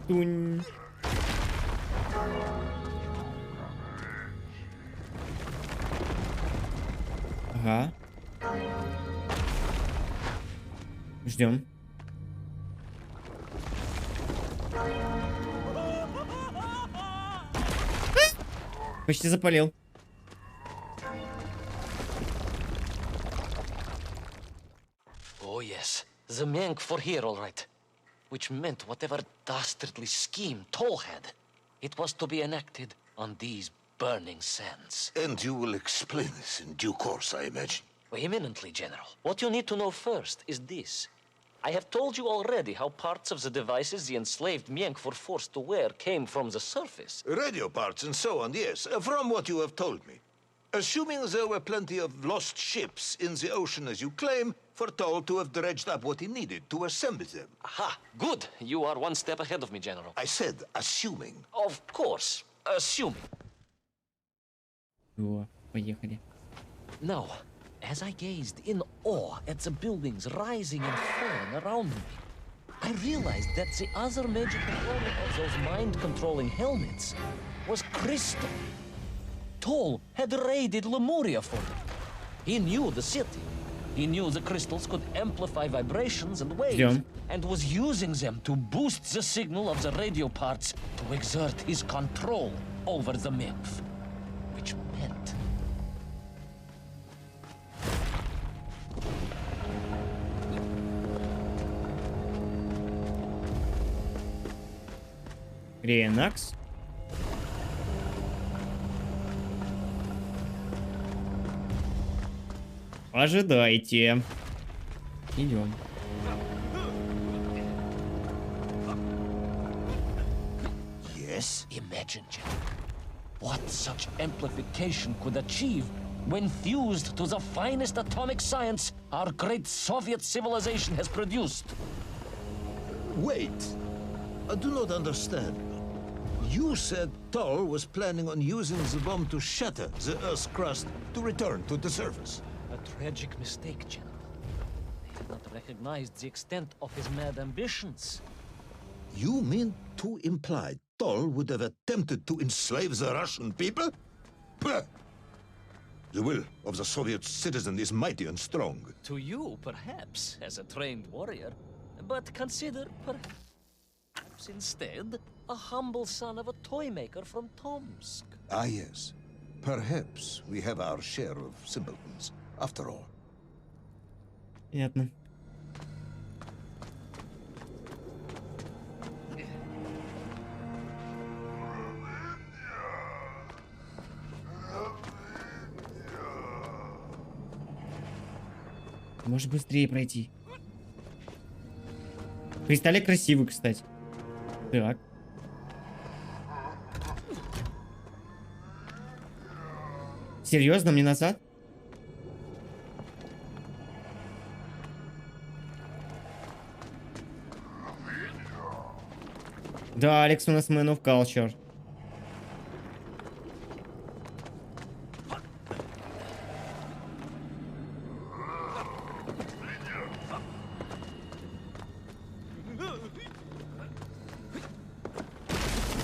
Тунь. Ага. Ждем. Почти запалил. Oh, yes. The Mank for here, all right. Which meant whatever dastardly scheme Toll had, it was to be enacted on these burning sands. And you will explain this in due course, I imagine. Eminently, General. What you need to know first is this. I have told you already how parts of the devices the enslaved Mienk were forced to wear came from the surface. Radio parts and so on, yes, from what you have told me. Assuming there were plenty of lost ships in the ocean as you claim, for Toll to have dredged up what he needed to assemble them. Aha, good. You are one step ahead of me, General. I said assuming. Of course, assuming. О, поехали. Now, as I gazed in awe at the buildings rising and falling around me, I realized that the other major component of those mind-controlling helmets was crystal. Toll had raided Lemuria for it. He knew the city. He knew the crystals could amplify vibrations and waves, Yeah. and was using them to boost the signal of the radio parts to exert his control over the nymph. Which meant... Ренакс. Ожидайте. Идем. Yes, imagine, General, what such amplification could achieve when fused to the finest atomic science our great Soviet civilization has produced. Wait. I do not understand. You said Tull was planning on using the bomb to shatter the Earth's crust to return to the surface. A tragic mistake, General. They did not recognize the extent of his mad ambitions. You mean to imply Tull would have attempted to enslave the Russian people? Bah! The will of the Soviet citizen is mighty and strong. To you, perhaps, as a trained warrior. But consider, perhaps instead, a humble son of a toy maker from Tomsk. Ah, yes. Perhaps we have our share of simpletons, after all. Понятно. Может быстрее пройти. Кристаллик красивый, кстати. Так. Серьезно, мне назад? Да, Алекс у нас Man of Culture.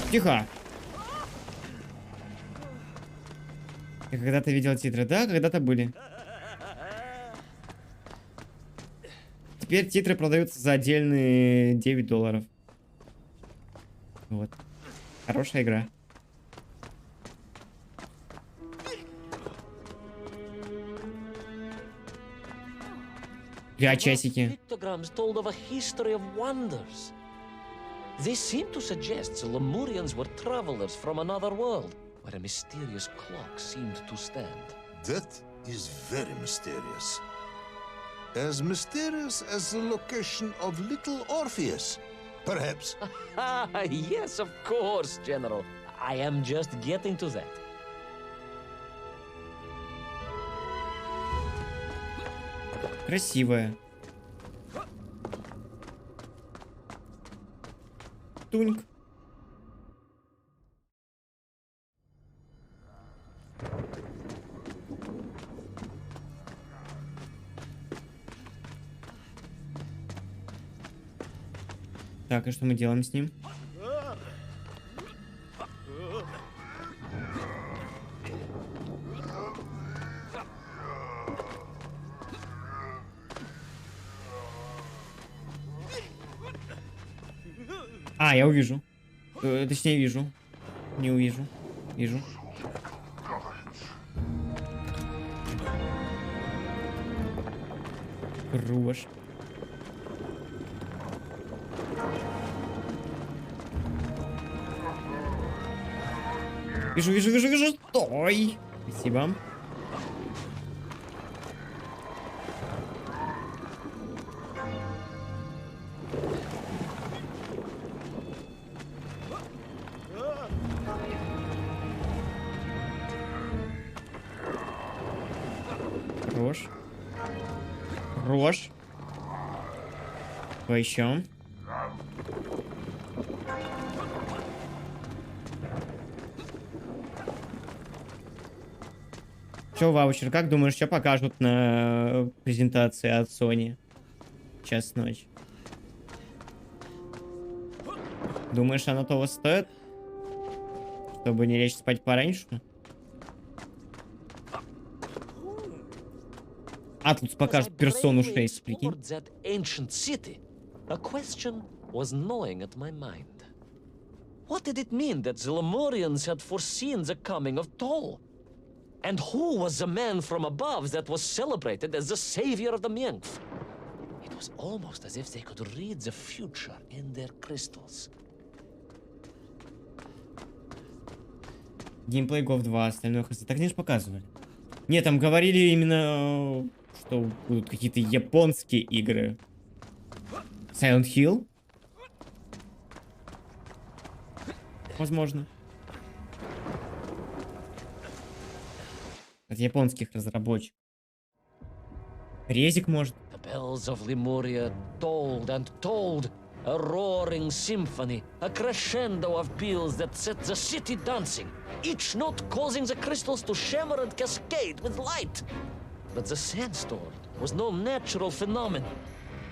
Тихо. Я когда-то видел титры. Да, когда-то были. Теперь титры продаются за отдельные $9. Вот. Хорошая игра. Бля, часики. Pictograms told of a history of wonders. They seem to suggest the Lemurians were travelers from another world, where a mysterious clock seemed to stand. That is very mysterious. As mysterious as the location of little Orpheus, perhaps. Yes, of course, General. I am just getting to that. Красивая. Туньк. Так, и что мы делаем с ним? А, я увижу. Точнее, вижу. Не увижу. Вижу. Хорош. Вижу, вижу, вижу, вижу. Стой. Спасибо. Хорош. Хорош. Что еще? Че, ваучер, как думаешь, что покажут на презентации от Sony? Час ночи. Думаешь, оно того стоит? Чтобы не лечь спать пораньше? Атлус покажет персону 6, прикинь. A question was gnawing at my mind. What did it mean that the Lemurians had foreseen the coming of Tol? And who was the man from above that was celebrated as the savior of the Miengf? It was almost as if they could read the future in their crystals. Геймплей Гов 2, остальное хз. Так не ж показывали. Нет, там говорили именно, что будут какие-то японские игры. Silent Hill? Возможно. От японских разработчиков. Резик может. The bells of Lemuria tolled and tolled, a roaring symphony, a crescendo of peals that set the city dancing, each note causing the crystals to shimmer and cascade with light. But the sandstorm was no natural phenomenon,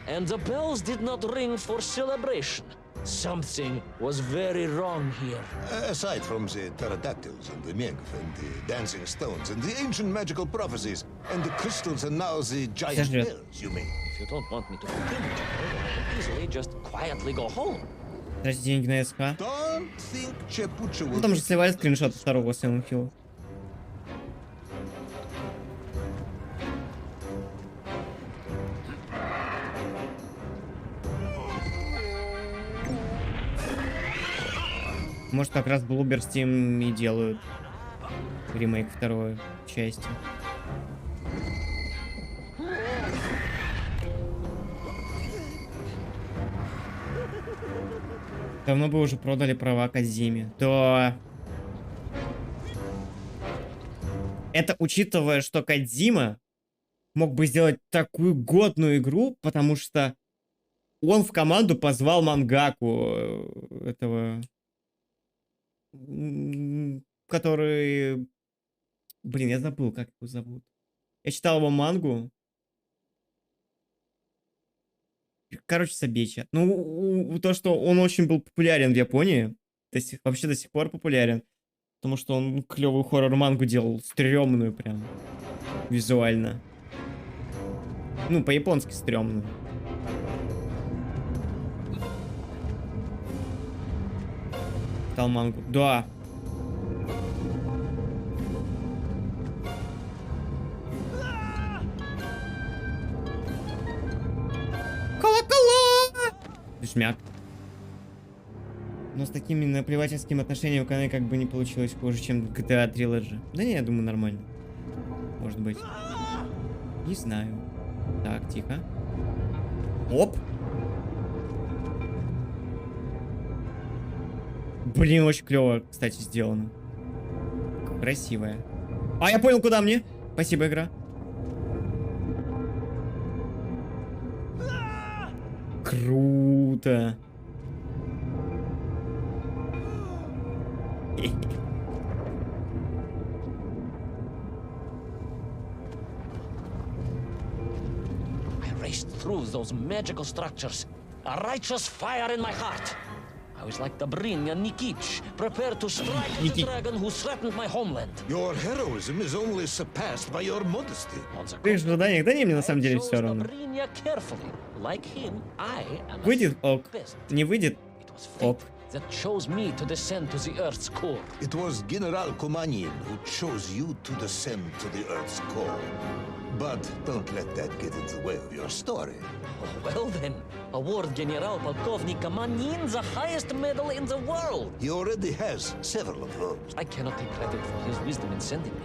and the bells did not ring for celebration. Something was very wrong here. Aside from the pterodactyls and the Meg and the dancing stones and the ancient magical prophecies and the crystals and now the giant Сожрет. bells, you mean? If you don't want me to continue, General, I can easily just quietly go home. Тратить деньги на СК. Don't think Chepucha Ну will... там же сливали скриншот второго Silent Hill. Может, как раз Bloober Steam и делают ремейк второй части. Давно бы уже продали права Кодзиме. Да. Это учитывая, что Кодзима мог бы сделать такую годную игру, потому что он в команду позвал мангаку этого... который... Блин, я забыл, как его зовут. Я читал его мангу. Короче, Собеча. Ну, то, что он очень был популярен в Японии. Вообще до сих пор популярен. Потому что он клевую хоррор-мангу делал. Стрёмную прям. Визуально. Ну, по-японски стрёмную. Читал мангу. Да. Колокола! Шмяк. Но с такими наплевательскими отношениями в канале как бы не получилось хуже, чем GTA Trilogy. Да не, я думаю, нормально. Может быть. Не знаю. Так, тихо. Оп! Блин, очень клево, кстати, сделано. Красивая. А, я понял, куда мне. Спасибо, игра. Круто. I raced through those magical structures, a righteous fire in my heart. I was like the Brinya Nikich, prepared to strike the dragon who threatened my homeland. Your heroism is only surpassed by your modesty. On the Ты в ожиданиях, да не, мне на самом деле все равно. Brinya carefully. Like him, I am a Выйдет ок. best. Не выйдет It was fate ок. that chose me to descend to the Earth's core. It was General Kumanin who chose you to descend to the Earth's core. But don't let that get in the way of your story. Oh, well then, award General Polkovnik Kamanin the highest medal in the world. He already has several of those. I cannot take credit for his wisdom in sending me.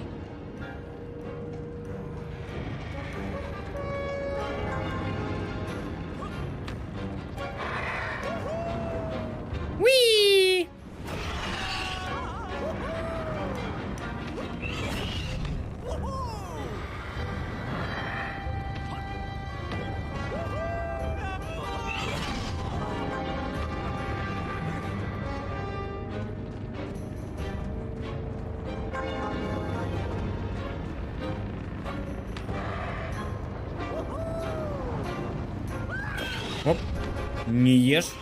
Уи! Оп. Не ешь.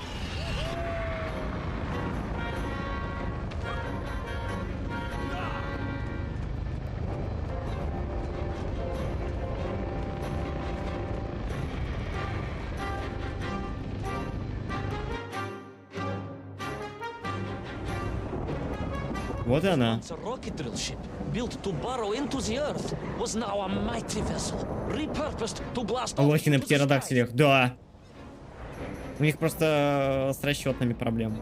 Вот и она. Once a rocket drill ship, built to burrow into the Earth, was now a mighty vessel, repurposed to blast off Лохи на into the skies. птеродактилях, да. У них просто с расчетными проблемы.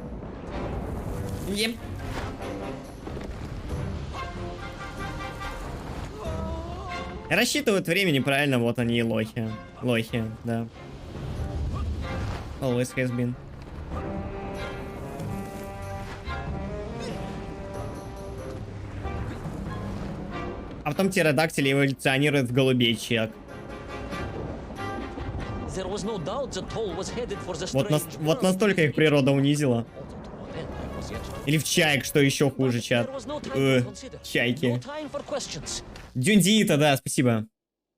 Ем. Рассчитывают времени правильно, вот они и лохи. Лохи, да. Always has been. А потом птеродактили эволюционируют в голубей, чек. There was no doubt the toll was headed for the Вот, strange вот world. настолько их природа унизила. Although to what end I was yet to Или в чаек, что еще хуже, чат. There was no time to consider. Чайки. No time for questions. Дюндиита, да, спасибо.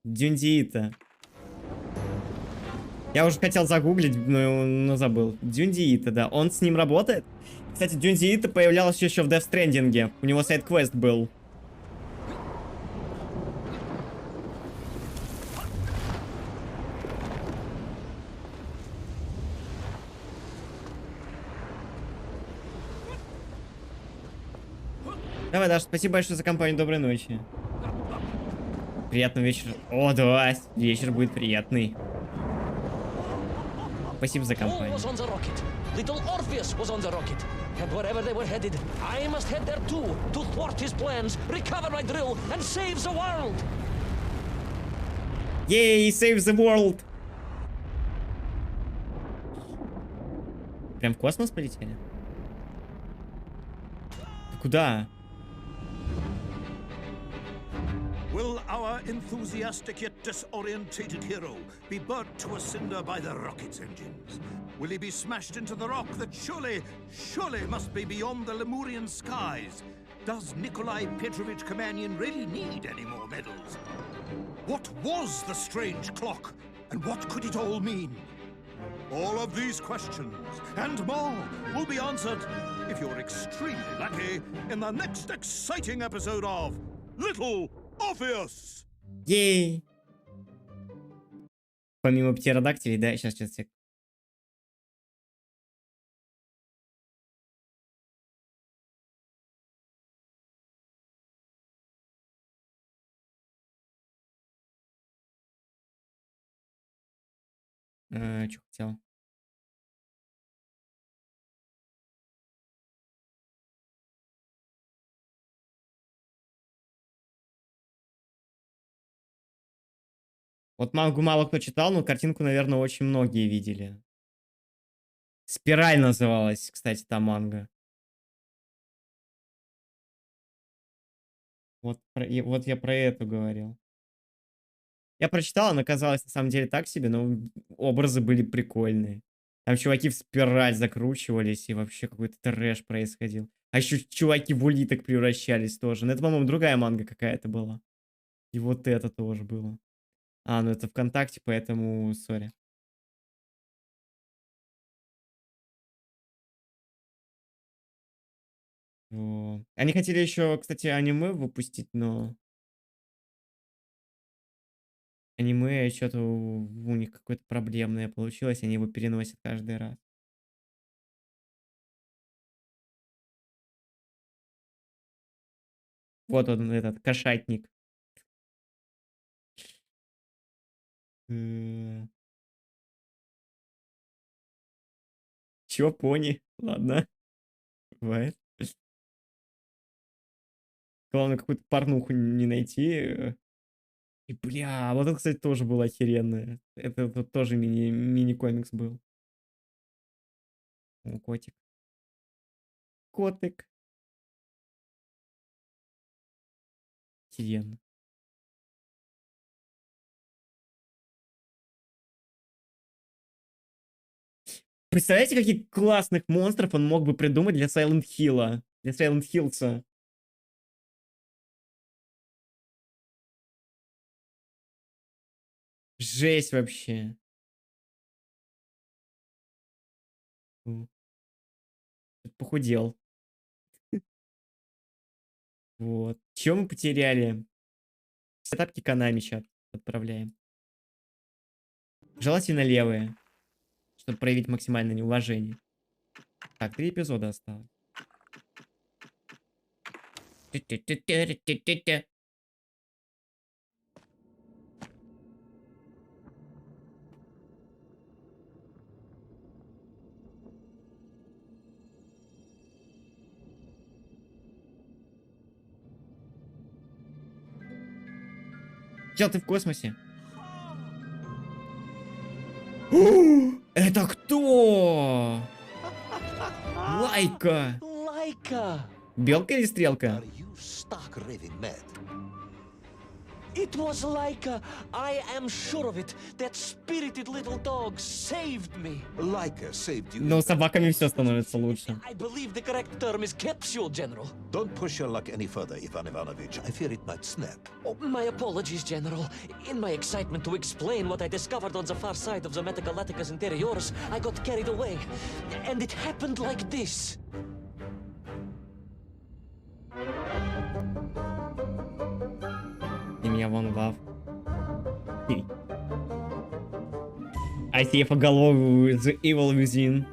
Дюндиита. Я уже хотел загуглить, но забыл. Дюндиита, да. Он с ним работает? Кстати, Дюндиита появлялась еще в Death Stranding. У него сайд-квест был. Давай, Даша, спасибо большое за компанию. Доброй ночи. Приятного вечера. О, да, вечер будет приятный. Спасибо за Paul компанию. was on the rocket. Little Orpheus was on the rocket. And wherever they were headed, I must head there too, to thwart his plans, recover my drill, and save the world. Yay, save the world! Прям в космос полетели? Ты куда? Will our enthusiastic yet disorientated hero be burnt to a cinder by the rocket's engines? Will he be smashed into the rock that surely must be beyond the Lemurian skies? Does Nikolai Petrovich Kamenyan really need any more medals? What was the strange clock, and what could it all mean? All of these questions and more will be answered, if you're extremely lucky, in the next exciting episode of Little Orpheus! Ей! Помимо птеродактилей, да, сейчас. Что хотел? Вот мангу мало кто читал, но картинку, наверное, очень многие видели. «Спираль» называлась, кстати, та манга. Вот я про эту говорил. Я прочитал, она казалась на самом деле так себе, но образы были прикольные. Там чуваки в спираль закручивались, и вообще какой-то трэш происходил. А еще чуваки в улиток превращались тоже. Но это, по-моему, другая манга какая-то была. И вот это тоже было. А, ну это ВКонтакте, поэтому сори. Они хотели еще, кстати, аниме выпустить, но... Аниме что-то у них какое-то проблемное получилось, они его переносят каждый раз. Вот он, этот, кошатник. Чё, пони? Ладно. Бывает. Главное, какую-то порнуху не найти. И, бля, вот это, кстати, тоже было охеренное. Это вот тоже мини-комикс был. О, котик. Котик. Охеренно. Представляете, каких классных монстров он мог бы придумать для Silent Hill'а? Для Silent Hill'са. Жесть вообще. Похудел. Вот. Чего мы потеряли? Все тапки Konami сейчас отправляем. Желательно левые, чтобы проявить максимальное неуважение. Так, 3 эпизода осталось. Чел, ты в космосе? Это кто? Лайка. Laika! Белка или стрелка? Are you stark raving mad? It was Laika. I am sure of it. That spirited little dog saved me. Laika saved you. Но с собаками все становится лучше. I believe the correct term is capsule, General. Don't push your luck any further, Ivan Ivanovich. I fear it might snap. Oh, my apologies, General. In my excitement to explain what I discovered on the far side of the Metagalacticus Interiores, I got carried away. And it happened like this. И меня вон лав. I see поголовую The Evil Within.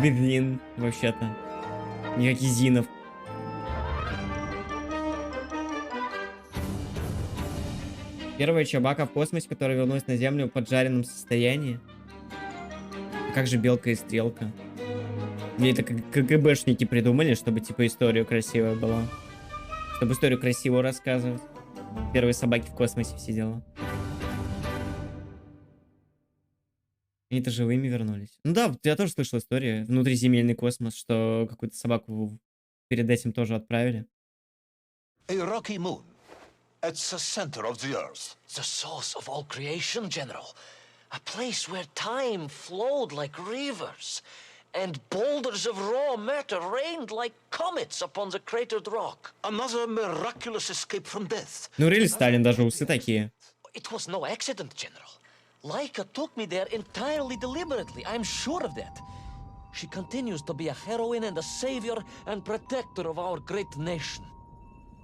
Within, вообще-то. Никаких зинов. Первая чебака в космосе, которая вернулась на Землю в поджаренном состоянии. А как же Белка и Стрелка? Или это КГБшники придумали, чтобы типа историю красивая была? Чтобы историю красиво рассказывать. Первые собаки в космосе, все дела. Они-то живыми вернулись. Ну да, я тоже слышал историю. Внутриземельный космос, что какую-то собаку перед этим тоже отправили. A rocky moon. It's the center of the Earth. The source of all creation, General. A place where time flowed like rivers, and boulders of raw matter rained like comets upon the cratered rock. Another miraculous escape from death. Ну, Рили Сталин, даже усы такие. It was no accident, General. Laika took me there entirely deliberately, I'm sure of that. She continues to be a heroine and a savior and protector of our great nation.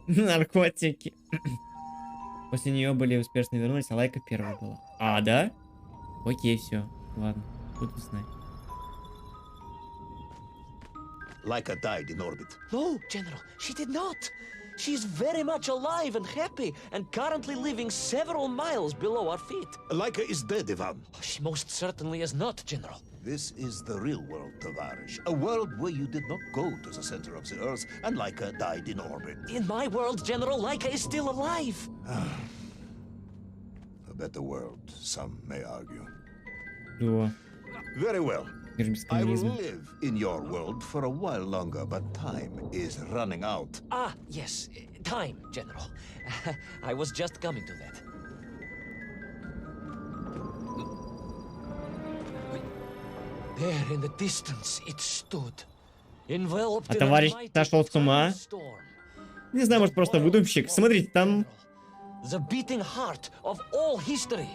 Наркотики. После нее были успешно вернулись, а Лайка первая была. А, да? Окей, все. Ладно, буду знать. Laika died in orbit. No, General, she did not. She's very much alive and happy, and currently living several miles below our feet. Laika is dead, Ivan. She most certainly is not, General. This is the real world, Tavarish. A world where you did not go to the center of the Earth, and Laika died in orbit. In my world, General, Laika is still alive. A better world, some may argue. О, Very well. мир без I will коммунизма. live in your world for a while longer, but time is running out. Ah, yes, time, General. I was just coming to that. There in the distance it stood, enveloped А in a товарищ mighty сошел с ума? storm. Не знаю, может просто выдумщик. Смотрите, там... The beating heart of all history,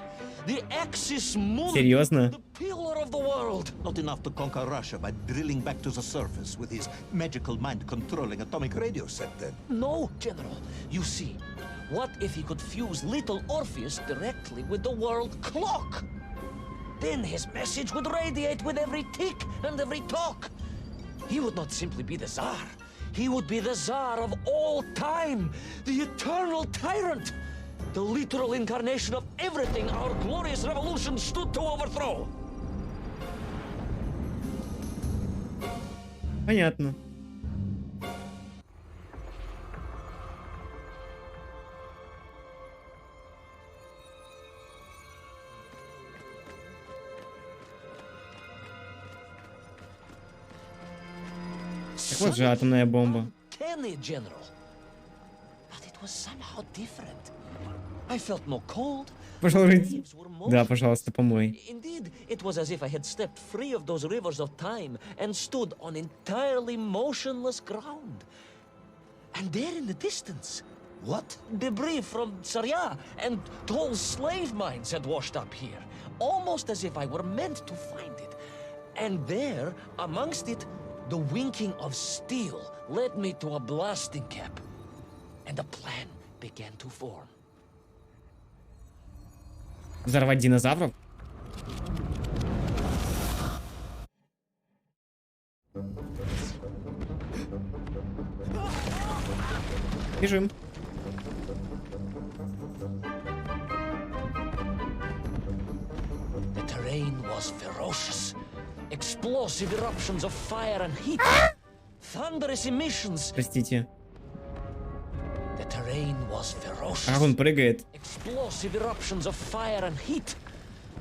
the axis mundi, Серьезно? the pillar of the world. Not enough to conquer Russia by drilling back to the surface with his magical mind-controlling atomic radio set, then. No, General. You see, what if he could fuse little Orpheus directly with the world clock? Then his message would radiate with every tick and every talk. He would not simply be the Tsar. He would be the Tsar of all time, the eternal tyrant, the literal incarnation of everything our glorious revolution stood to overthrow. Понятно. Так вот же атомная бомба. Kenny, General. But it was somehow different. I felt no cold. Пожалуйста. Да, пожалуйста, помой. Indeed, it was as if I had stepped free of those rivers of time and stood on entirely motionless ground. And there in the distance, What? debris from Tsarya and tall slave mines had washed up here, almost as if I were meant to find it. And there, amongst it, the winking of steel led me to a blasting cap, and a plan began to form. Взорвать динозавров? Бежим. The terrain was ferocious. Explosive eruptions of fire and heat. Thunderous emissions. Простите. The terrain was Как ferocious. он прыгает? Explosive eruptions of fire and heat.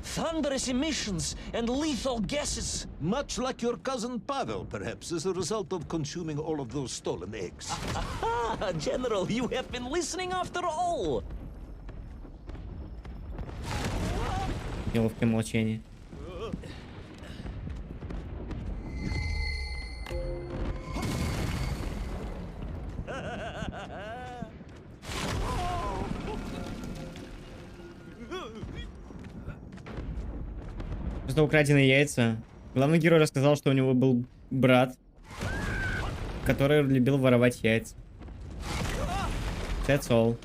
Thunderous emissions and lethal gases. Much like your cousin Pavel, perhaps, as a result of consuming all of those stolen eggs. Ah, General, you have been listening after all. Неловкое молчание. Просто украденные яйца. Главный герой рассказал, что у него был брат, который любил воровать яйца. That's all.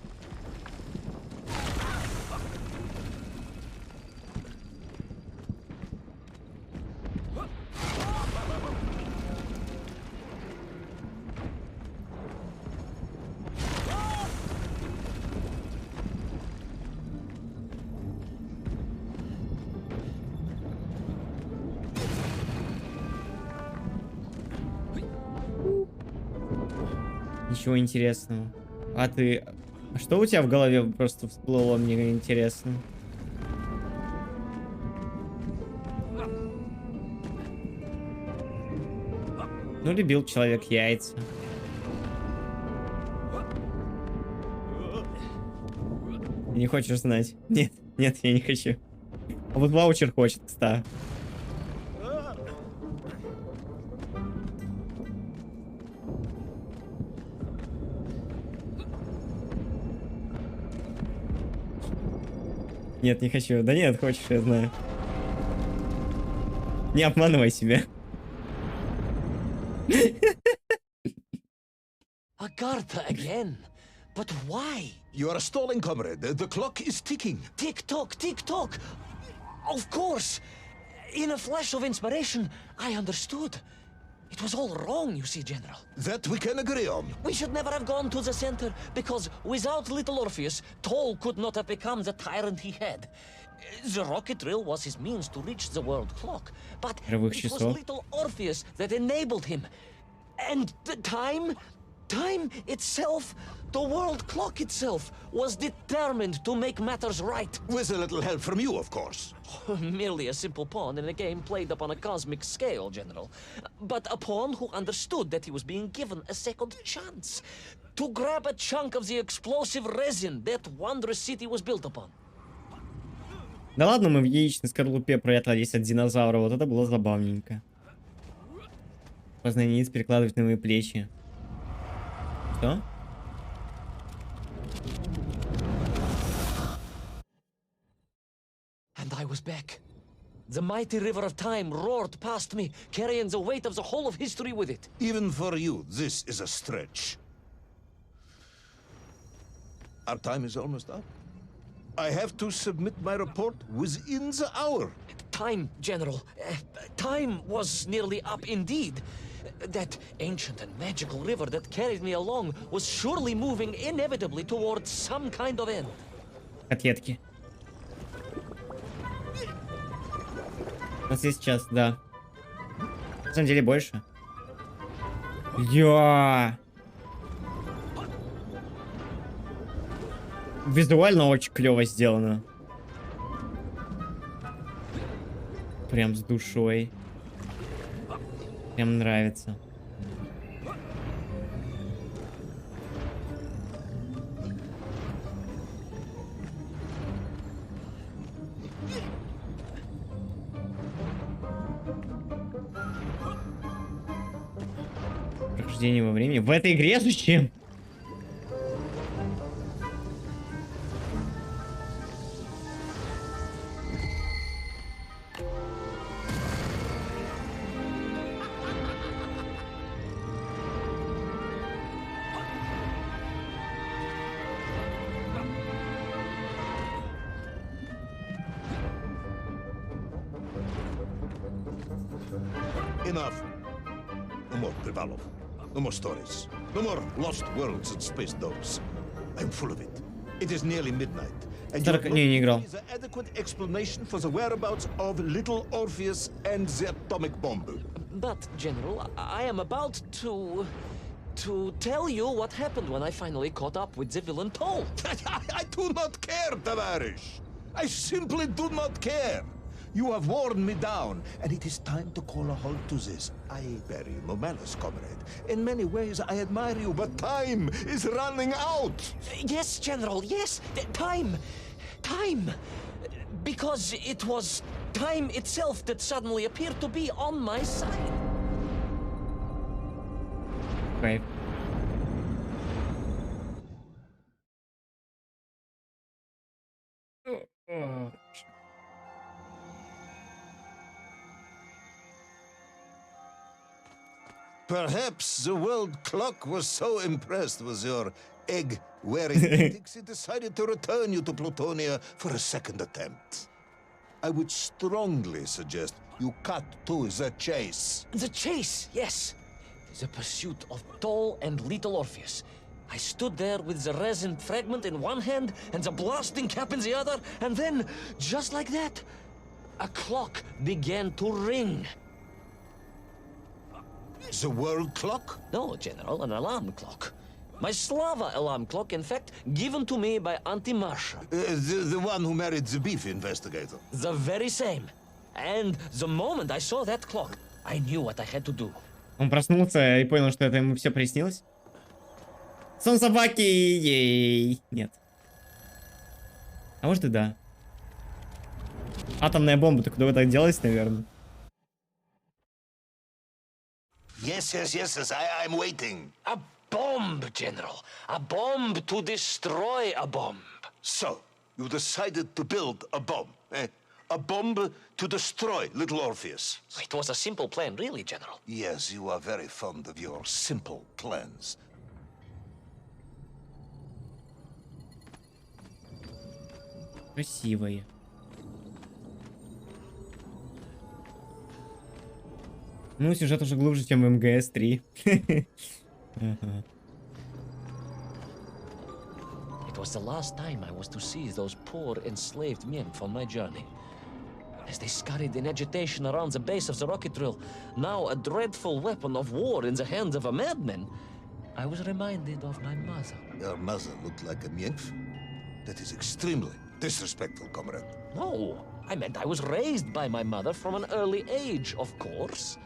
Ничего интересного. А ты... А что у тебя в голове просто всплыло, мне интересно? Ну, любил человек яйца. Не хочешь знать? Нет, нет, я не хочу. А вот ваучер хочет, кстати. Нет, не хочу. Да нет, хочешь, я знаю. Не обманывай себя. Agartha again. But why? You are stalling, comrade. The clock is ticking. Tick tock, tick tock. Of course. In a flash of inspiration, I understood. It was all wrong, you see, General. That we can agree on. We should never have gone to the center, because without little Orpheus, Toll could not have become the tyrant he had. The rocket drill was his means to reach the world clock, but it was little Orpheus that enabled him. And the time itself, the world clock itself, was determined to make matters right. With a little help from you, of course. Merely a simple pawn in a game played upon a cosmic scale, General. But a pawn who understood that he was being given a second chance to grab a chunk of the explosive resin that wondrous city was built upon. Да ладно, мы в яичной скорлупе прятались от динозавра. Вот это было забавненько. Познание яиц перекладывать на мои плечи. Что? And I was back. The mighty river of time roared past me, carrying the weight of the whole of history with it. Even for you, this is a stretch. Our time is almost up. I have to submit my report within the hour. Time, General. Time was nearly up indeed. That ancient and magical river that carried me along was surely moving inevitably towards some kind of end. Котлетки. У нас есть час, да. На самом деле больше. Визуально очень клево сделано. Прям с душой. Прям нравится. Прохождение во времени. В этой игре зачем? Enough. No more Privalov. No more stories. No more lost worlds and space dogs. I'm full of it. It is nearly midnight. And you не играл. is an adequate explanation for the whereabouts of little Orpheus and the atomic bomb. But, General, I am about to tell you what happened when I finally caught up with the villain Toll. I do not care, Tavarish. I simply do not care. You have worn me down, and it is time to call a halt to this. I bear you no malice, comrade. In many ways, I admire you, but time is running out. Yes, General, yes. Time. Because it was time itself that suddenly appeared to be on my side. Кайф. Perhaps the world clock was so impressed with your egg-wearing antics, it decided to return you to Plutonia for a second attempt. I would strongly suggest you cut to the chase. The chase, yes. The pursuit of tall and little Orpheus. I stood there with the resin fragment in one hand and the blasting cap in the other, and then, just like that, a clock began to ring. The world clock? No, General, an alarm clock. My Slava alarm clock, in fact, given to me by Auntie Marsha. The one who married the beef investigator. The very same. And the moment I saw that clock, I knew what I had to do. Он проснулся и понял, что это ему все приснилось. Сон собаки! Ей! Нет. А может и да. Атомная бомба-то куда-то делась, наверное. Yes, I'm waiting. A bomb, General. A bomb to destroy a bomb. So, you decided to build a bomb, eh? A bomb to destroy little Orpheus. It was a simple plan, really, General. Yes, you are very fond of your simple plans. Красивые. Ну, сюжет уже глубже, чем в МГС 3. It was the last time I was to see those poor enslaved men on my journey. As they scurried in agitation around the base of the rocket drill, now a dreadful weapon of war in the hands of a madman, I was reminded of my mother. Your mother looked like a nymph? That is extremely disrespectful, comrade. No, I meant I was raised by my mother from an early age, of course.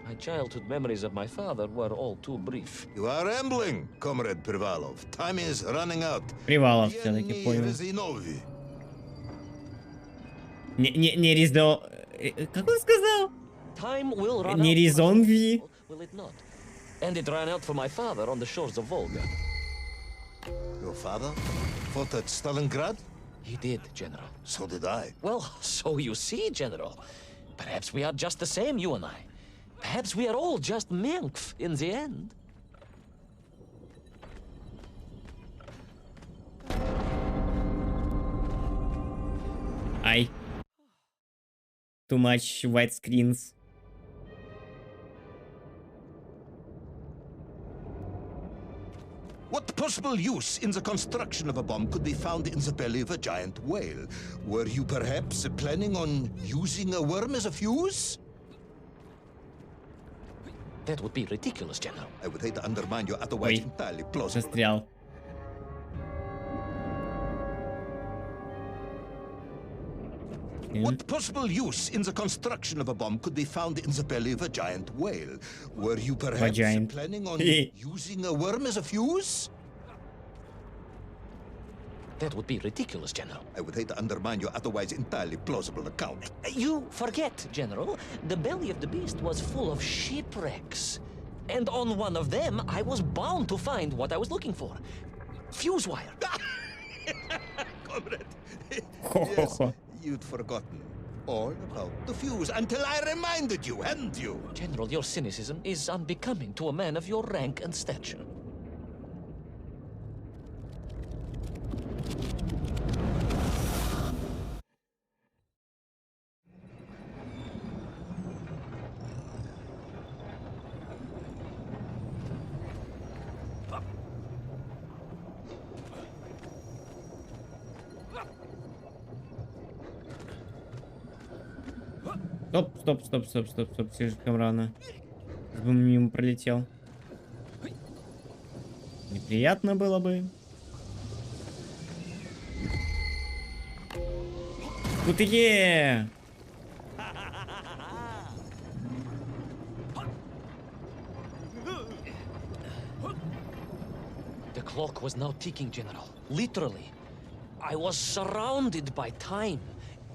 My childhood memories of my father were all too brief. You are rambling, comrade Privalov. Time is running out. Привалов все-таки понял. Резинови. Не резо... Как он сказал? Time will run Не out. резонви. Will it not? And it ran out for my father on the shores of Volga. Your father fought at Stalingrad? He did, General. So did I. Well, so you see, General. Perhaps we are just the same, you and I. Perhaps we are all just Menkf in the end. Ай. Too much white screens. What possible use in the construction of a bomb could be found in the belly of a giant whale? Were you perhaps planning on using a worm as a fuse? That would be ridiculous, General. I would hate to undermine your otherwise Ой, entirely plausible. застрял. What possible use in the construction of a bomb could be found in the belly of a giant whale? Were you perhaps giant. planning on using a worm as a fuse? That would be ridiculous, General. I would hate to undermine your otherwise entirely plausible account. You forget, General. The belly of the beast was full of shipwrecks. And on one of them, I was bound to find what I was looking for. Fuse wire. Comrade. Хо-хо-хо. Yes, you'd forgotten all about the fuse until I reminded you, hadn't you? General, your cynicism is unbecoming to a man of your rank and stature. Стоп. Слишком рано. Бы мимо пролетел. Неприятно было бы. Крутые! The clock was now ticking, General. Literally. I was surrounded by time,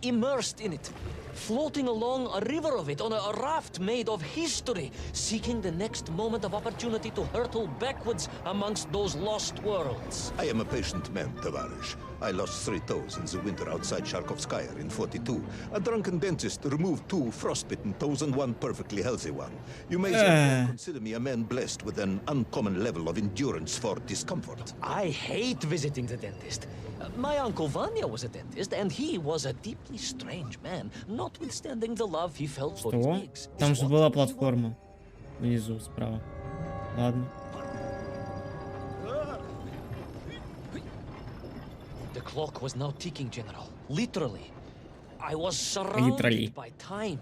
immersed in it, floating along a river of it on a raft made of history, seeking the next moment of opportunity to hurtle backwards amongst those lost worlds. I am a patient man, Tavarish. I lost 3 toes in the winter outside Sharkovskaya in 42. A drunken dentist removed 2 frostbitten toes and 1 perfectly healthy one. You may therefore consider me a man blessed with an uncommon level of endurance for discomfort. I hate visiting the dentist. My uncle Vanya was a dentist, and he was a deeply strange man, notwithstanding the love he felt for his Что? pigs. Там же была платформа. Внизу, справа. Ладно. The clock was now ticking, General. Literally. I was Literally. surrounded by time,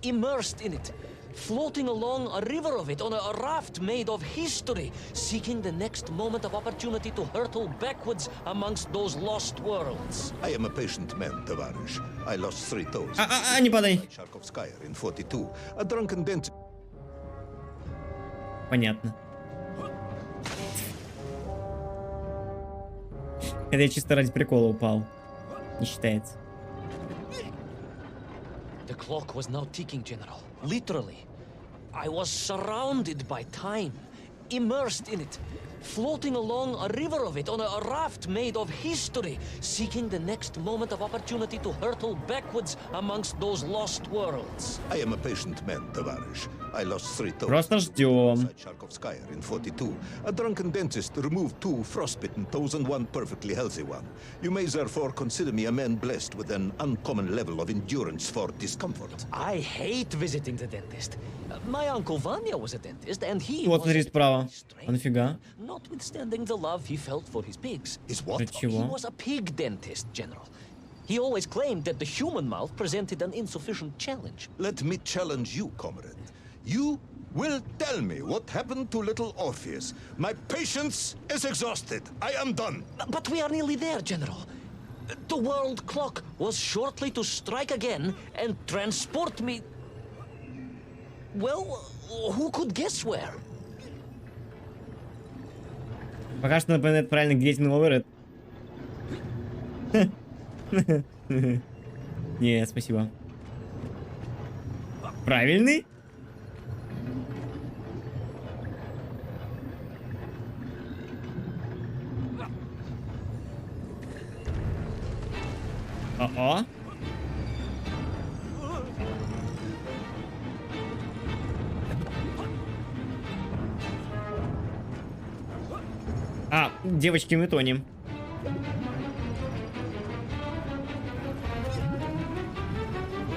immersed in it, floating along a river of it on a raft made of history, seeking the next moment of opportunity to hurtle backwards amongst those lost worlds. I am a patient man, Tavarish. I lost 3 toes Не падай. outside Sharkovskaya in 42. A drunken dentist. Понятно. Это я чисто ради прикола упал. Не считается. The clock was now ticking, General. Literally. I was surrounded by time, immersed in it, floating along a river of it on a raft made of history, seeking the next moment of opportunity to hurtle backwards amongst those lost worlds. I am a patient man, Tavarish. I lost 3 toes Просто ждем. outside Sharkovskaya in 42. A drunken dentist removed 2 frostbitten toes and 1 perfectly healthy one. You may therefore consider me a man blessed with an uncommon level of endurance for discomfort. I hate visiting the dentist. My uncle Vanya was a dentist, and he Вот was смотри a справа. deeply strange А нафига? notwithstanding the love he felt for his pigs. Is what? Для He чего? was a pig dentist, General. He always claimed that the human mouth presented an insufficient challenge. Let me challenge you, comrade. You will tell me what happened to little Orpheus. My patience is exhausted. I am done. But we are nearly there, General. The world clock was shortly to strike again and transport me... Well, who could guess where? Пока что напоминает правильно, где эти Новый Не, спасибо. Правильный? О-о. А, девочки, мы тонем.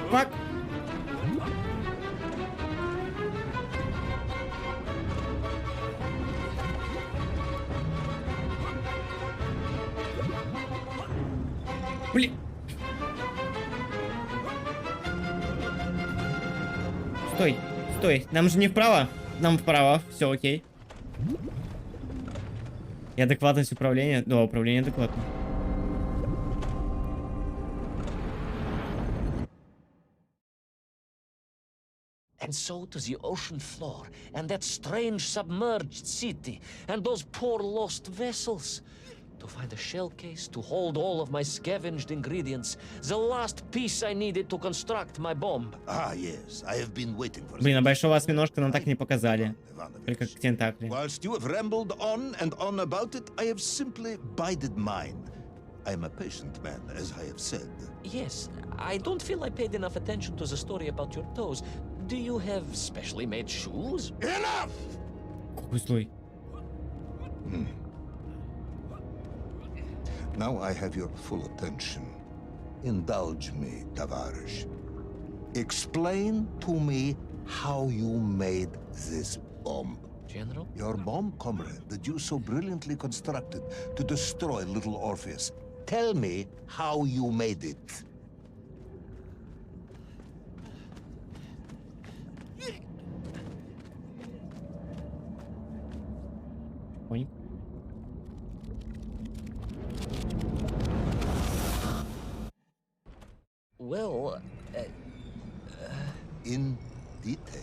Фак. Блин. Стой, стой. Нам же не вправо. Нам вправо. Все окей. И адекватность управления. Да, управление адекватно. And so to the ocean floor, and that strange submerged city, and those poor lost vessels. To find a shell case to hold all of my scavenged ingredients, the last piece I needed to construct my bomb. Ah, yes. I have been waiting for Блин, а this. большого осьминожка нам так и не показали. Ivanovich. Только как тентакли. Whilst you have rambled on and on about it, I have simply bided mine. I am a patient man, as I have said. Yes, I don't feel I paid enough attention to the story about your toes. Do you have specially made shoes? Enough! Какой злой. Now I have your full attention. Indulge me, Tavarish. Explain to me how you made this bomb. General? Your bomb, comrade, that you so brilliantly constructed to destroy little Orpheus. Tell me how you made it. Понял. Well, In detail.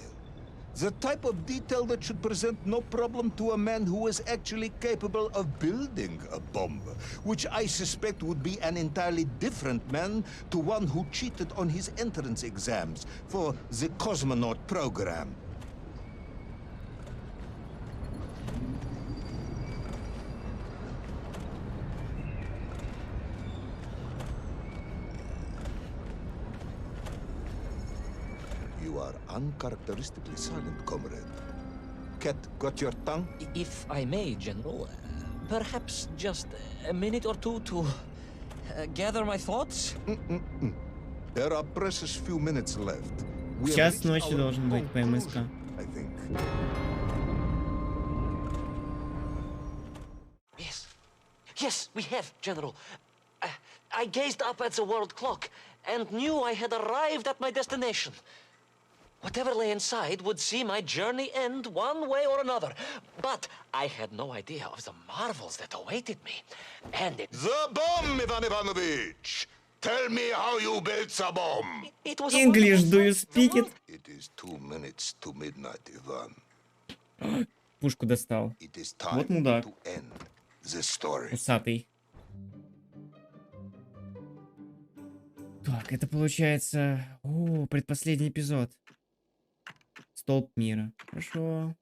The type of detail that should present no problem to a man who is actually capable of building a bomb, which I suspect would be an entirely different man to one who cheated on his entrance exams for the Cosmonaut program. You are uncharacteristically silent, comrade. Cat, got your tongue? If I may, General, perhaps just a minute or two to gather my thoughts? There are precious few minutes left. We have Час reached ночи our должен быть по МСК. conclusion, I think. Yes, we have, General. I gazed up at the world clock and knew I had arrived at my destination. Whatever lay inside would see my journey end one way or another. But I had no idea of the marvels that awaited me. And it... The bomb, Ivan Ivanovich! Tell me how you built the bomb! It was English, do you speak it? It is 2 minutes to midnight, Ivan. Пушку достал. It is Вот time мудак. to end the story. Усатый. Так, это получается... О, предпоследний эпизод. Столб мира. Хорошо.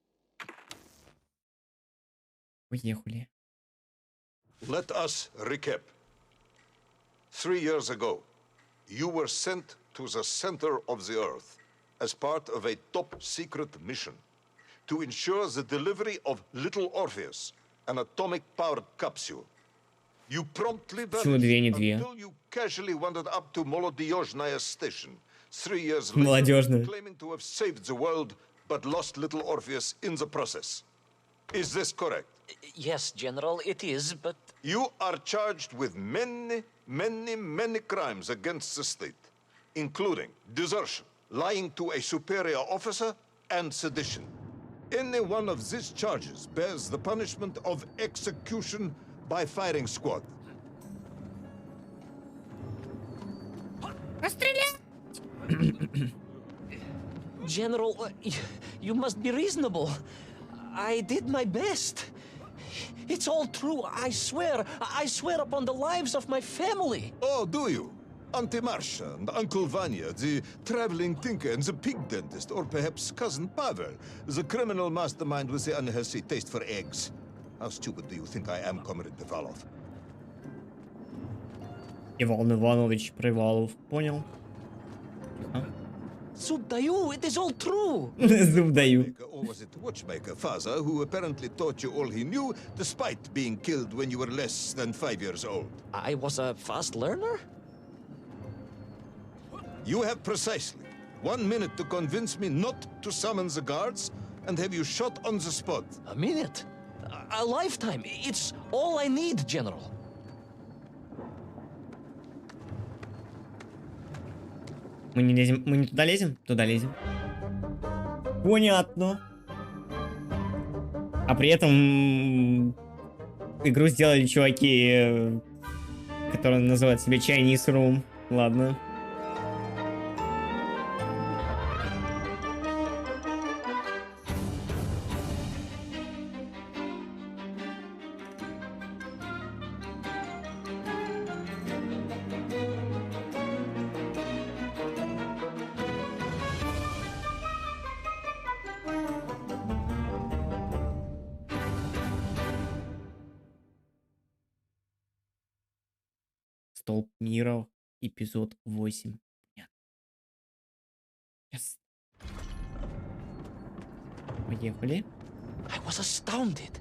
Поехали. Let us recap. 3 years ago, you were sent to the center of the Earth as part of a top-secret mission to ensure the delivery of little Orpheus, an atomic-powered capsule. You promptly Почему две, не vanished две? until you casually wandered up to Molodiyozhnaya station 3 years later, Молодежная. claiming to have saved the world, but lost little Orpheus in the process. Is this correct? Yes, General, it is, but... You are charged with many, many crimes against the state, including desertion, lying to a superior officer, and sedition. Any one of these charges bears the punishment of execution by firing squad. General, you must be reasonable. I did my best. It's all true, I swear. I swear upon the lives of my family. Oh, do you? Auntie Marcia and Uncle Vanya, the traveling tinker and the pig dentist, or perhaps Cousin Pavel, the criminal mastermind with the unhealthy taste for eggs. How stupid do you think I am, Comrade Devalov? Иван Иванович Привалов. Понял. Zub dаю, it is all true. Зуб даю. Or was it watchmaker father who apparently taught you all he knew, despite being killed when you were less than 5 years old? I was a fast learner? You have precisely 1 minute to convince me not to summon the guards and have you shot on the spot. A minute? A lifetime. It's all I need, General. Мы не лезем. Мы не туда лезем? Туда лезем. Понятно. А при этом игру сделали чуваки, которые называют себя Chinese Room. Ладно. Столб мира, эпизод 8. Нет. Сейчас. Поехали. I was astounded.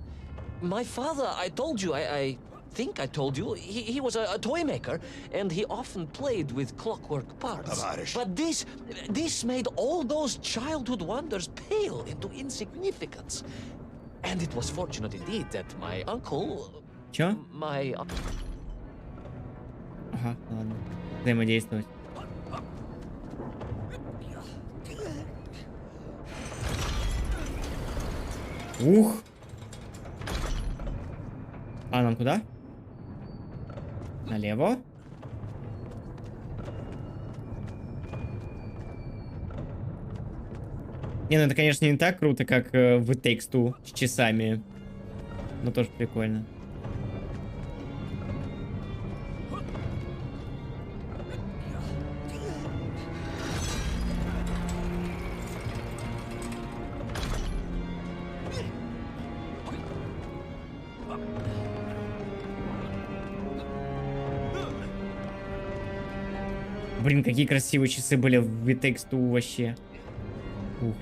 My father, I told you, I think I told you, he was a toy maker, and he often played with clockwork parts. Tavarish. But this made all those childhood wonders pale into insignificance. And it was fortunate indeed that my uncle... Чё? My... Ага, ладно. Взаимодействовать. Ух! А нам куда? Налево? Не, ну это, конечно, не так круто, как в It Takes Two с часами. Но тоже прикольно. Блин, какие красивые часы были в It Takes Two вообще. Ух.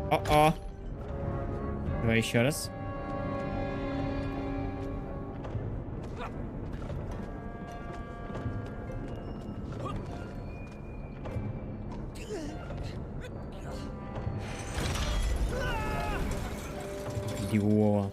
О-о. Давай еще раз. Клево.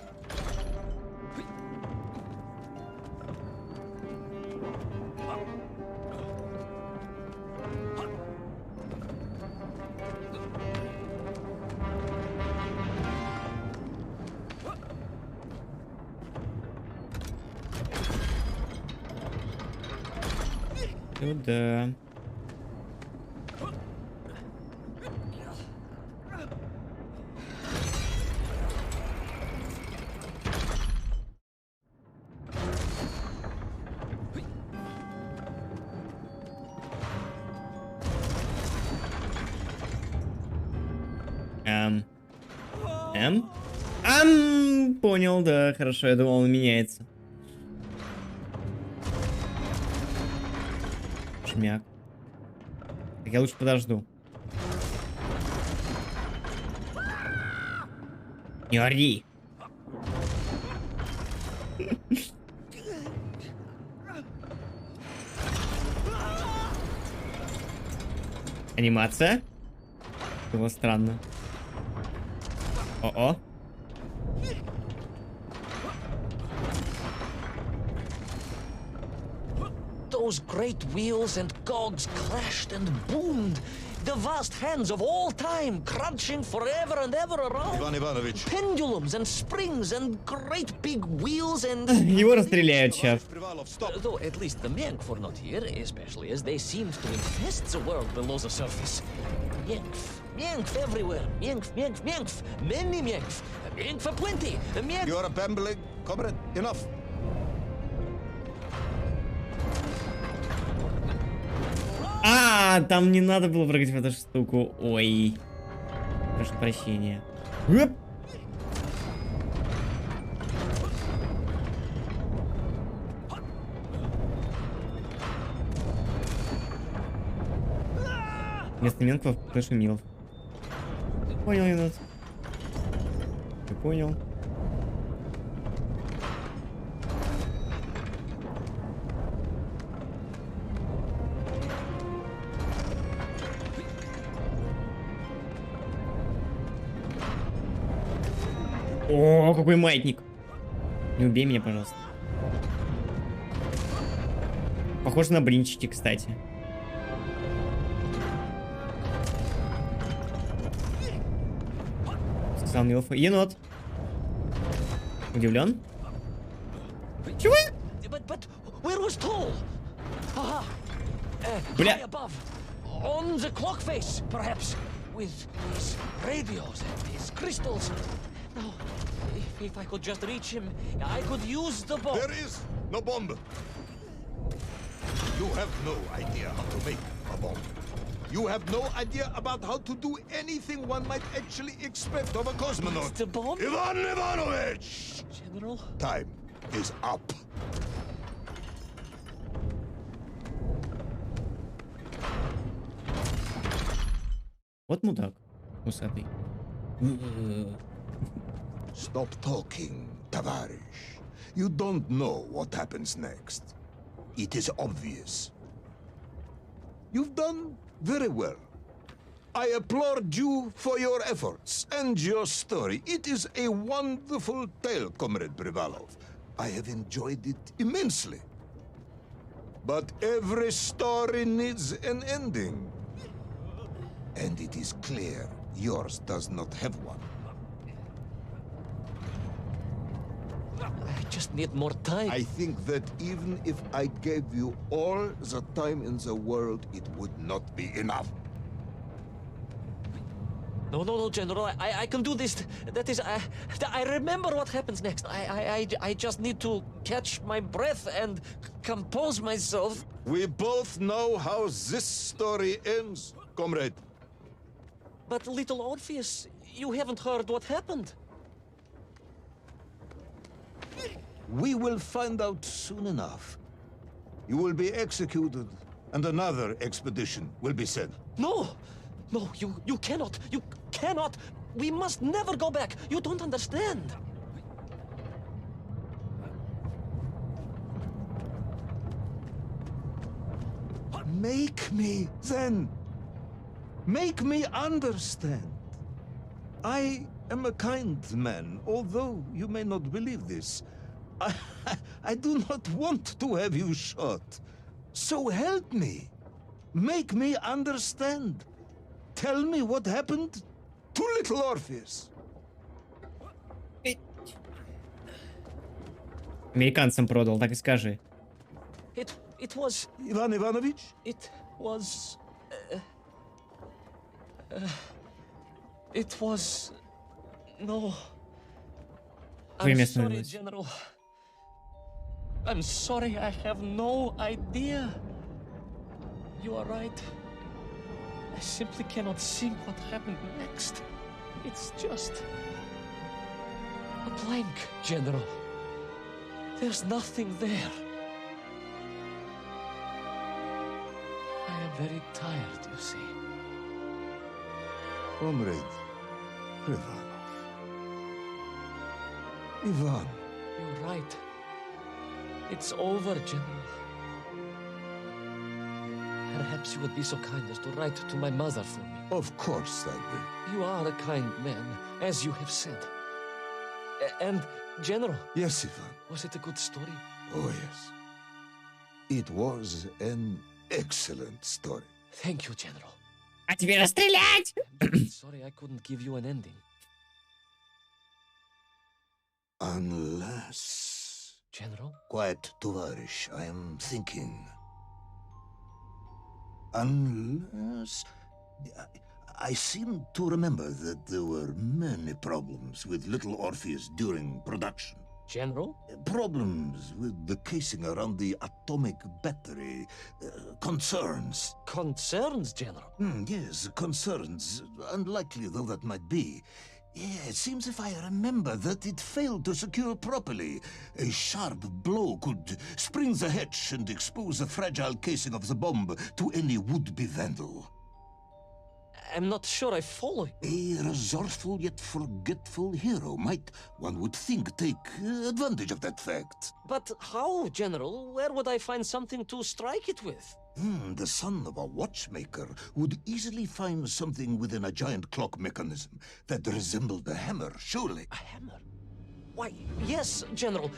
Сюда. Понял, да, хорошо, я думал, он меняется. Шмяк. Так, я лучше подожду. Не ори. Анимация. Было странно. О-о. Those great wheels and cogs clashed and boomed. The vast hands of all time crunching forever and ever around. Ivan Ivanovich. Pendulums and springs and great big wheels and... Его расстреляют сейчас. Though at least the Menkf were not here, especially as they seemed to infest the world below the surface. Menkf, Menkf everywhere. Menkf, Menkf, Menkf. Many Menkf. Menkf aplenty. Menkf... You are bambling, comrade. Enough. Там не надо было прыгать в эту штуку. Ой. Прошу прощения. Оп. Вместо Менков нашумел. Понял, Енот. Ты понял. О, какой маятник. Не убей меня, пожалуйста. Похоже на блинчики, кстати. Сказал Милфа. Енот. Удивлен? Чего? Бля. On the clock face, perhaps, with his radios and his crystals. Now, if I could just reach him, I could use the bomb. There is no bomb. You have no idea how to make a bomb. You have no idea about how to do anything one might actually expect of a cosmonaut. The bomb? Ivan Ivanovich! General? Time is up. Вот мудак. Усатый. Stop talking, Tavarish. You don't know what happens next. It is obvious. You've done very well. I applaud you for your efforts and your story. It is a wonderful tale, Comrade Privalov. I have enjoyed it immensely. But every story needs an ending. And it is clear yours does not have one. just need more time. I think that even if I gave you all the time in the world, it would not be enough. No, General. I can do this. That is, I remember what happens next. I just need to catch my breath and compose myself. We both know how this story ends, comrade. But little Orpheus, you haven't heard what happened. We will find out soon enough. You will be executed, and another expedition will be sent. No, you cannot. You cannot. We must never go back. You don't understand. Make me, then. Make me understand. I am a kind man, although you may not believe this. I do not want to have you shot. So help me. Make me understand. Tell me what happened to little Orpheus. Американцам продал, так и скажи. It was. Ivan Ivanovich? It was. It was. No. Время I'm sorry, остановилось. General. I'm sorry, I have no idea. You are right. I simply cannot see what happened next. It's just a blank, General. There's nothing there. I am very tired, you see. Comrade Privanov. Ivan. You're right. It's over, General. Perhaps you would be so kind as to write to my mother for me. Of course I will. You are a kind man, as you have said. And, General, Yes, Ivan. was it a good story? Oh, yes. It was an excellent story. Thank you, General. А теперь расстрелять! Sorry I couldn't give you an ending. Unless... General? Quiet, Tovarish, I am thinking. Unless... I seem to remember that there were many problems with little Orpheus during production. General? Problems with the casing around the atomic battery. Concerns. Concerns, General? Yes, concerns. Unlikely though that might be. Yeah, it seems if I remember that it failed to secure properly. A sharp blow could spring the hatch and expose the fragile casing of the bomb to any would-be vandal. I'm not sure I follow you. A resourceful yet forgetful hero might, one would think, take advantage of that fact. But how, General? Where would I find something to strike it with? The son of a watchmaker would easily find something within a giant clock mechanism that resembled a hammer, surely. A hammer? Why, yes, General.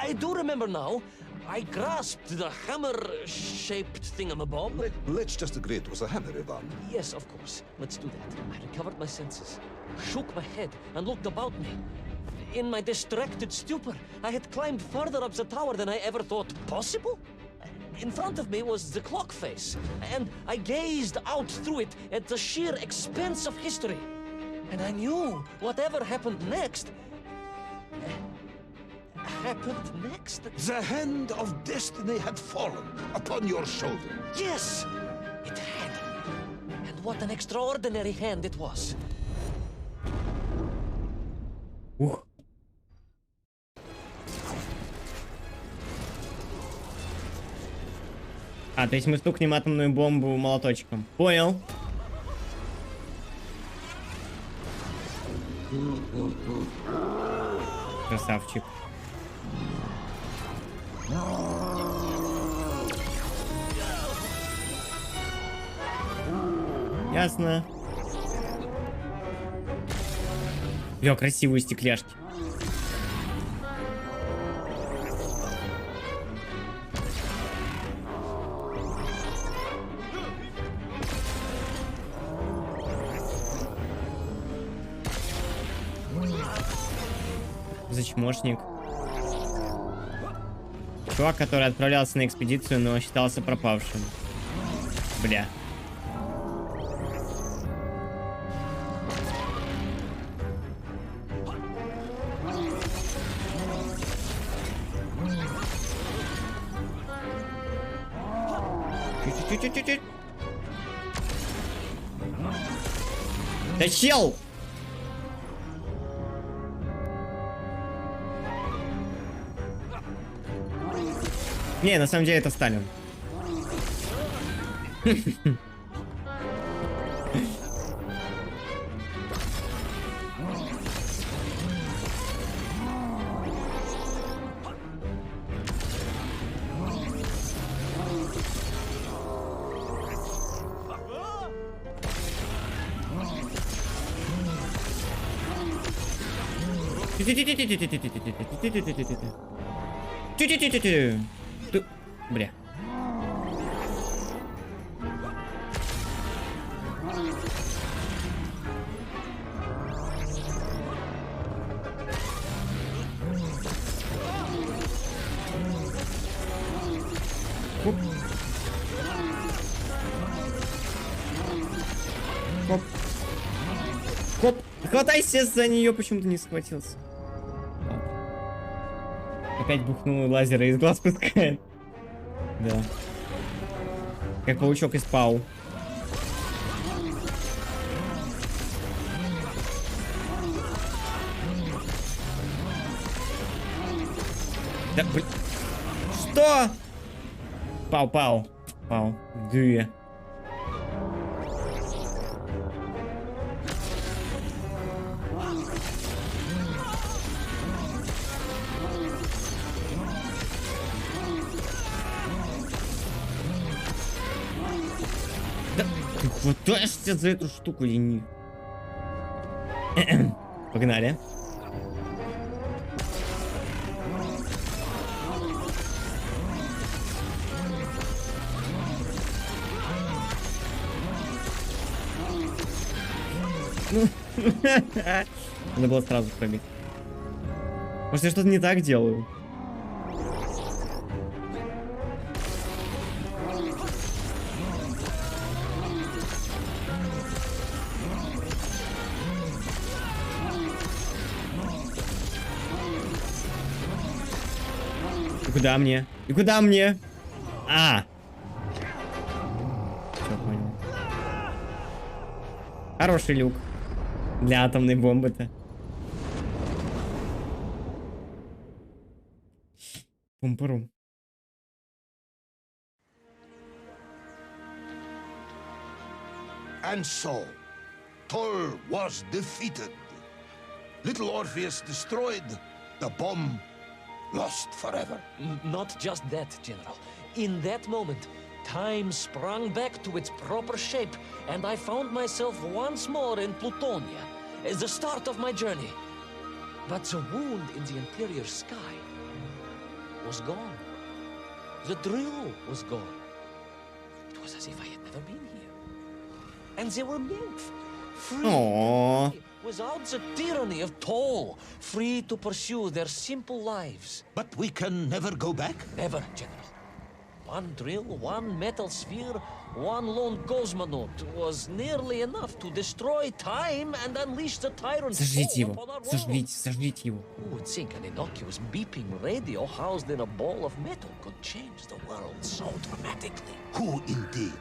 I do remember now. I grasped the hammer-shaped thingamabob. Let's just agree it was a hammer, Ivan. Yes, of course. Let's do that. I recovered my senses, shook my head, and looked about me. In my distracted stupor, I had climbed further up the tower than I ever thought possible. In front of me was the clock face, and I gazed out through it at the sheer expanse of history. And I knew whatever happened next... happened next? The hand of destiny had fallen upon your shoulder. Yes, it had. And what an extraordinary hand it was. Ух. А, то есть мы стукнем атомную бомбу молоточком. Понял. Красавчик. Ясно. Бля, красивые стекляшки. Зачмошник. Чувак, который отправлялся на экспедицию, но считался пропавшим. Бля. Чуть-чуть. Да чел! Не, на самом деле это Сталин. Бля. Хоп. Хоп. Хватайся за нее, почему-то не схватился. Опять бухнул лазера из глаз пускает. Да. Как паучок из Пау. Да, блин. Что? Пау. Две. Да, ты хватаешься за эту штуку или не? Погнали. Надо было сразу пробить. Может, я что-то не так делаю? И куда мне? И куда мне? А! Всё, понял. Хороший люк. Для атомной бомбы-то. Пум-пурум. And so, Thor was defeated. Little Orpheus destroyed, the bomb lost forever. Not just that, General. In that moment, time sprung back to its proper shape, and I found myself once more in Plutonia, as the start of my journey. But the wound in the interior sky was gone. The drill was gone. It was as if I had never been here. And there were nymph, free, Aww. without the tyranny of toll, free to pursue their simple lives. But we can never go back? Never, General. One drill, one metal sphere, one lone cosmonaut was nearly enough to destroy time and unleash the tyrant's Сожгите fall его. upon our world. Сожгите его. Who would think an innocuous beeping radio housed in a ball of metal could change the world so dramatically? Who indeed?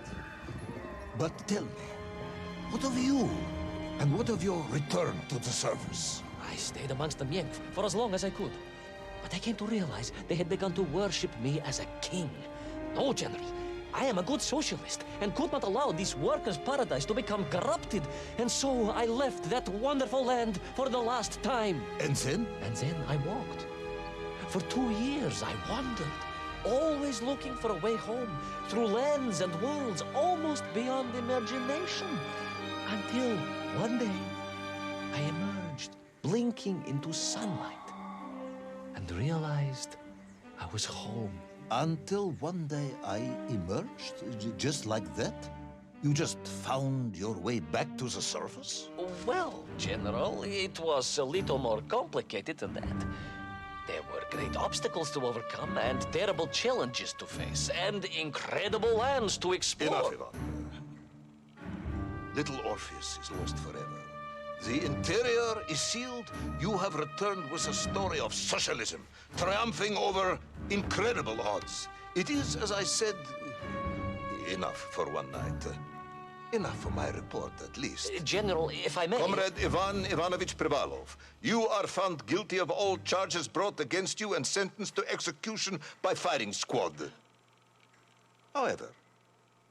But tell me, what of you? And what of your return to the surface? I stayed amongst the Myenk for as long as I could. But I came to realize they had begun to worship me as a king. No, General. I am a good socialist and could not allow this workers' paradise to become corrupted. And so I left that wonderful land for the last time. And then? And then I walked. For 2 years I wandered, always looking for a way home, through lands and worlds almost beyond imagination. Until one day I emerged, blinking into sunlight, and realized I was home. Until one day I emerged, just like that? You just found your way back to the surface? Well, General, it was a little more complicated than that. There were great obstacles to overcome, and terrible challenges to face, and incredible lands to explore. Enough, Ivan. Little Orpheus is lost forever. The interior is sealed. You have returned with a story of socialism, triumphing over incredible odds. It is, as I said, enough for one night. Enough for my report, at least. General, if I may... Comrade Ivan Ivanovich Privalov, you are found guilty of all charges brought against you and sentenced to execution by firing squad. However,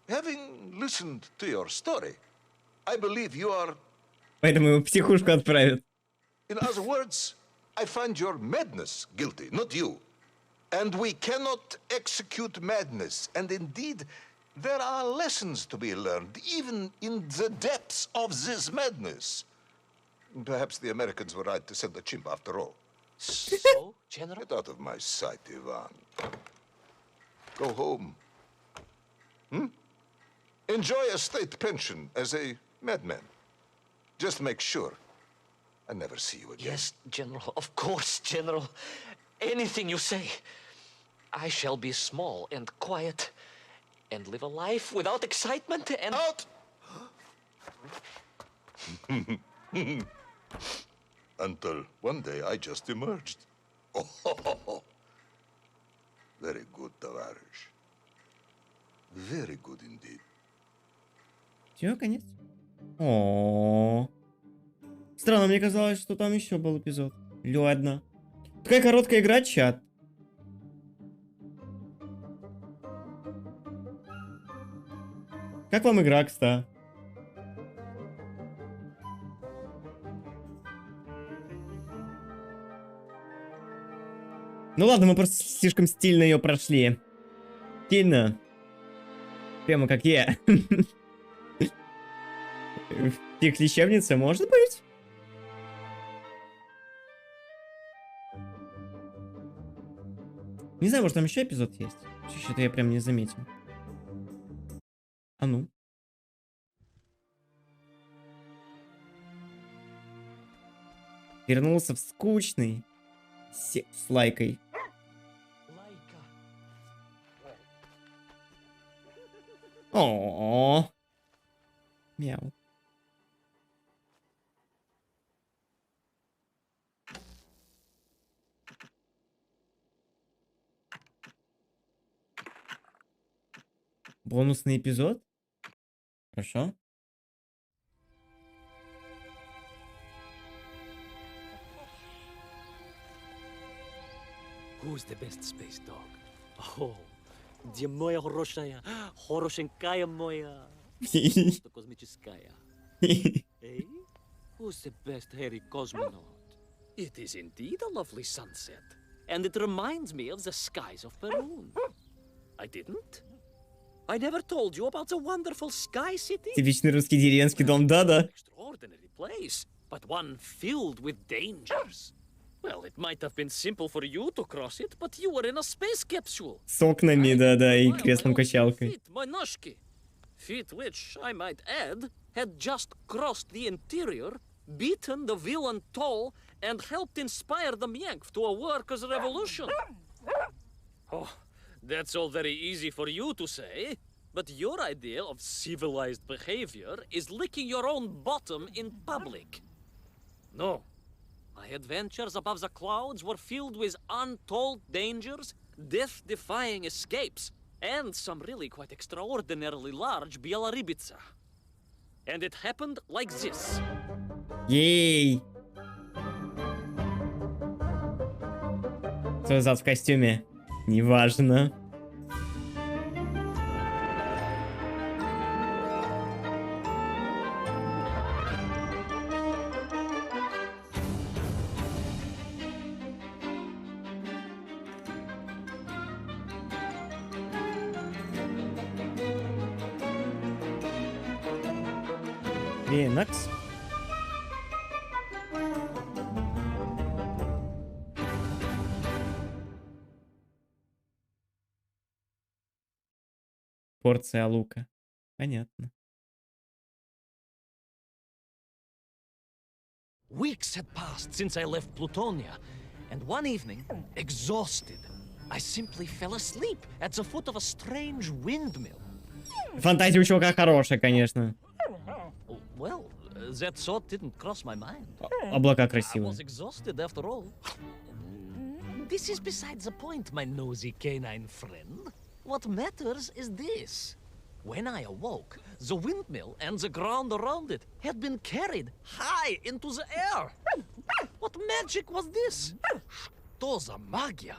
having listened to your story, I believe you are... Поэтому его в психушку отправят. In other words, I find your madness guilty, not you. And we cannot execute madness. And indeed, there are lessons to be learned, even in the depths of this madness. Perhaps the Americans were right to send a chimp after all. So, General? Get out of my sight, Ivan. Go home. Enjoy a state pension as a madman. Just make sure I never see you again. Yes, General. Of course, General. Anything you say. I shall be small and quiet and live a life without excitement and... Out! Until one day I just emerged. Oh, very good, товарищ. Very good indeed. Все, конец. О, странно, мне казалось, что там еще был эпизод. Ладно. Такая короткая игра, чат. Как вам игра, кстати? Ну ладно, мы просто слишком стильно ее прошли. Стильно. Прямо как я. В лечебнице, может быть? Не знаю, может там еще эпизод есть. Что-то я прям не заметил. А ну. Вернулся в скучный с лайкой. О, мяу. Бонусный эпизод? Хорошо. Who's the best space dog? Oh, где моя хорошенькая моя, просто космическая. Hey? Who's the best hairy cosmonaut? It is indeed a lovely sunset, and it reminds me of the skies of Peru. I didn't? I never told you about the wonderful Sky City? Типичный русский деревенский дом, да-да. Extraordinary place, but one filled with dangers. Well, it might have been simple for you to cross it, but you were in a space capsule. С окнами, да-да, и креслом-качалкой. Feet, my noshki. Feet which, I might add, had just crossed the interior, beaten the villain Toll, and helped inspire the Myank to a workers' revolution. Oh, that's all very easy for you to say, but your idea of civilized behavior is licking your own bottom in public. No. My adventures above the clouds were filled with untold dangers, death-defying escapes, and some really quite extraordinarily large Bielorybitsa. And it happened like this. Ей! Кто зад в костюме? Неважно. Макс. Порция лука. Понятно. Weeks had passed since I left Plutonia, And one evening, exhausted, I simply fell asleep at the foot of a strange windmill. Фантазия у чувака хорошая, конечно. Well, that thought didn't cross my mind. Облака I красивые. was exhausted after all. This is beside the point, my nosy canine friend. What matters is this. When I awoke, the windmill and the ground around it had been carried high into the air. What magic was this? Что за магия?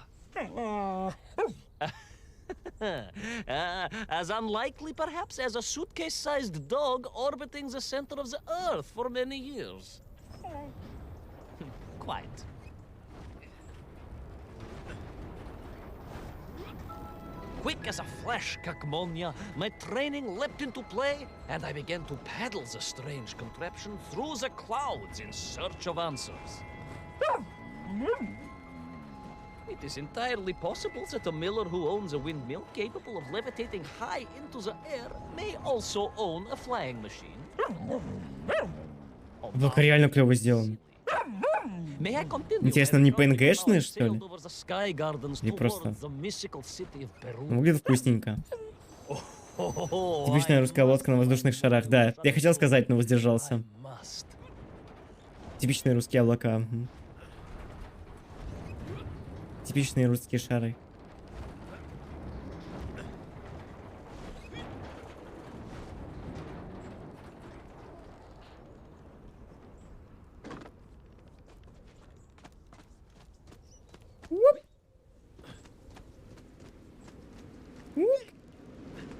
As unlikely, perhaps, as a suitcase-sized dog orbiting the center of the Earth for many years. Quite. Quick as a flash, Kakmonia, my training leapt into play, and I began to paddle the strange contraption through the clouds in search of answers. It is entirely possible that a miller who owns a windmill capable of levitating high into the air may also own a flying machine. Облака реально клево сделаны. Интересно, не PNG-шные, что ли? Или просто... Выглядит вкусненько. Типичная русская лодка на воздушных шарах. Да, я хотел сказать, но воздержался. Типичные русские облака. Типичные русские шары.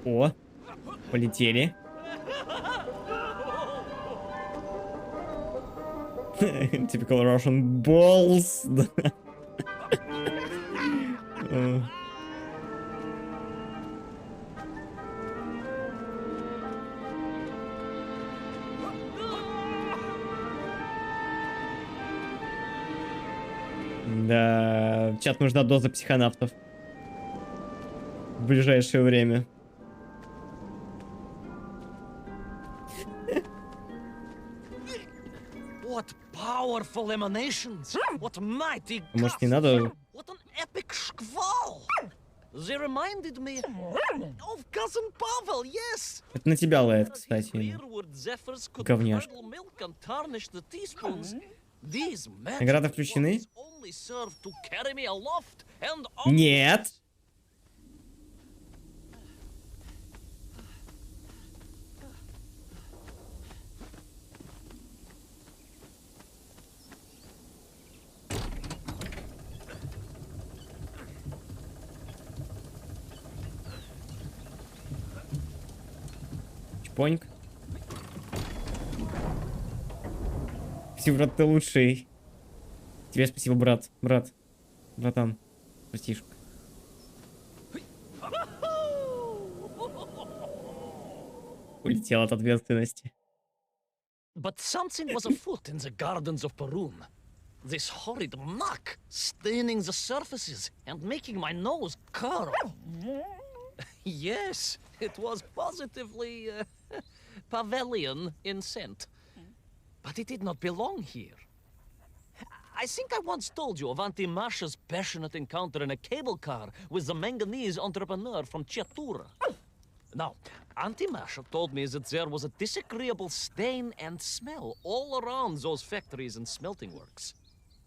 О, полетели. Typical Russian balls. Да, в чат нужна доза психонавтов в ближайшее время. What powerful emanations! What mighty Может, не надо? What an epic шквал! They reminded me of cousin Pavel, yes! Это на тебя лает, кстати. Говняшка. Награды включены? Нет! Чпоньк. Спасибо, брат, ты лучший. Тебе спасибо, брат. Братан. Братишка. Улетел от ответственности. But something was afoot in the gardens of Perun. This horrid muck staining the surfaces and making my nose curl. Yes, it was positively Pavelian in scent. But it did not belong here. I think I once told you of Auntie Masha's passionate encounter in a cable car with the manganese entrepreneur from Chatura. Now, Auntie Masha told me that there was a disagreeable stain and smell all around those factories and smelting works.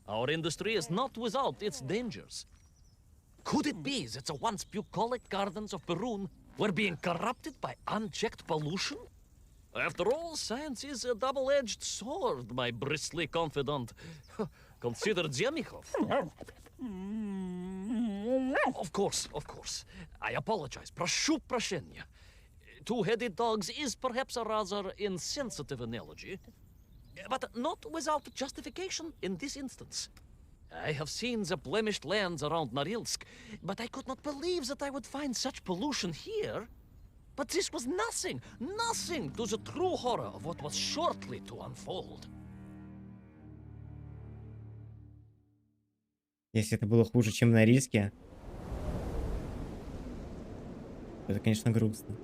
Our industry is not without its dangers. Could it be that the once bucolic gardens of Perun were being corrupted by unchecked pollution? After all, science is a double-edged sword, my bristly confidant. Consider Demikhov. Of course. I apologize. Прошу прощения. Two-headed dogs is perhaps a rather insensitive analogy, but not without justification in this instance. I have seen the blemished lands around Norilsk, but I could not believe that I would find such pollution here. But this was nothing to the true horror of what was shortly to unfold. Если это было хуже, чем на Норильске, это, конечно, грустно.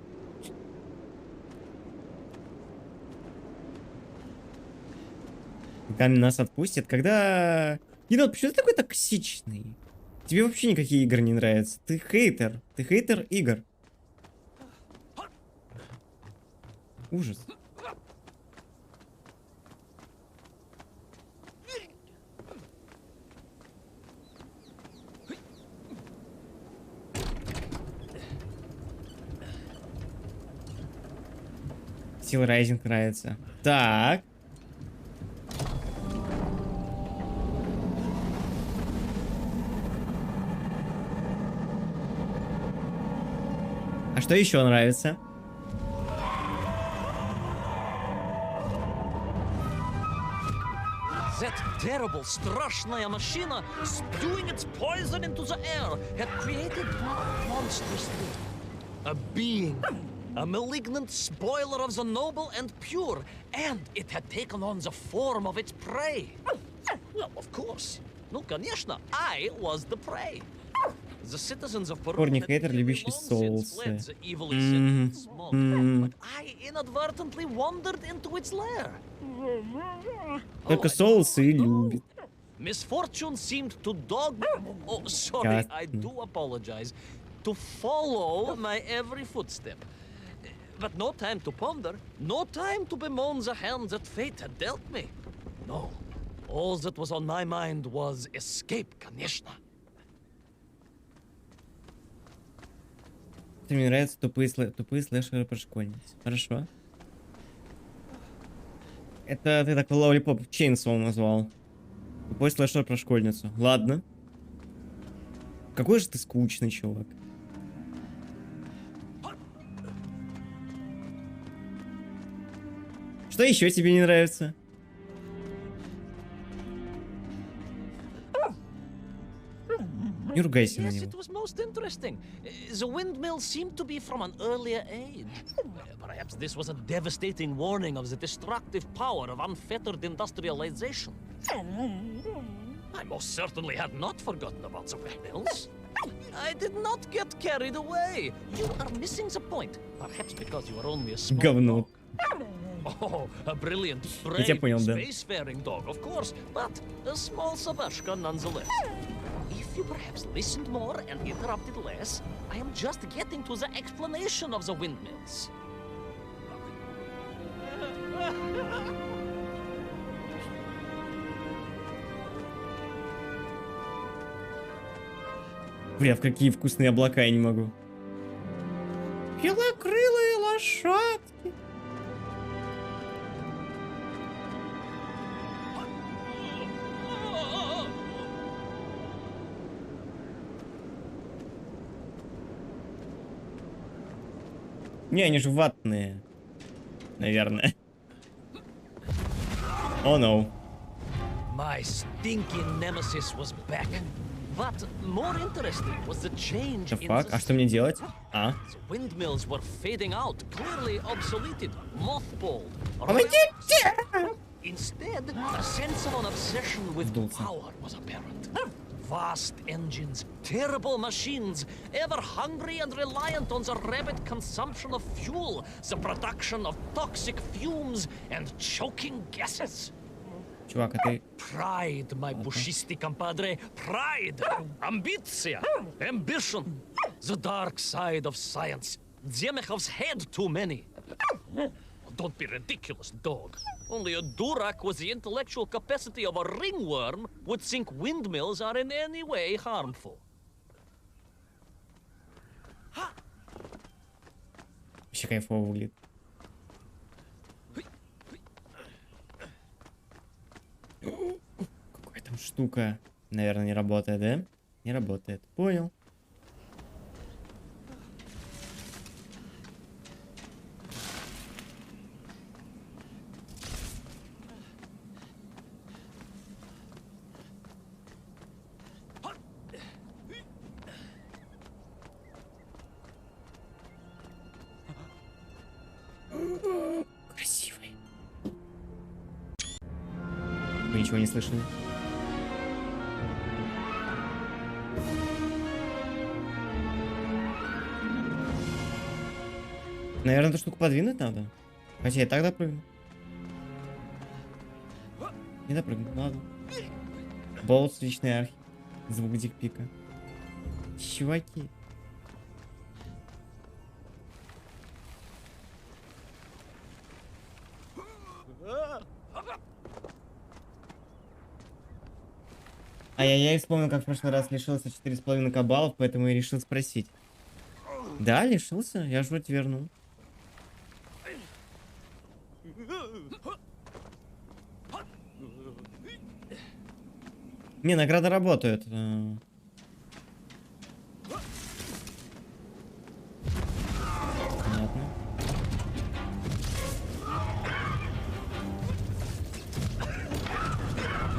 Когда нас отпустят? Когда Енот, почему ты такой токсичный? Тебе вообще никакие игры не нравятся. Ты хейтер. Ты хейтер игр. Ужас. Сил Райзинг нравится. Так. А что еще нравится? That terrible, страшная машина, spewing its poison into the air, had created monstrous thing. A being, a malignant spoiler of the noble and pure, and it had taken on the form of its prey. Well, of course. Ну, конечно, I was the prey. The citizens of Peru Корни had хейтер, clearly любящий long since соусы. fled the evil insect smoke, but I inadvertently wandered into its lair. Только соусы и любит. Misfortune seemed to dog. Oh, sorry, I do apologize. To follow my every footstep. But no time to ponder, no time to bemoan the hand that fate had dealt me. No, all that was on my mind was escape, конечно. Мне нравятся тупые слэшеры про школьниц. Хорошо. Это ты так Lollipop Chainsaw назвал. Тупой слэшер про школьницу. Ладно. Какой же ты скучный, чувак. Что еще тебе не нравится? Не ругайся на Yes, него. it was most interesting. The windmill seemed to be from an earlier age. Perhaps this was a devastating warning of the destructive power of unfettered industrialization. I most certainly had not forgotten about the windmills. I did not get carried away. You are missing the point. Perhaps because you are only a small Говно. dog. Oh, a brilliant, Я тебя brave, понял, да. spacefaring dog, of course, but a small Savashka nonetheless. If you perhaps listened more and interrupted less, I am just getting to the explanation of the windmills. Бля, в какие вкусные облака я не могу. Белокрылые лошадки. Не, они же ватные. Наверное. О, no. My stinking nemesis was back. But more interesting was the change The in fuck? А что мне делать? А? The windmills were fading out, clearly obsoleted, mothballed. Помогите! Instead, a sense of an obsession with Вдулся. power was apparent. Vast engines, terrible machines, ever hungry and reliant on the rapid consumption of fuel, the production of toxic fumes and choking gases. Чувак, а ты... Pride, my bushisti compadre. Pride, ambitia, ambition. The dark side of science. Zemechov's had too many. Don't be ridiculous, dog. Only a durak with the intellectual capacity of a ringworm would think windmills are in any way harmful. Вообще кайфово выглядит. Какая там штука? Наверное, не работает, да? Не работает. Понял. Красивый. Вы ничего не слышали? Наверное, эту штуку подвинуть надо. Хотя я так допрыгну. Не допрыгну, ладно. Болт личный архив. Звук дикпика. Чуваки. А я вспомнил, как в прошлый раз лишился 4,5 кабалов, поэтому и решил спросить. Да, лишился? Я же вроде вернул. Не, награды работают. Понятно.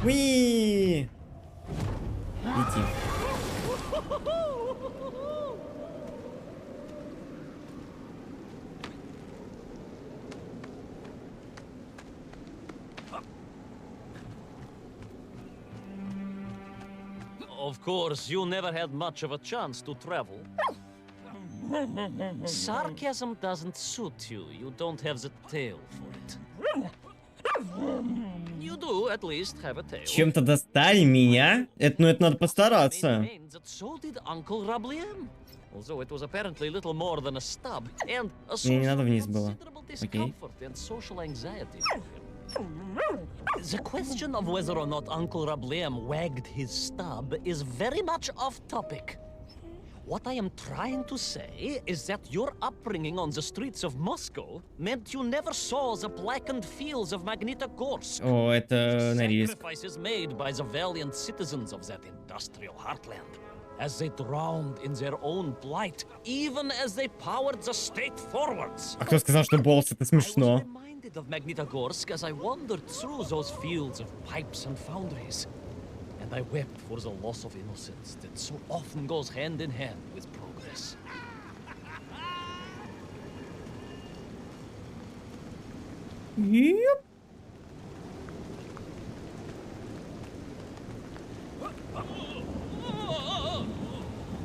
Уи! Лети. Of course, you never had much of a chance to travel. Sarcasm doesn't suit you. You don't have the tail for it. You do, at least, have a tail. Чем-то достали меня? Это надо постараться. That so did Uncle Rabliem. Although it was apparently little more than a stub and a source Мне не надо of вниз было. considerable Окей. discomfort and social anxiety for him. The question of whether or not Uncle Rabliem wagged his stub is very much off topic. What I am trying to say is that your upbringing on the streets of Moscow meant you never saw the blackened fields of Magnitogorsk. О, это нарезка. Sacrifices made by the valiant citizens of that industrial heartland, as they drowned in their own blight, even as they powered the state forwards. А кто сказал, что Болс это I was смешно? reminded of Magnitogorsk as I wandered through those fields of pipes and foundries. And I wept for the loss of innocence that so often goes hand in hand with progress. Yep.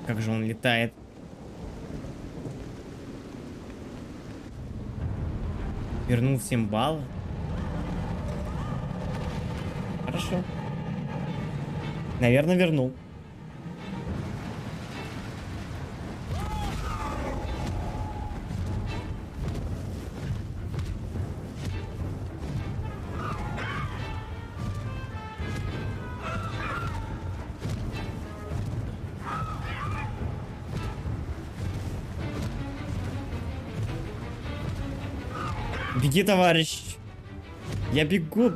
Как же он летает. Вернул всем баллы. Хорошо. Наверное, вернул. Беги, товарищ. Я бегу.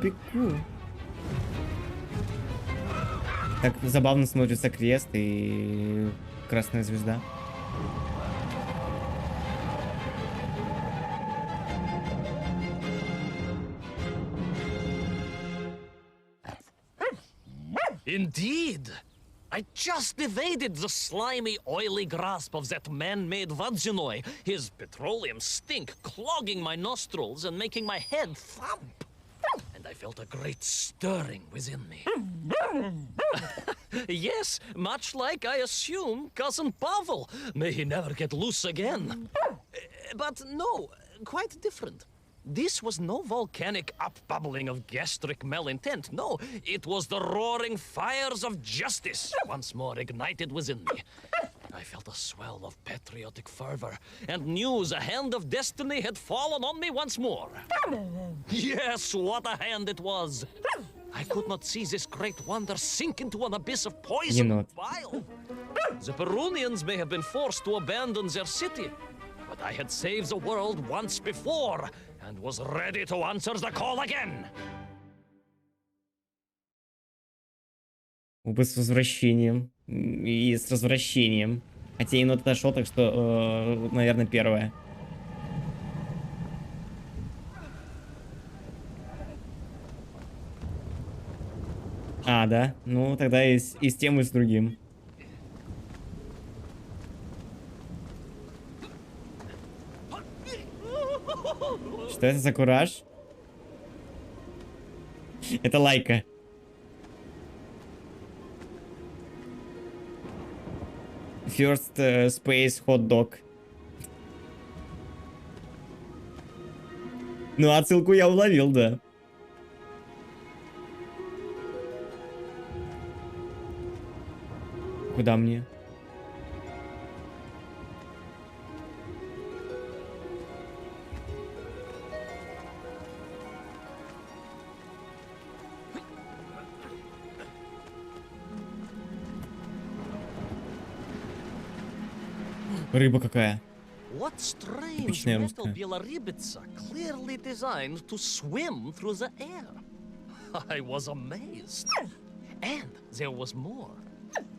Так забавно смотрится крест и красная звезда. Indeed! I just evaded the slimy, oily grasp of that man-made Vadzinoi, his petroleum stink clogging my nostrils and making my head thump. And I felt a great stirring within me. Yes, much like I assume Cousin Pavel. May he never get loose again. But no, quite different. This was no volcanic upbubbling of gastric malintent. No, it was the roaring fires of justice once more ignited within me. I felt a swell of patriotic fervor and knew the hand of destiny had fallen on me once more. Yes, what a hand it was! I could not see this great wonder sink into an abyss of poison and bile. The Perunians may have been forced to abandon their city, but I had saved the world once before and was ready to answer the call again. Оба с возвращением. И с развращением. Хотя енот отошел, так что, наверное, первое. А, да? Ну, тогда и с тем, и с другим. Что это за кураж? Это лайка. First Space Hot Dog. Ну, отсылку я уловил, да. Куда мне? Рыба какая. What strange Типичная metal русская. белорыбица clearly designed to swim through the air. I was amazed. And there was more.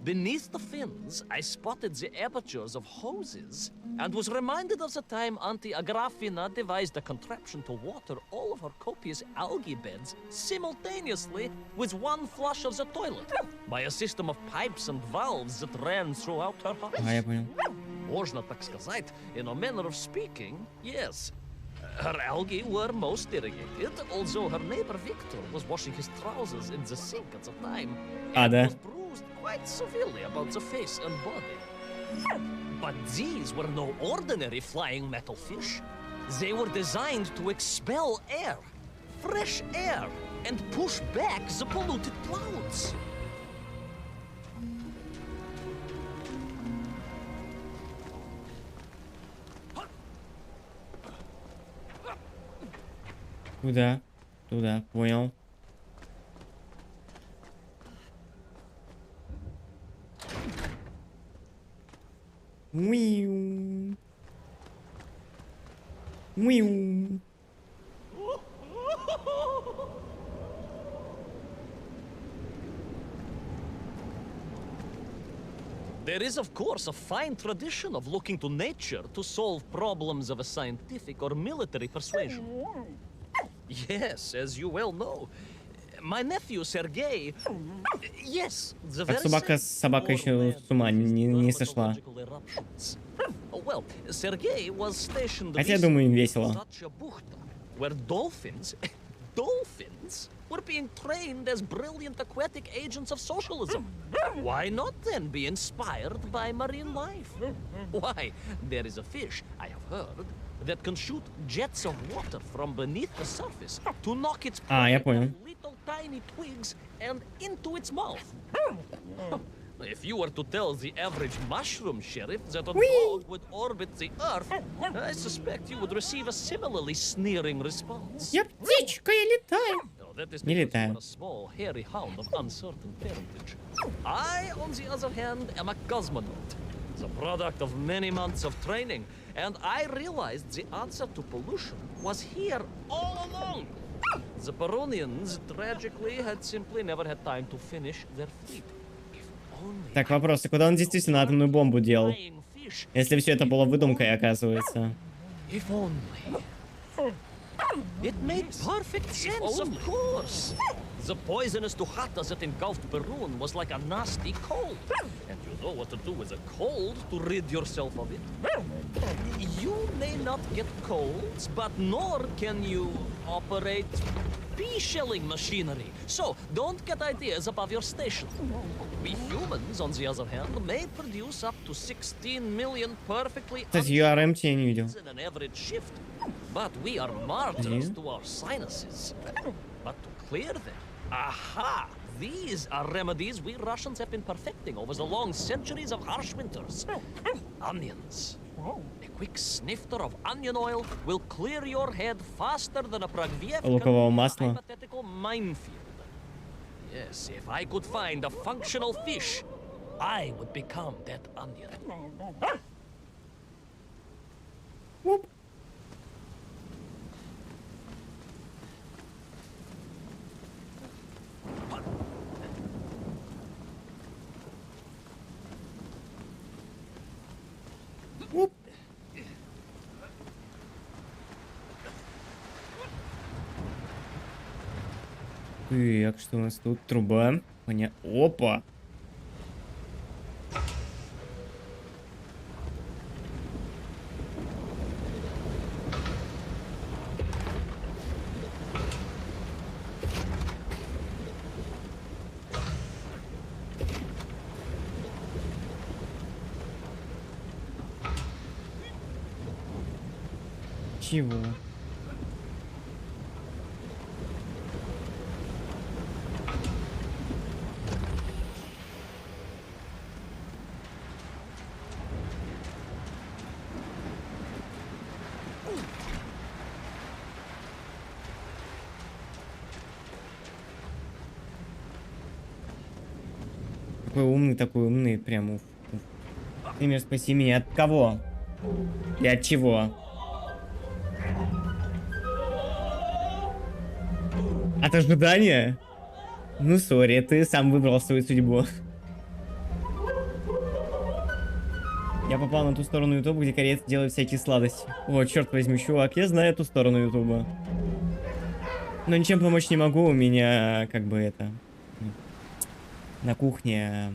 Beneath the fins, I spotted the apertures of hoses and was reminded of the time Auntie Agrafina devised a contraption to water all of her copious algae beds simultaneously with one flush of the toilet by a system of pipes and valves that ran throughout her house. А, я понял. Можно так сказать, in a manner of speaking, yes. Her algae were most irrigated, although her neighbor Victor was washing his trousers in the sink at the time and да. was bruised quite severely about the face and body. But these were no ordinary flying metal fish. They were designed to expel air, fresh air, and push back the polluted clouds. Туда. Туда. Понял. Уиу. Уиу. There is, of course, a fine tradition of looking to nature to solve problems of a scientific or military persuasion. Yes, as you well know. My nephew Sergei... Yes, the Так very собака еще с ума не сошла. Well, Sergei was stationed Хотя, я думаю, им весело. such a buchta, where dolphins were being trained as brilliant aquatic agents of socialism. Why not then be inspired by marine life? Why, there is a fish, I have heard, that can shoot jets of water from beneath the surface to knock its А, я prey понял. off little tiny twigs and into its mouth. If you were to tell the average mushroom sheriff that a dog would orbit the Earth, I suspect you would receive a similarly sneering response. Я птичка, я летаю. No, that is Не because you летаю. are a small, hairy hound of uncertain parentage. I, on the other hand, am a cosmonaut, the product of many months of training, and I realized the answer to pollution was here all along. The Peronians, tragically, had simply never had time to finish their fleet. Так, вопрос, а куда он действительно атомную бомбу делал? Если все это было выдумкой, оказывается. If only. It made perfect sense, of course. The poisonous Tuhata that engulfed Perun was like a nasty cold. And you know what to do with a cold to rid yourself of it. You may not get colds, but nor can you operate pea-shelling machinery. So, don't get ideas above your station. We humans, on the other hand, may produce up to 16 million perfectly Кстати, URM я не видел. in an average shift. But we are martyrs to our sinuses. But to clear them, aha! These are remedies we Russians have been perfecting over the long centuries of harsh winters. Onions. A quick snifter of onion oil will clear your head faster than a Лукового масла. hypothetical minefield. Yes, if I could find a functional fish, I would become that onion. Оп. Оп. Так, что у нас тут? Труба. Опа. Чего? такой умный, прям уф. Например, спаси меня от кого? И от чего? От ожидания? Ну, сори, ты сам выбрал свою судьбу. Я попал на ту сторону ютуба, где корейцы делают всякие сладости. О, черт возьми, чувак, я знаю эту сторону ютуба. Но ничем помочь не могу, у меня, как бы, это... На кухне...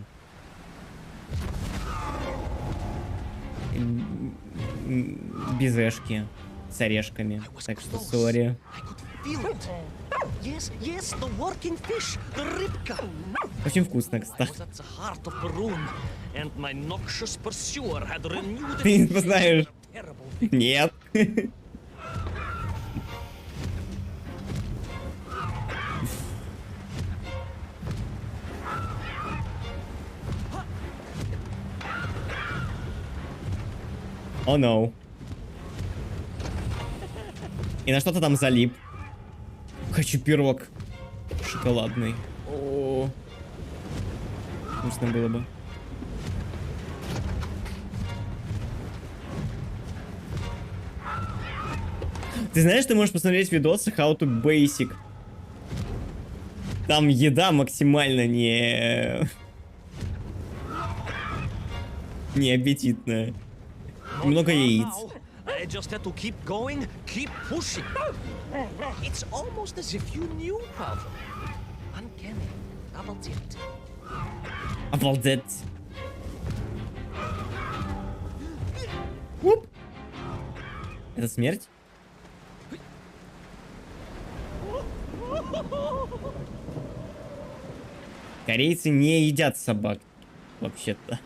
безешки с орешками. Так что, сори. Очень вкусно, кстати. Ты не знаешь? Нет. О, no. И на что-то там залип. Хочу пирог шоколадный. О, вкусно было бы. Ты знаешь, ты можешь посмотреть видосы How to Basic. Там еда максимально не аппетитная. Много яиц. I just had to keep going, keep pushing. It's almost as if you knew, Pavel. Uncanny. Обалдеть. Обалдеть. Уп. Это смерть? Корейцы не едят собак. Вообще-то.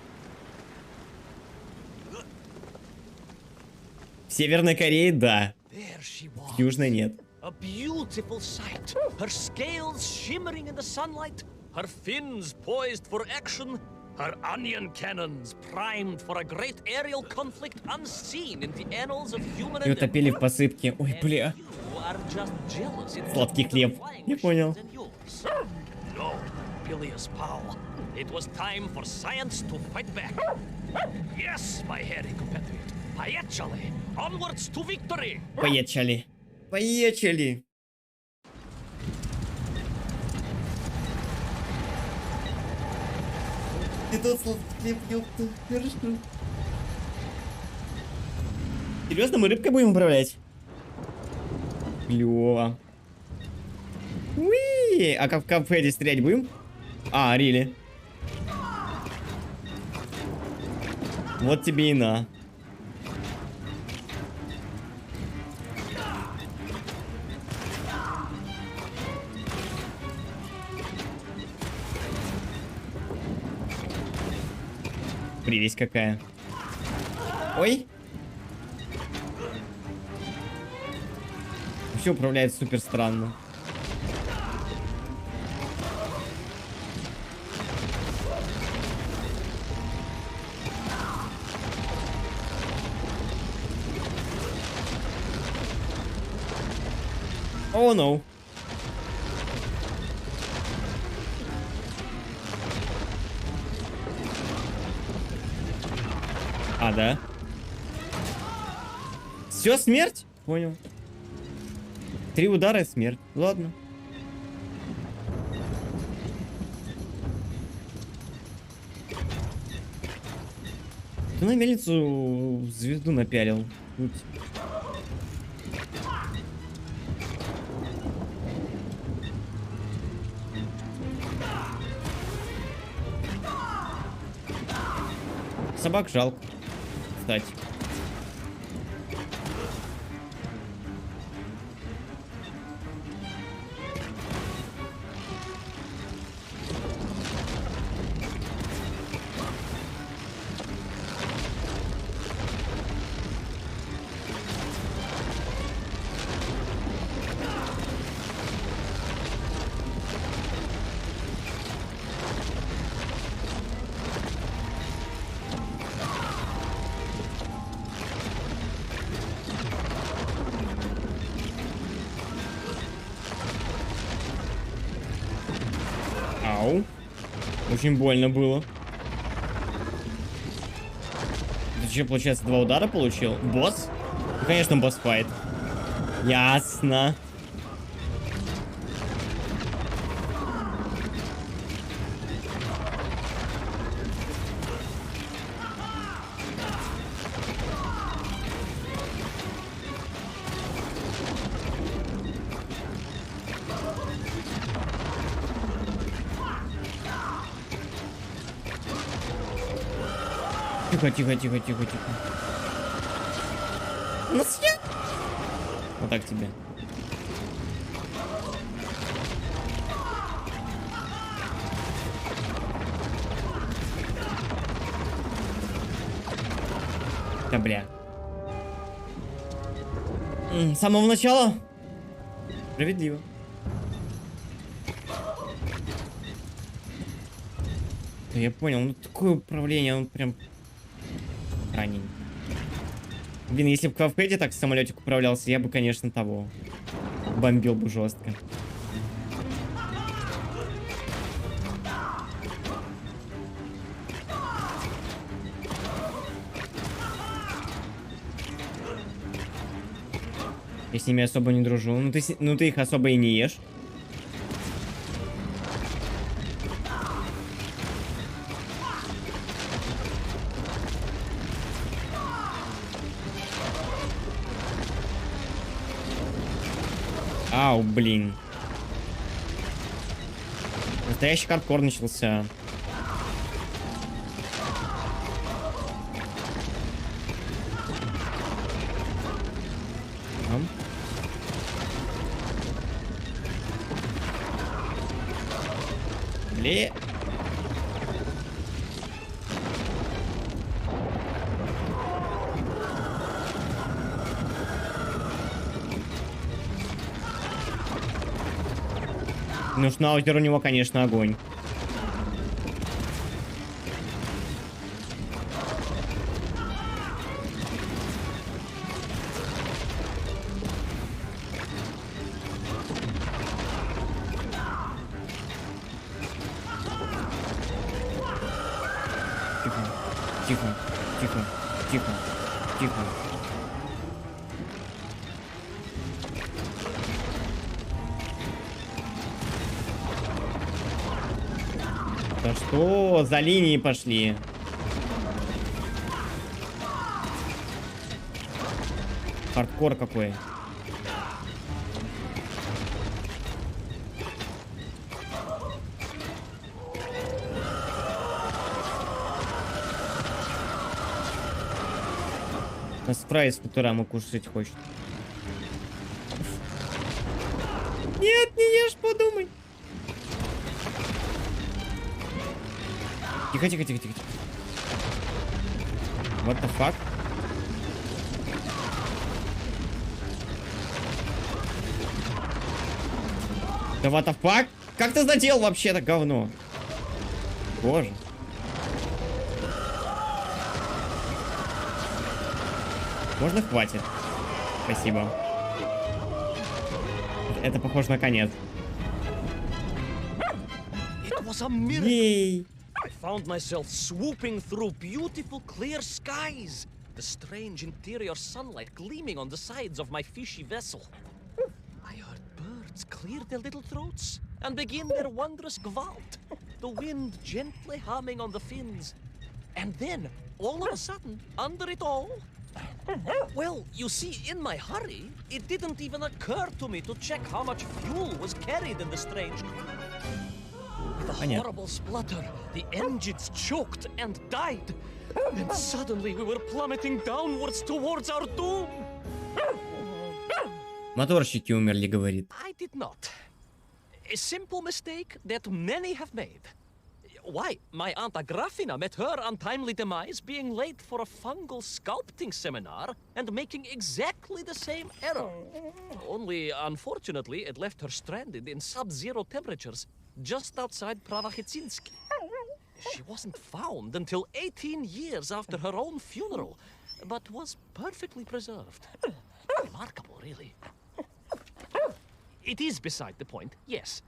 В Северной Корее, да. В Южной нет. A beautiful sight. Her scales shimmering in the sunlight. Her fins poised for action. Her onion cannons primed for a great aerial conflict unseen in the annals of human Ее топили в посыпке. Ой, бля. Сладкий хлеб. Не понял. No, bilious Paul. It was time for science to fight back. Yes, my hairy compatriot. Поехали! Onwards to victory! Поехали. Поехали. Ты тот сладкий хлеб, ёпта. Хорошо. Серьезно, мы рыбкой будем управлять? Клево. Уи! А как в кафе стрелять будем? А, рили. Вот тебе и на. Прелесть какая. Ой. Все управляет супер странно. О, no. А, да? Все, смерть? Понял. 3 удара и смерть. Ладно. Ты на мельницу звезду напялил. Тут. Собак жалко. Кстати. Ау. Очень больно было. Ты что, получается, 2 удара получил? Босс? Ну, конечно, босс-файт. Ясно. Тихо, тихо, тихо, тихо, тихо. Ну, съел. Вот так тебе. Да бля. С самого начала. Справедливо. Да я понял, ну такое управление, он прям ранень. Блин, если бы Квавкэдди так в самолетик управлялся, я бы, конечно, того. Бомбил бы жестко. Я с ними особо не дружу. Ну ты их особо и не ешь. Ау, блин. Настоящий хардкор начался. Блин. Ну, шнаузер у него, конечно, огонь. Тихо, тихо, тихо, тихо, тихо. Да что? За линии пошли. Хардкор какой. Спрайс Футураму кушать хочет. Нет, не ешь, подумай. Тихо, тихо, тихо, тихо. What the fuck? Да what the fuck? Как ты задел вообще-то говно? Боже. Можно хватит? Спасибо. Это похоже на конец. Ей! I found myself swooping through beautiful clear skies, the strange interior sunlight gleaming on the sides of my fishy vessel. I heard birds clear their little throats and begin their wondrous gvalt, the wind gently humming on the fins. And then, all of a sudden, under it all, well, you see, in my hurry, it didn't even occur to me to check how much fuel was carried in the strange craft. With a horrible splutter, the engines choked and died. And suddenly we were plummeting downwards towards our doom. Моторщики умерли, говорит. I did not. A simple mistake that many have made. Why, my Aunt Agrafina met her untimely demise being late for a fungal sculpting seminar and making exactly the same error. Only, unfortunately, it left her stranded in sub-zero temperatures just outside Pravachitsinsk. She wasn't found until 18 years after her own funeral, but was perfectly preserved. Remarkable, really. It is beside the point, yes.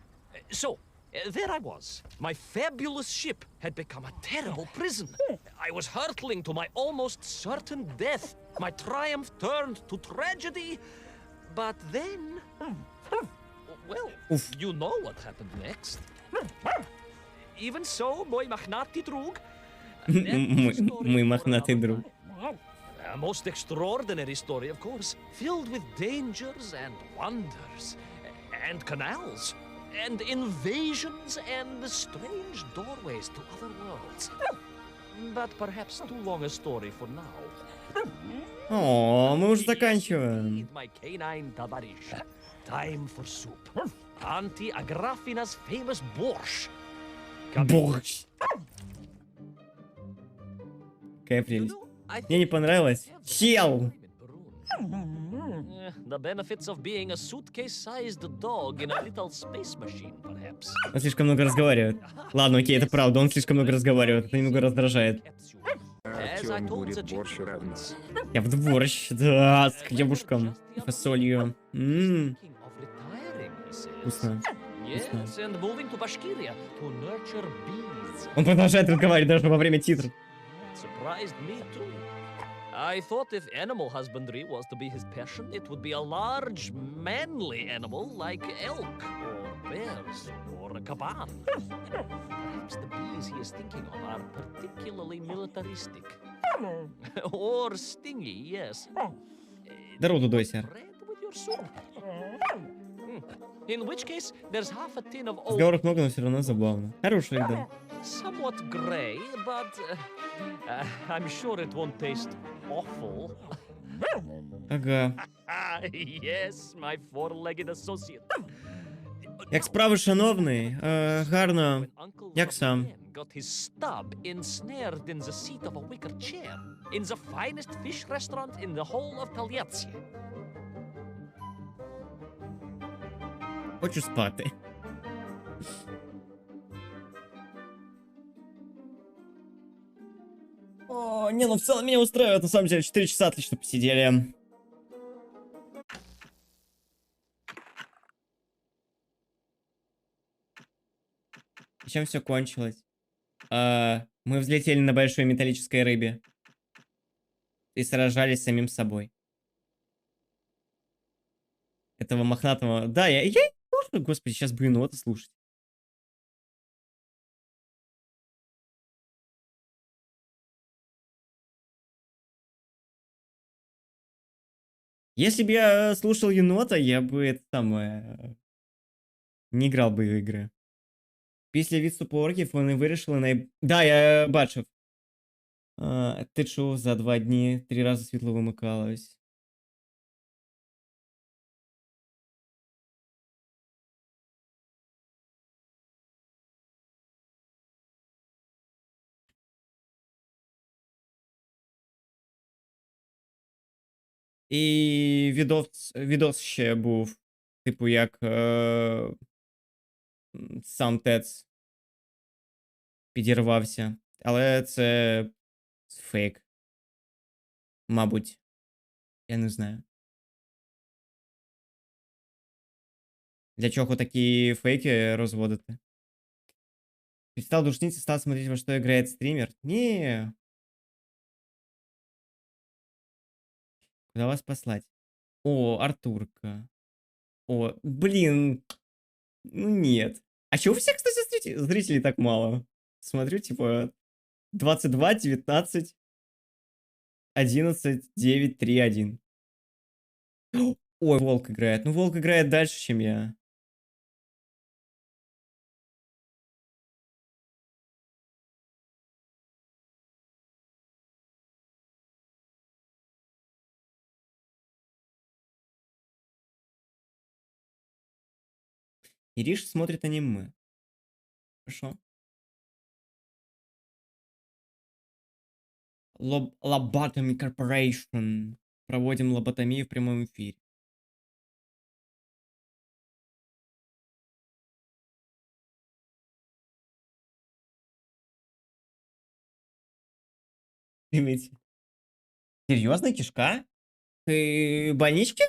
So, There I was. My fabulous ship had become a terrible prison. I was hurtling to my almost certain death. My triumph turned to tragedy. But then... Well, you know what happened next. Even so, мой мохнатый друг... Мой мохнатый друг. A most extraordinary story, of course, filled with dangers and wonders, and canals, and invasions, and strange doorways to other worlds. But perhaps too long a story for now. О, мы уже заканчиваем. Indeed, my canine товарищ. Time for soup. Auntie Agrafina's famous borscht. Борщ. Какая прелесть. Мне не понравилось. Чел! The benefits of being a suitcase-sized dog in a little space machine, perhaps. Он слишком много разговаривает. Ладно, окей, это правда, он слишком много разговаривает. Это немного раздражает. Артём будет борщ равнять. Я в борщ, да, с хлебушком и фасолью. Вкусно. Yes, and moving to Bashkiria to nurture bees. Он продолжает разговаривать даже во время титров. Surprised me too. I thought if animal husbandry was to be his passion, it would be a large, manly animal like elk, or bears, or a caban. Perhaps the bees he is thinking of are particularly militaristic. Or stingy, yes. Здорово, Дудосер. Bread with your soup. In which case, there's half a tin of old... Разговоров много, но все равно забавно. Хорошая еда. Somewhat gray, but I'm sure it won't taste awful. Ага. Yes, my four-legged associate. Як справи, шановний? Гарно. Uncle Як сам? Robin got his stub ensnared in the seat of a wicker chair in the finest fish restaurant in the whole of Taliatsia. Хочу спати. О, не, ну в целом меня устраивает, на самом деле, 4 часа отлично посидели. И чем все кончилось? Мы взлетели на большой металлической рыбе. И сражались с самим собой. Этого мохнатого... Да, я не слушаю, господи, сейчас бы енота слушать. Если бы я слушал енота, я бы это самое... Не играл бы в игры. Після відступу орків вони вирішили Да, я бачив. Ти чув, за 2 дні 3 рази світло вимикалось. І відос ще був, типу, як сам ТЕЦ підірвався. Але це фейк. Мабуть. Я не знаю. Для чого такі фейки розводити? Перестал душниться, стал смотреть, во что играет стример. Не. Куда вас послать? О, Артурка. О, блин. Ну нет. А чего у всех, кстати, зрителей так мало? Смотрю, типа 22, 19, 11, 9, 3, 1. Ой, Волк играет. Ну, Волк играет дальше, чем я. Ириш смотрит аниме. Хорошо. Lobotomy Corporation. Проводим лоботомию в прямом эфире. Имейте. Серьезно, кишка? Ты в больничке?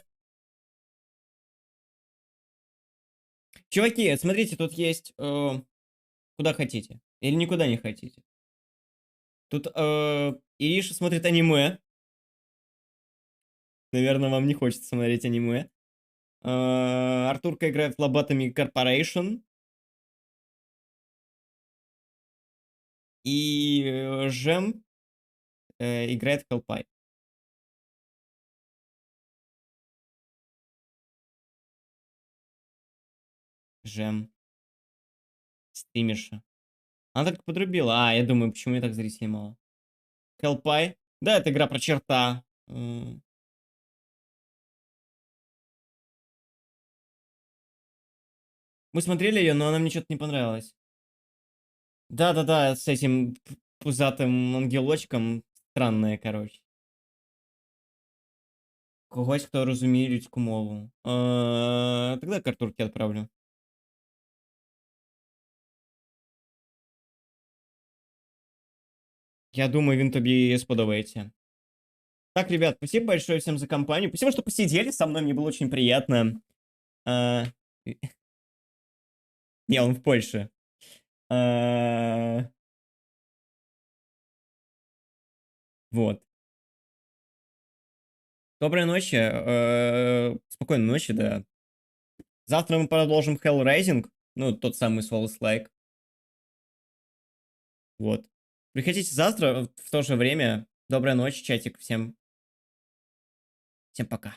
Чуваки, смотрите, тут есть... куда хотите. Или никуда не хотите. Тут Ириша смотрит аниме. Наверное, вам не хочется смотреть аниме. Артурка играет в Lobotomy Corporation. И Жем играет в Hellpie. Жем. Стримерша. Она только подрубила. Я думаю, почему я так зрителей мало. Hellpie. Да, это игра про черта. Мы смотрели ее, но она мне что-то не понравилась. Да-да-да, с этим пузатым ангелочком. Странная, короче. Когось, хто розуміє людську мову. Тогда к Артурке отправлю. Я думаю, він тобі сподобається. Так, ребят, спасибо большое всем за компанию. Спасибо, что посидели со мной, мне было очень приятно. А, Не, он в Польше. Вот. Доброй ночи. Спокойной ночи, да. Завтра мы продолжим Hellraising. Ну, тот самый Souls-like. Вот. Приходите завтра в то же время. Доброй ночи, чатик. Всем пока.